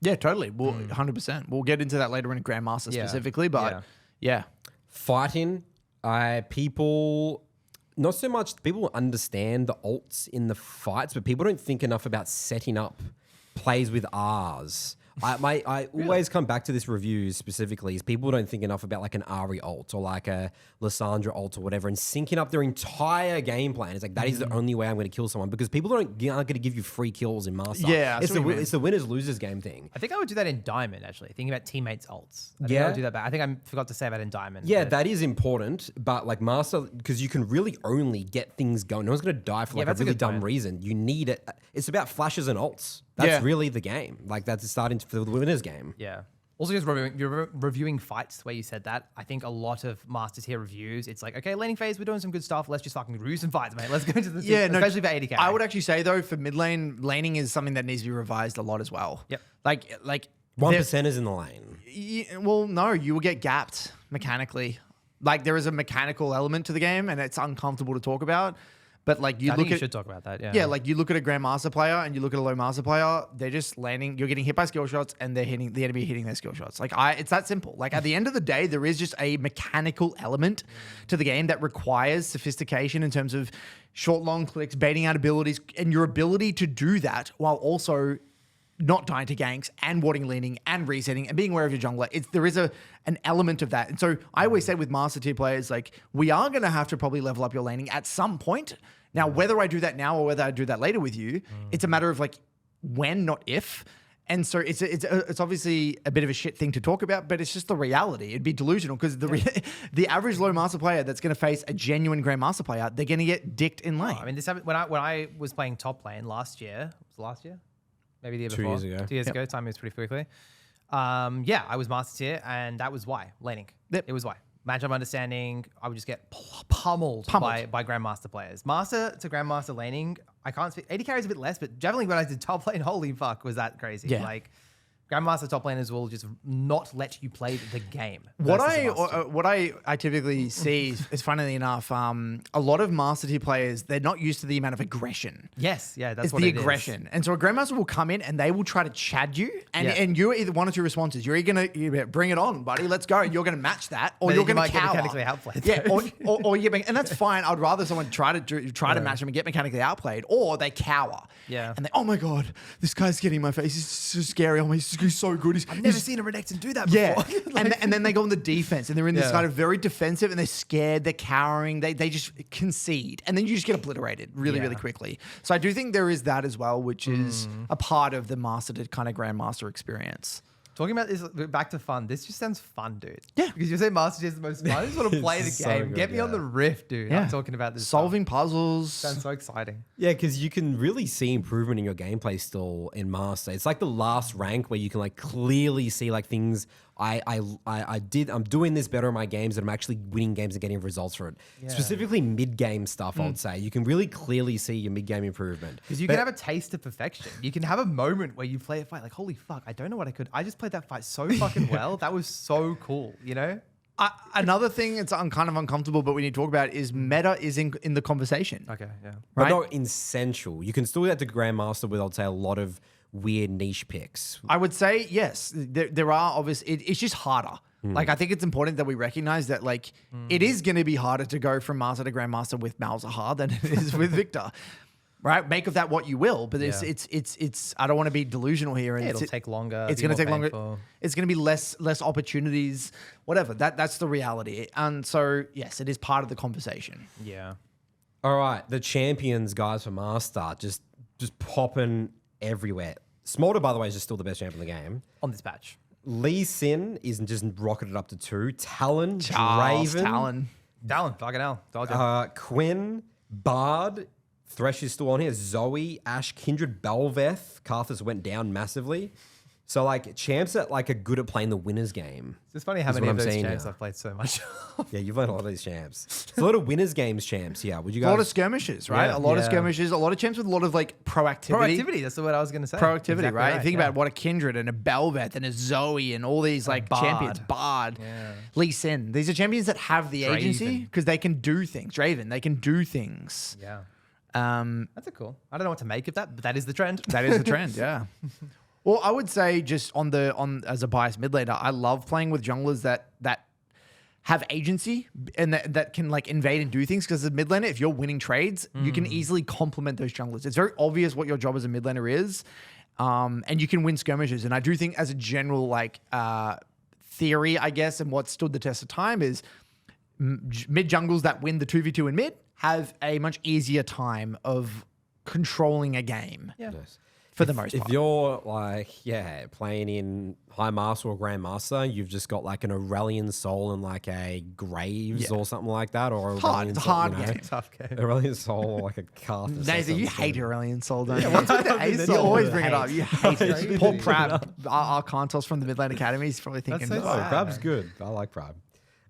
Yeah, totally. Well, 100%. We'll get into that later in Grandmaster specifically, but yeah. Fighting, people, not so much, people understand the ults in the fights, but people don't think enough about setting up plays with Rs. I always come back to this review specifically is people don't think enough about like an Ari ult or like a Lissandra ult or whatever and syncing up their entire game plan. It's like, that is the only way I'm going to kill someone, because people aren't going to give you free kills in Master. Yeah, it's the winners losers game thing. I think I would do that in Diamond, actually. Thinking about teammates' ults. I think I would do that back. I think I forgot to say that in Diamond. Yeah, that is important, but like Master, because you can really only get things going. No one's going to die for like a really dumb reason. You need it. It's about flashes and ults. That's really the game. Like that's starting for the winners game. Yeah. Also, just reviewing fights, the way you said that, I think a lot of Master Tier reviews, it's like, okay, laning phase, we're doing some good stuff. Let's just fucking review some fights, mate. Let's go into the especially for 80k. I would actually say though, for mid lane, laning is something that needs to be revised a lot as well. Yep. Like 1%ers in the lane. Well, no, you will get gapped mechanically. Like there is a mechanical element to the game, and it's uncomfortable to talk about. But like you should talk about that. Yeah, like you look at a Grandmaster player and you look at a low master player, they're just landing, you're getting hit by skill shots and they're hitting the enemy hitting their skill shots. Like it's that simple. Like at the end of the day, there is just a mechanical element to the game that requires sophistication in terms of short, long clicks, baiting out abilities, and your ability to do that while also not dying to ganks and warding, leaning and resetting and being aware of your jungler. There is an element of that. And so I always say with master tier players, like we are going to have to probably level up your laning at some point. Now, whether I do that now or whether I do that later with you, it's a matter of like when, not if. And so it's obviously a bit of a shit thing to talk about, but it's just the reality. It'd be delusional because the average low master player that's going to face a genuine grandmaster player, they're going to get dicked in lane. I mean, this happened when I was playing top lane last year. Was it last year? Maybe the year 2 before. years ago. 2 years ago. Time moves pretty quickly. I was master tier, and that was why laning. Yep. It was why. Matchup understanding, I would just get pummeled. By grandmaster players. Master to grandmaster laning, I can't speak. 80 carries a bit less, but definitely when I did top lane, holy fuck, was that crazy. Yeah. Like, grandmaster top laners will just not let you play the game. What I typically see is funnily enough, a lot of master tier players, they're not used to the amount of aggression. Yes, yeah, that's It's what the it aggression. And so a grandmaster will come in and they will try to chad you. And you're either one or two responses. You're either going to bring it on, buddy, let's go. And you're going to match that. Or But you're you going to might get cower. mechanically outplayed. Yeah, or you get, and that's fine. I'd rather someone try to match them and get mechanically outplayed, or they cower. Yeah. And they, oh my God, this guy's getting in my face. He's so scary. Oh, he's so good. I've never seen a Renekton do that before. Yeah. and then they go on the defense and they're in this kind of very defensive and they're scared, they're cowering, they just concede. And then you just get obliterated really quickly. So I do think there is that as well, which is a part of the master to kind of grandmaster experience. Talking about this, back to fun. This just sounds fun, dude. Yeah. Because you say Master Chief is the most fun. I just want to play the so game. good, Get me on the rift, dude. I'm talking about this. Solving puzzles. Sounds so exciting. Yeah, because you can really see improvement in your gameplay still in Master. It's like the last rank where you can like clearly see like things I'm doing this better in my games and I'm actually winning games and getting results for it. Yeah. Specifically mid-game stuff, I would say. You can really clearly see your mid-game improvement. Because you can have a taste of perfection. You can have a moment where you play a fight like, holy fuck, I don't know what I could. I just played that fight so fucking well. That was so cool, you know? Another thing I'm kind of uncomfortable, but we need to talk about is meta is in the conversation. Okay, yeah. But not essential. You can still get to Grandmaster with, I'd say, a lot of weird niche picks. I would say, yes, there are obviously, it's just harder. Like, I think it's important that we recognize that, like, it is going to be harder to go from Master to Grandmaster with Malzahar than it is with Victor. Right? Make of that what you will, but it's I don't want to be delusional here. And It'll take longer. It's going to take longer. It's going to be less opportunities, whatever. That's the reality. And so, yes, it is part of the conversation. Yeah. All right, the champions, guys, for Master, just popping everywhere. Smolder, by the way, is just still the best champion in the game. On this patch. Lee Sin is just rocketed up to 2. Talon, Draven. Talon, fucking hell. Told you. Quinn, Bard, Thresh is still on here. Zoe, Ash, Kindred, Belveth. Karthus went down massively. So, like, champs that like are good at playing the winner's game. It's funny how many what of I'm those seeing champs here. I've played so much. Yeah, you've played a lot of these champs. It's a lot of winners games champs. Yeah, would you guys? A lot of skirmishes, right? Yeah. A lot of skirmishes, a lot of champs with a lot of like proactivity. Proactivity, that's the word I was going to say. Proactivity, Exactly right? Think about what a Kindred and a Belveth and a Zoe and all these like Bard. champions. Bard, Lee Sin. These are champions that have the agency because they can do things. Draven, they can do things. Yeah. That's a cool. I don't know what to make of that, but that is the trend. That is the trend, yeah. Well, I would say just on as a biased mid laner, I love playing with junglers that have agency and that can like invade and do things. Because as a mid laner, if you're winning trades, you can easily complement those junglers. It's very obvious what your job as a mid laner is, and you can win skirmishes. And I do think as a general like theory, I guess, and what stood the test of time is mid jungles that win the 2v2 in mid have a much easier time of controlling a game. Yeah. Yes. For the most part. If you're like, playing in High Master or Grandmaster, you've just got like an Aurelian Soul and like a Graves or something like that, or It's hard game. Tough game. Aurelian Soul or like a Karthus. Nathan, you hate Aurelian Soul, don't you? what's with the A You Soul? always bring it up. You hate it. Crazy. Paul Prab, our Kantos from the Midland Academy, is probably thinking, so Oh, sad. Prab's good. I like Prab.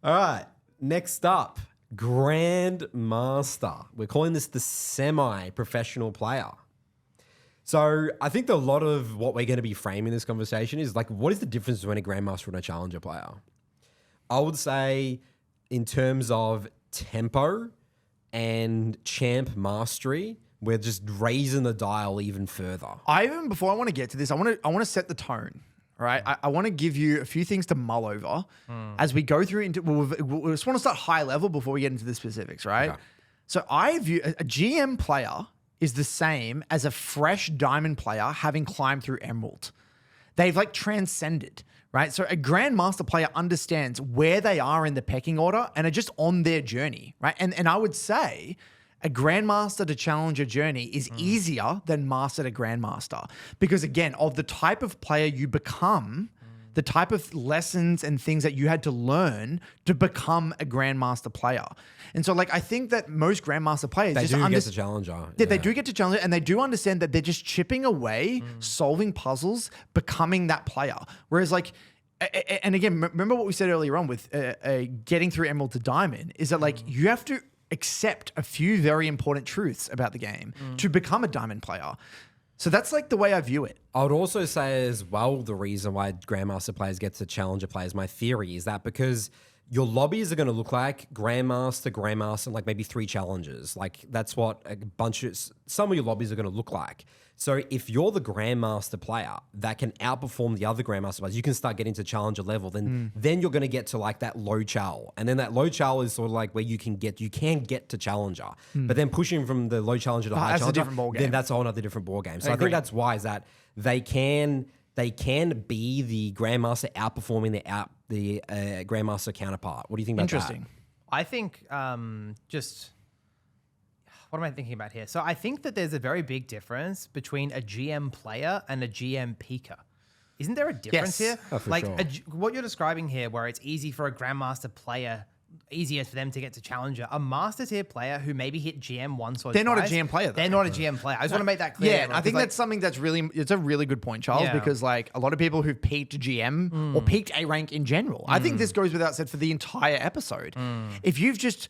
All right, next up, Grandmaster. We're calling this the semi-professional player. So I think that a lot of what we're going to be framing this conversation is like, what is the difference between a Grandmaster and a Challenger player? I would say in terms of tempo and champ mastery, we're just raising the dial even further. Before I want to get to this, I want to set the tone. All right, I want to give you a few things to mull over as we go through into. We just want to start high level before we get into the specifics, right? Okay. So I view a GM player is the same as a fresh diamond player having climbed through emerald. They've like transcended, right? So a grandmaster player understands where they are in the pecking order and are just on their journey, right? And I would say a grandmaster to challenger journey is easier than master to grandmaster because, again, of the type of player you become, the type of lessons and things that you had to learn to become a grandmaster player. And so, like, I think that most grandmaster players They just do get to challenger. Yeah, they do get to challenge it, and they do understand that they're just chipping away, solving puzzles, becoming that player. Whereas, like, and again, remember what we said earlier on with getting through Emerald to Diamond is that, like, you have to accept a few very important truths about the game to become a Diamond player. So that's like the way I view it. I would also say as well, the reason why Grandmaster players get to Challenger players, my theory is that because your lobbies are going to look like Grandmaster, and like maybe 3 challengers. Like that's what some of your lobbies are going to look like. So if you're the Grandmaster player that can outperform the other Grandmaster players, you can start getting to Challenger level. Then you're going to get to like that low chal. And then that low chal is sort of like where you can get to Challenger. But then pushing from the low Challenger to high that's a Challenger, different ball game. then that's a whole other different ball game. So I agree. think that's why is that they can be the Grandmaster outperforming the Grandmaster counterpart. What do you think about Interesting. I think what am I thinking about here? So I think that there's a very big difference between a GM player and a GM peaker. Isn't there a difference Yes. here? Oh, for like sure. what you're describing here, where it's easy for a Grandmaster player, easier for them to get to Challenger. A Master tier player who maybe hit GM once or They're not a twice, GM player, though. They're not a GM player. I just want to make that clear. Yeah, right? I think 'Cause, that's something that's it's a really good point, Charles, Yeah. because like a lot of people who've peaked GM or peaked A rank in general, I think this goes without said for the entire episode. If you've just,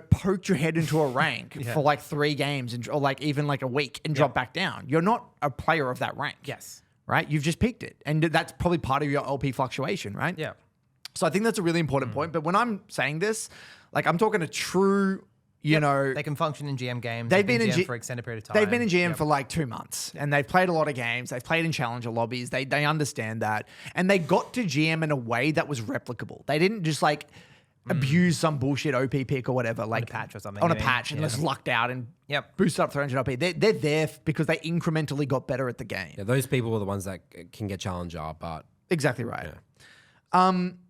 poked your head into a rank for like 3 games or like even like a week and drop back down, you're not a player of that rank. Yes. Right? You've just peaked it. And that's probably part of your LP fluctuation, right? Yeah. So I think that's a really important point. But when I'm saying this, like I'm talking a true, They can function in GM games. They've been in GM for an extended period of time. They've been in GM for like 2 months and they've played a lot of games. They've played in challenger lobbies. They understand that. And they got to GM in a way that was replicable. They didn't just like abuse some bullshit OP pick or whatever. Like a patch or something, On a you mean? patch and just lucked out and Yep. boosted up 300 OP. They're there because they incrementally got better at the game. Yeah, those people are the ones that can get Challenger, but Exactly right.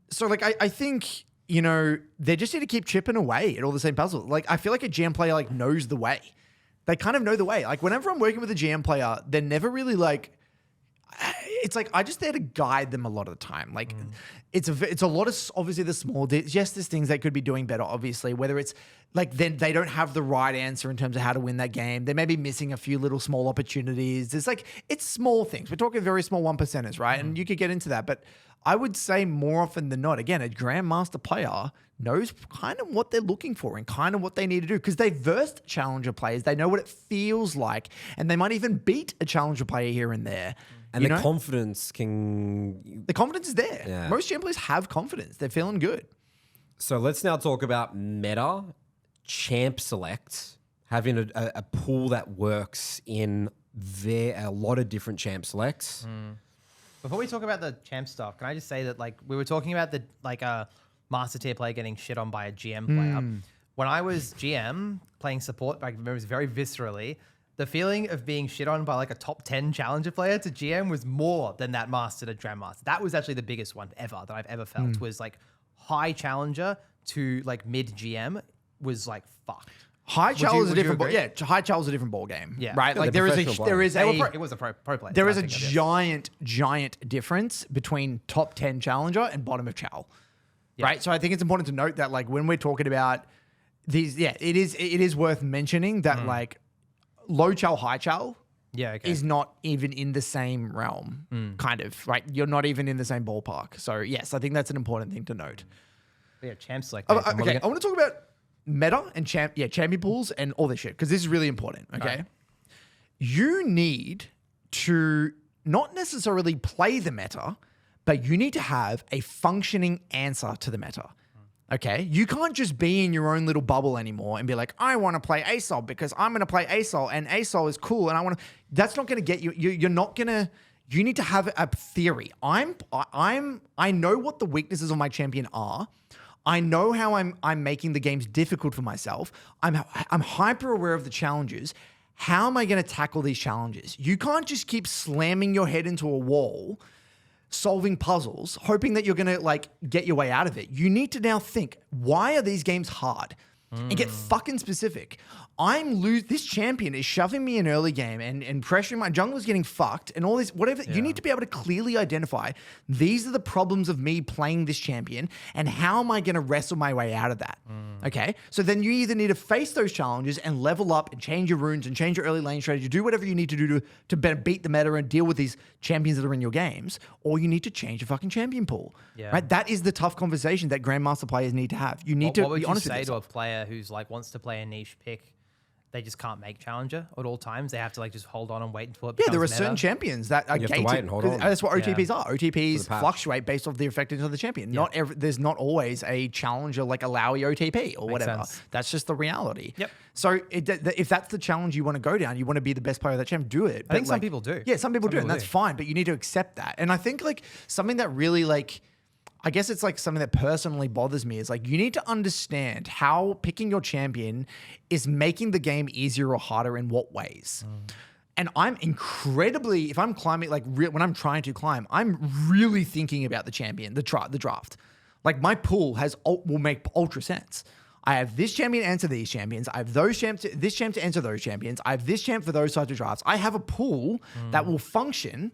So like I think, they just need to keep chipping away at all the same puzzles. Like I feel like a GM player like knows the way. They kind of know the way. Like whenever I'm working with a GM player, they're never really like, it's like I just there to guide them a lot of the time. Like it's a lot of obviously the small yes, there's things they could be doing better, obviously, whether it's like then they don't have the right answer in terms of how to win that game. They may be missing a few little small opportunities. It's small things. We're talking very small 1%ers, right? And you could get into that. But I would say more often than not, again, a Grandmaster player knows kind of what they're looking for and kind of what they need to do because they've versed challenger players. They know what it feels like, and they might even beat a challenger player here and there. and the confidence can. The confidence is there. Yeah. Most GM players have confidence. They're feeling good. So let's now talk about meta, champ select, having a pool that works in a lot of different champ selects. Before we talk about the champ stuff, can I just say that like we were talking about the master tier player getting shit on by a GM player. When I was GM playing support, I remember very viscerally, the feeling of being shit on by like a top 10 challenger player to GM was more than that master to grandmaster. That was actually the biggest one ever that I've ever felt was like high challenger to like mid GM was like fucked. High Would chal you- is a would you different ball. agree? Yeah, high chal is a different ball game. Yeah. Right. Yeah, Like they're there is professional there is It was a pro player. there is a I think, I guess. giant difference between top 10 challenger and bottom of chal. Right. So I think it's important to note that like when we're talking about these, it is worth mentioning that like low chal, high chal Yeah, okay. is not even in the same realm, kind of, right? You're not even in the same ballpark. So yes, I think that's an important thing to note. Yeah, champ select. Okay, I want to talk about meta and champion pools and all this shit because this is really important. Okay, Right. You need to not necessarily play the meta, but you need to have a functioning answer to the meta. Okay, you can't just be in your own little bubble anymore and be like, I want to play ASOL because I'm going to play ASOL and ASOL is cool and I want to. That's not going to get you. You're not going to. You need to have a theory. I know what the weaknesses of my champion are. I know how I'm making the games difficult for myself. I'm hyper aware of the challenges. how am I going to tackle these challenges? You can't just keep slamming your head into a wall, solving puzzles, hoping that you're going to like get your way out of it. You need to now think, why are these games hard? And get fucking specific. This champion is shoving me in early game and pressuring my jungler's getting fucked and all this, whatever. You need to be able to clearly identify these are the problems of me playing this champion and how am I going to wrestle my way out of that? Okay. So then you either need to face those challenges and level up and change your runes and change your early lane strategy, do whatever you need to do to better beat the meta and deal with these champions that are in your games, or you need to change your fucking champion pool. Yeah. Right? That is the tough conversation that Grandmaster players need to have. You need to What would be you honest say with to a yourself. player who's like wants to play a niche pick? They just can't make challenger at all times. They have to like just hold on and wait until it Yeah, becomes there are meta. certain champions that are You have to gated. wait and hold 'cause on. That's what OTPs are. OTPs patch. fluctuate based off the effectiveness of the champion. There's not always a challenger like a Lowy OTP or whatever. sense. That's just the reality. Yep. So if that's the challenge you want to go down, you want to be the best player of that champion, do it. I think But, some like, people do. Yeah, some people do, and people that's do. fine. But you need to accept that. And I think like something that really like, I guess it's like something that personally bothers me is like you need to understand how picking your champion is making the game easier or harder in what ways. And I'm incredibly, if I'm climbing, like when I'm trying to climb, I'm really thinking about the champion, the draft. Like my pool will make ultra sense. I have this champion to answer these champions. I have this champ to answer those champions. I have this champ for those types of drafts. I have a pool that will function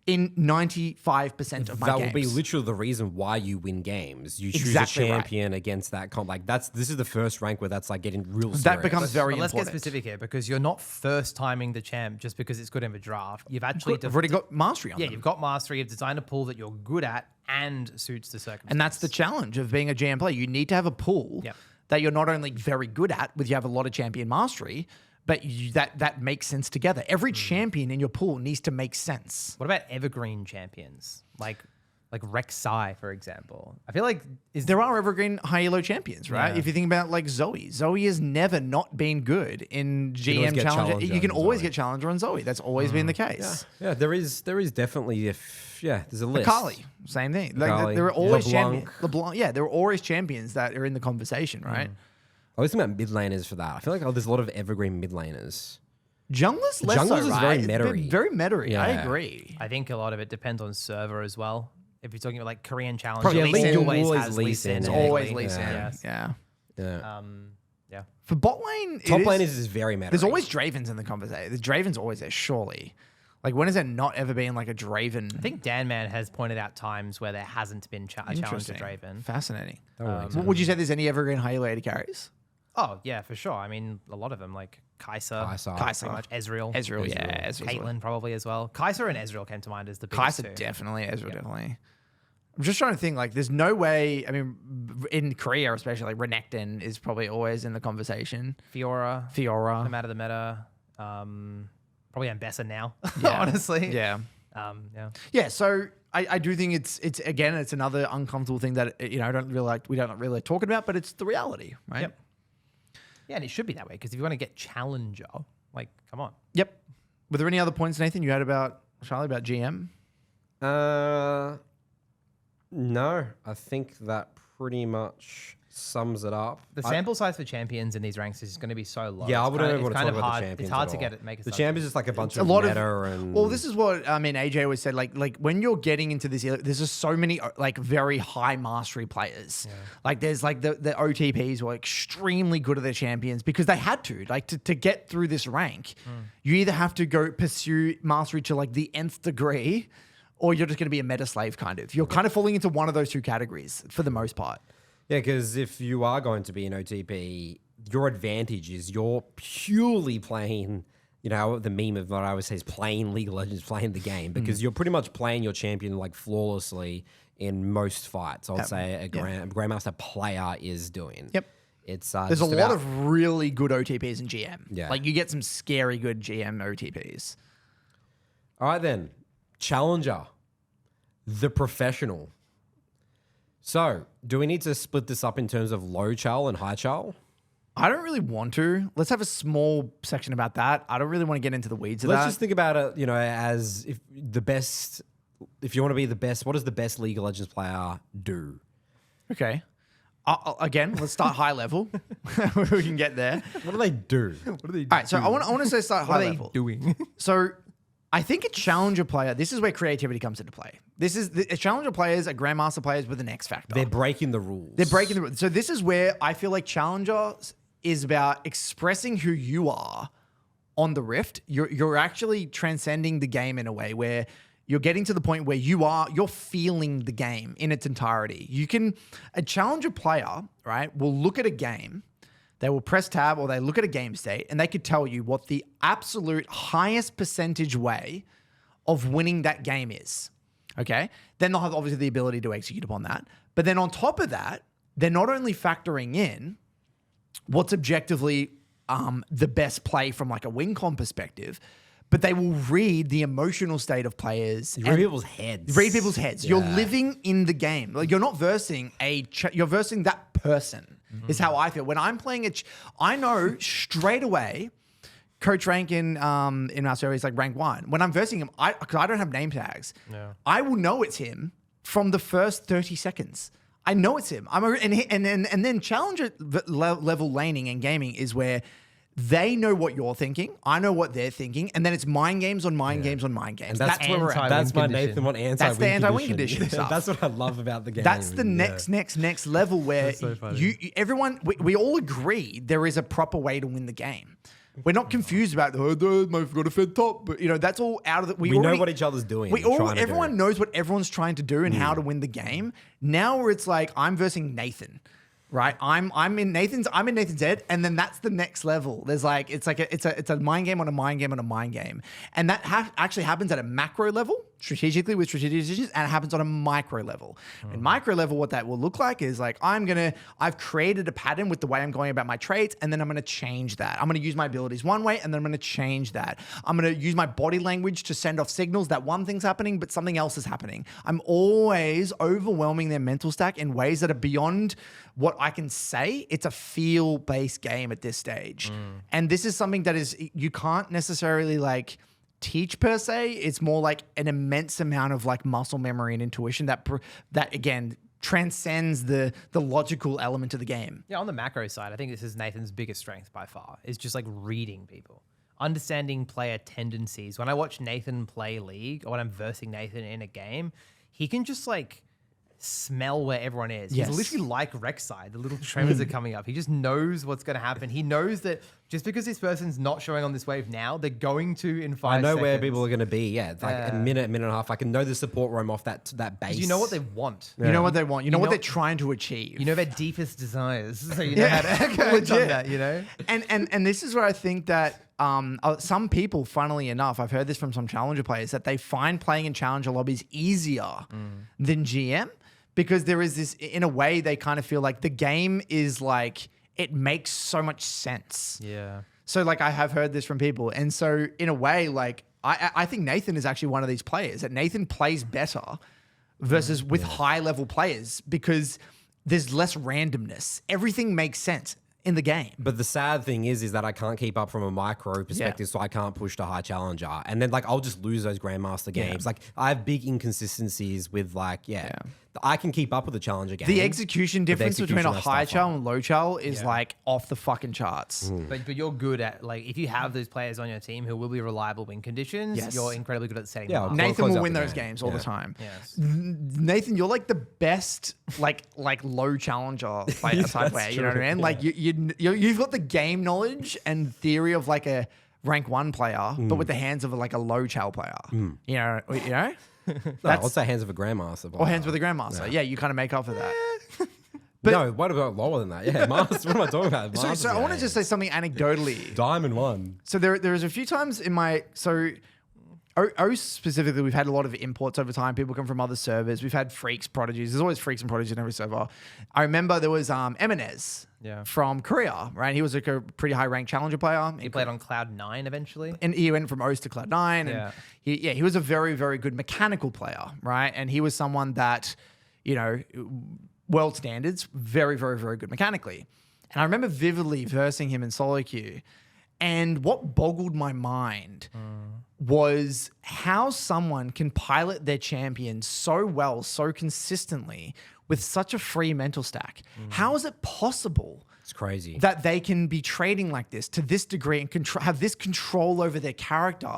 in 95% of my That games. will be literally the reason why you win games. You choose Exactly a right. champion against that comp. Like this is the first rank where that's like getting real serious. That becomes very But let's important. get specific here because you're not first timing the champ just because it's good in the draft. You've actually I've already got mastery on yeah, them. you've got mastery. You've designed a pool that you're good at and suits the circumstances. And that's the challenge of being a GM player. You need to have a pool Yep. that you're not only very good at, with you have a lot of champion mastery, but that makes sense together. Every champion in your pool needs to make sense. What about evergreen champions like Rek'Sai, for example? I feel like There are evergreen high elo champions, right? Yeah. If you think about like Zoe has never not been good in always GM get challenger. challenger You can on always Zoe. get challenger on Zoe. That's always been the case. Yeah, there is definitely there's a list. Kali, same thing. Like Kali, there are always LeBlanc. champions. LeBlanc, yeah, there are always champions that are in the conversation, right? I was thinking about mid laners for that. I feel like there's a lot of evergreen mid laners. Junglers less Junglers so, is right? very It's meta-y. very meta-y. I Yeah. agree. I think a lot of it depends on server as well. If you're talking about like Korean challenge, Probably Lee Lee Sin Sin always always has Lee Lee Sin, Sin. yeah. Always Lee Lee Sin. Yes. Yeah. Yeah. Yeah. For bot lane, Top laners is very meta. there's always Dravens in the conversation. The Draven's always there, surely. Like, when has there not ever been like a Draven? I think Dan Man has pointed out times where there hasn't been a challenge to Interesting. Draven. Fascinating. Don't Would you say there's any evergreen high elo AD carries? Oh yeah, for sure. I mean, a lot of them like Kai'Sa, Kai'Sa. pretty much Ezreal, Ezreal, yeah. Ezreal's Caitlyn probably as well. Kai'Sa and Ezreal came to mind as the biggest Kai'Sa two. definitely, Ezreal definitely. I'm just trying to think, like, there's no way, I mean, in Korea especially, like, Renekton is probably always in the conversation. Fiora, Fiora. come out of the meta. Probably Ambessa now, Yeah. honestly. Yeah. Yeah. Yeah, so I do think it's again, it's another uncomfortable thing that, we don't really like talking about, but it's the reality, right? Yep. Yeah, and it should be that way because if you want to get challenger, like, come on. Yep. Were there any other points, Nathan, you had about, Charlie, about GM? No, I think that pretty much sums it up. The sample size for champions in these ranks is going to be so low. Yeah, I It's wouldn't kinda- want it's to kind talk of about hard. the champions. It's hard at to all. get it. Make The champions is like a bunch A of lot meta of, and well, this is what AJ always said. Like when you're getting into this, there's just so many like very high mastery players. Like there's like the OTPs were extremely good at their champions because they had to. Like to get through this rank, you either have to go pursue mastery to like the nth degree, or you're just going to be a meta slave kind of. You're kind of falling into one of those two categories for the most part. Yeah, because if you are going to be an OTP, your advantage is you're purely playing, the meme of what I always say is playing League of Legends, playing the game, because you're pretty much playing your champion like flawlessly in most fights. I would say a Grandmaster player is doing. Yep. It's There's a lot of really good OTPs in GM. Yeah. Like you get some scary good GM OTPs. All right then, Challenger, the professional. So, do we need to split this up in terms of low chal and high chal? I don't really want to. Let's have a small section about that. I don't really want to get into the weeds of Let's that. just think about it, as if you want to be the best, what does the best League of Legends player do? Okay. Again, let's start high level. We can get there. What do they do? What are they All right, so I want to say start high level. doing? So I think a challenger player, this is where creativity comes into play. This is a challenger players are grandmaster players with an X factor. They're breaking the rules. They're breaking the rules. So this is where I feel like challenger is about expressing who you are on the Rift. You're actually transcending the game in a way where you're getting to the point where you're feeling the game in its entirety. A challenger player, right, will look at a game, they will press tab or they look at a game state and they could tell you what the absolute highest percentage way of winning that game is. Okay? Then they'll have obviously the ability to execute upon that. But then on top of that, they're not only factoring in what's objectively the best play from like a win con perspective, but they will read the emotional state of players. You read people's heads. Read people's heads. Yeah. You're living in the game. Like you're not versing you're versing that person. Is how I feel when I'm playing I know straight away. Coach rank in our series is like rank 1. When I'm versing him, because I don't have name tags, I will know it's him from the first 30 seconds. I know it's him. And then challenger level laning and gaming is where they know what you're thinking. I know what they're thinking. And then it's mind games on mind games on mind games. And that's where we're at. That's my Nathan want anti-win That's the anti-win condition. condition stuff. That's what I love about the game. That's the next level where so funny. we all agree there is a proper way to win the game. We're not confused about I've got a fed top, but that's all out of the. We know what each other's doing. Everyone knows what everyone's trying to do and how to win the game. Now where it's like I'm versing Nathan. Right, I'm in Nathan's head, and then that's the next level. There's it's a mind game on a mind game on a mind game, and that actually happens at a macro level, strategically with strategic decisions, and it happens on a micro level. In micro level, what that will look like is like I've created a pattern with the way I'm going about my traits, and then I'm gonna change that. I'm gonna use my abilities one way, and then I'm gonna change that. I'm gonna use my body language to send off signals that one thing's happening, but something else is happening. I'm always overwhelming their mental stack in ways that are beyond what I can say. It's a feel-based game at this stage. And this is something that you can't necessarily like teach per se. It's more like an immense amount of like muscle memory and intuition that again transcends the logical element of the game. Yeah, on the macro side, I think this is Nathan's biggest strength by far, is just like reading people. Understanding player tendencies. When I watch Nathan play League, or when I'm versing Nathan in a game, he can just like smell where everyone is. Yes. He's literally like Rek'Sai. The little tremors are coming up. He just knows what's going to happen. He knows that just because this person's not showing on this wave now, they're going to in 5 seconds. I know where people are going to be. Yeah, it's like a minute and a half. I can know the support roam off that base. You know what they want. You know what they want. You know what they're trying to achieve. You know their deepest desires. So you know how to go on that, you know? And this is where I think that some people, funnily enough, I've heard this from some challenger players, that they find playing in challenger lobbies easier than GM. Because there is this, in a way, they kind of feel like the game is like, it makes so much sense. Yeah. So like I have heard this from people. And so in a way, like I think Nathan is actually one of these players, that Nathan plays better versus with high level players because there's less randomness. Everything makes sense in the game. But the sad thing is that I can't keep up from a micro perspective, so I can't push to high challenger. And then like I'll just lose those Grandmaster games. Like I have big inconsistencies with I can keep up with the challenger game. The execution difference between a high chal and low chal is like off the fucking charts. But you're good at, like, if you have those players on your team who will be reliable win conditions, you're incredibly good at setting them up. Nathan will win those games all the time. Yes. Nathan, you're like the best like low challenger player type way. You know what I mean? Like you've got the game knowledge and theory of like a rank 1 player, but with the hands of like a low chal player. You know? I'll say hands of a Grandmaster. Or hands with a Grandmaster. Yeah, you kind of make up for that. But no, what about lower than that? Yeah, Master. What am I talking about? So I want to just say something anecdotally. Diamond 1. So there is a few times in my O specifically, we've had a lot of imports over time. People come from other servers. We've had freaks, prodigies. There's always freaks and prodigies in every server. I remember there was Eminez from Korea, right? He was like a pretty high ranked challenger player. He played on Cloud 9 eventually. And he went from O's to Cloud 9. And he was a very, very good mechanical player, right? And he was someone that, world standards, very, very, very good mechanically. And I remember vividly versing him in solo queue. And what boggled my mind was how someone can pilot their champion so well, so consistently, with such a free mental stack. How is it possible It's crazy. that they can be trading like this to this degree and have this control over their character,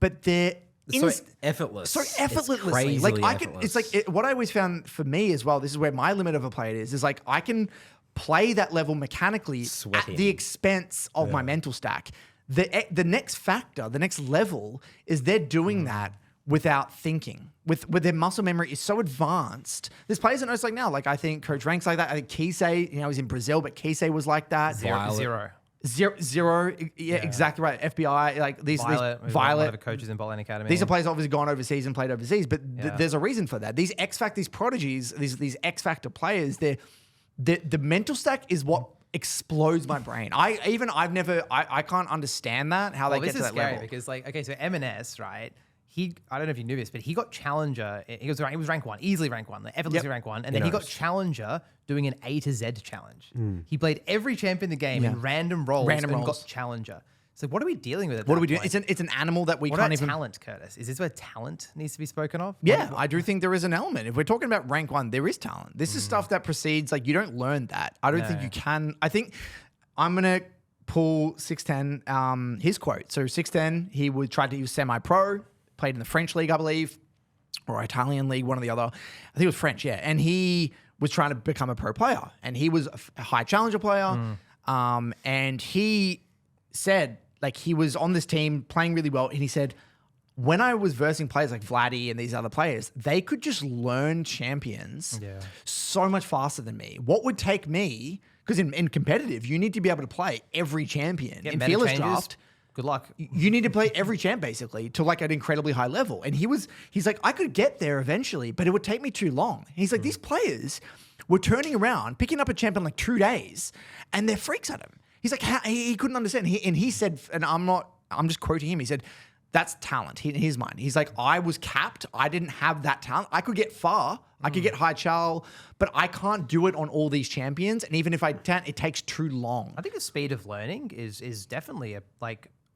but they're so effortless. so It's effortlessly. crazily Like it's like what I always found for me as well. This is where my limit of a play is like I can play that level mechanically Sweating. at the expense of my mental stack. The next factor, the next level is they're doing that without thinking. With their muscle memory is so advanced. There's players that know it's like now. Like I think Coach Rank's like that. I think Kisei, he's in Brazil, but Kisei was like that. Zero. Zero. Yeah, exactly right. FBI, like these Violet. One of the coaches in Bowling Academy. These are players obviously gone overseas and played overseas, but there's a reason for that. These these prodigies, these X Factor players, the mental stack is what explodes my brain. I can't understand that, how they get to that level. Because like, okay, so M&S, right? I don't know if you knew this, but he got Challenger. He was rank 1, easily rank 1, effortlessly rank 1. And then he got Challenger doing an A to Z challenge. He played every champ in the game in random roles and got Challenger. So what are we dealing with at What that are we doing? point? It's an animal that we What can't about even... talent, Curtis? Is this where talent needs to be spoken of? Yeah, I do think there is an element. If we're talking about rank 1, there is talent. This is stuff that precedes, like you don't learn that. I don't think you can. I think I'm going to pull 610, his quote. So 610, he was semi-pro, played in the French league, I believe, or Italian league, one or the other. I think it was French, yeah. And he was trying to become a pro player. And he was a high challenger player. And he said, like, he was on this team playing really well. And he said, when I was versing players like Vladdy and these other players, they could just learn champions so much faster than me. What would take me, because in competitive, you need to be able to play every champion. In Fearless Draft, good luck. you need to play every champ basically to like an incredibly high level. And he's like, I could get there eventually, but it would take me too long. And he's like, these players were turning around, picking up a champ in like 2 days, and they're freaks at him. He's like, he couldn't understand. He said, and I'm just quoting him. He said, that's talent in his mind. He's like, I was capped. I didn't have that talent. I could get far. I could get high chal, but I can't do it on all these champions. And even if I can, it takes too long. I think the speed of learning is definitely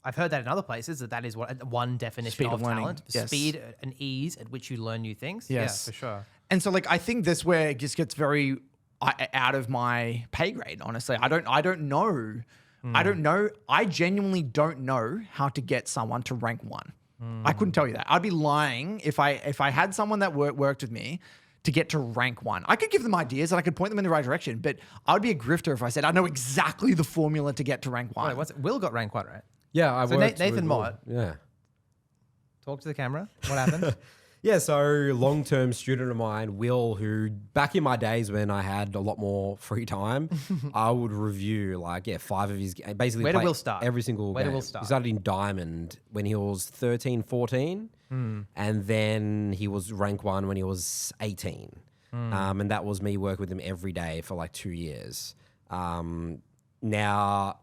I've heard that in other places that is one definition Speed of of learning, talent. yes. Speed and ease at which you learn new things. Yes. Yeah, for sure. And so like, I think that's where it just gets very out of my pay grade, honestly. I don't know. I don't know. I genuinely don't know how to get someone to rank 1. I couldn't tell you that. I'd be lying if I had someone that worked with me to get to rank 1. I could give them ideas and I could point them in the right direction, but I would be a grifter if I said I know exactly the formula to get to rank 1. Wait, Will got rank 1, right? Yeah, I So worked Nathan with Mott. Yeah. Talk to the camera. What happened? Yeah, so long-term student of mine, Will, who back in my days when I had a lot more free time, I would review 5 of his games. Basically, Where did play Will start? every single Where did game. Will start? He started in Diamond when he was 13, 14, and then he was rank 1 when he was 18. And that was me working with him every day for like 2 years. Now,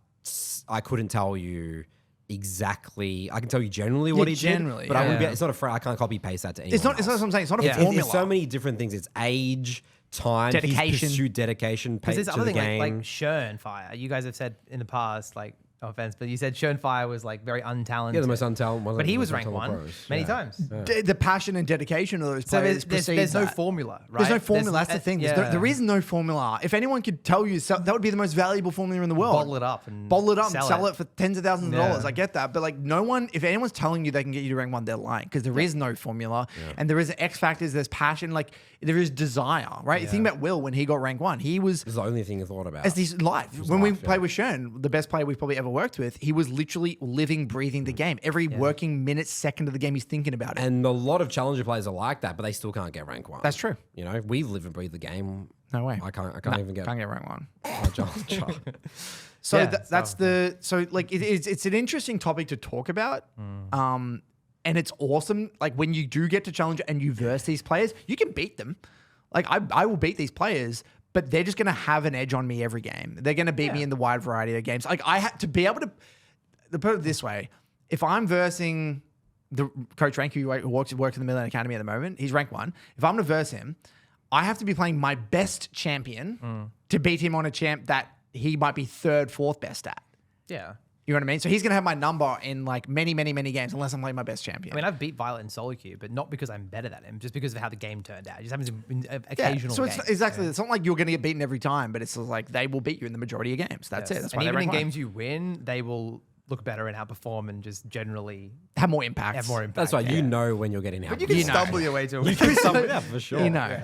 I couldn't tell you exactly. I can tell you generally what he generally, did, but I wouldn't be. yeah. It's not a. I can't copy paste that to anyone. It's not else. what I'm saying. It's not a Yeah. formula. There's so many different things. It's age, time, Dedication. his pursuit, dedication, Because to there's other the thing game. like Schönfire. You guys have said in the past, like, no offense, but you said Schönfire was like very untalented. yeah, the most untalented. But he was ranked 1 many times. The passion and dedication of those So players there's no that. formula, right? There's no formula. That's the thing. There is no formula. If anyone could tell you, that would be the most valuable formula in the world. Bottle it up and sell it for tens of thousands of Yeah. dollars. I get that, but like no one, if anyone's telling you they can get you to rank 1, they're lying because there is no formula, and there is X factors. There's passion. Like there is desire, right? Think about Will when he got rank 1. He was It's the only thing I thought about. as his life. When we life, played with Shern, the best player we've probably ever worked with, he was literally living, breathing the game. Every working minute, second of the game, he's thinking about it. And a lot of challenger players are like that, but they still can't get rank 1. That's true. You know, we live and breathe the game. No way. I can't even get Can't get rank 1. a challenger. So Yeah, that's it's an interesting topic to talk about. And it's awesome. Like when you do get to challenger and you verse these players, you can beat them. Like I will beat these players, but they're just going to have an edge on me every game. They're going to beat me in the wide variety of games. Like I had to be able to put it this way. If I'm versing the Coach Rank who works in the Milan Academy at the moment, he's rank 1. If I'm going to verse him, I have to be playing my best champion to beat him on a champ that he might be 3rd, 4th best at. Yeah. You know what I mean? So he's going to have my number in like many, many, many games unless I'm playing my best champion. I mean, I've beat Violet in solo queue, but not because I'm better than him, just because of how the game turned out. It just happens in occasional So games. it's exactly. It's not like you're going to get beaten every time, but it's like they will beat you in the majority of games. That's it. That's why and they even rank in one. games you win, they will look better and outperform and just generally have more impact. have more impact. That's right. You know when you're getting out. But you can stumble your way to a win. Yeah, for sure. You know.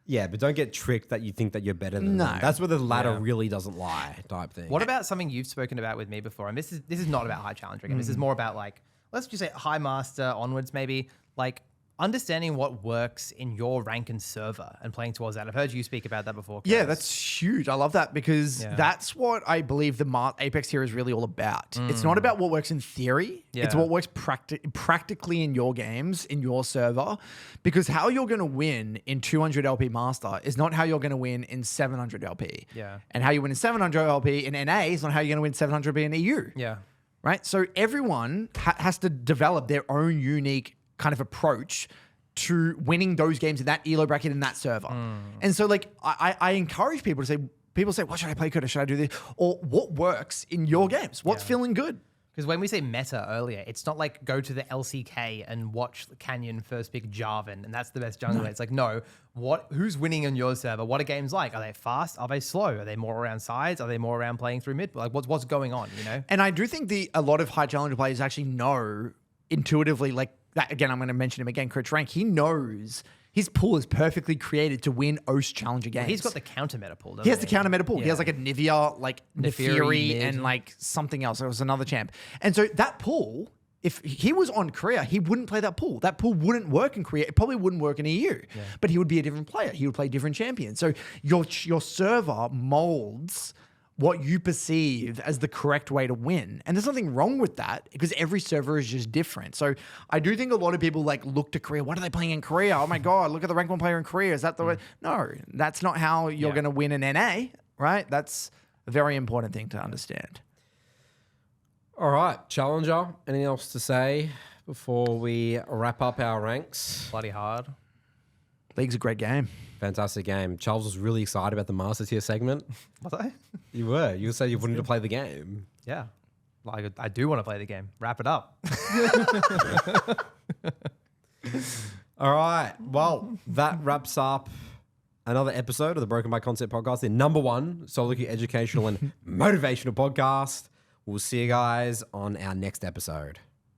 Yeah, but don't get tricked that you think that you're better than them. That's where the ladder really doesn't lie type thing. What about something you've spoken about with me before? And this is not about high challenger again. This is more about like, let's just say high master onwards maybe. Like understanding what works in your rank and server and playing towards that. I've heard you speak about that before. Yeah, Curtis. that's huge. I love that because that's what I believe the Apex here is really all about. It's not about what works in theory. It's what works practically in your games, in your server. Because how you're going to win in 200 LP Master is not how you're going to win in 700 LP. Yeah. And how you win in 700 LP in NA is not how you're going to win 700 LP in EU. Yeah. Right? So everyone has to develop their own unique kind of approach to winning those games in that ELO bracket in that server. And so like I encourage people to say, what should I play, Curtis? Should I do this? Or what works in your games? What's feeling good? Because when we say meta earlier, it's not like go to the LCK and watch Canyon first pick Jarvan and that's the best jungler. It's like, no, who's winning on your server? What are games like? Are they fast? Are they slow? Are they more around sides? Are they more around playing through mid? Like what's going on, you know? And I do think a lot of high challenger players actually know intuitively, like that again, I'm going to mention him again, Coach Rank, he knows his pool is perfectly created to win OS challenger games. He's got the counter meta pool, doesn't He has the counter meta pool. Yeah. He has like a Nivea, like Neferi, mid. and like something else. It was another champ. And so that pool, if he was on Korea, he wouldn't play that pool. That pool wouldn't work in Korea. It probably wouldn't work in EU. But he would be a different player. He would play different champions. So your server molds what you perceive as the correct way to win. And there's nothing wrong with that because every server is just different. So I do think a lot of people like look to Korea. What are they playing in Korea? Oh my God, look at the rank 1 player in Korea. Is that the way? No, that's not how you're going to win an NA, right? That's a very important thing to understand. All right, Challenger, anything else to say before we wrap up our ranks? Bloody hard. League's a great game. Fantastic game. Charles was really excited about the Masters here segment. Was I? You were. You said you wanted to play the game. Yeah. Like I do want to play the game. Wrap it up. All right. Well, that wraps up another episode of the Broken by Concept podcast, the #1 solo queue educational and motivational podcast. We'll see you guys on our next episode.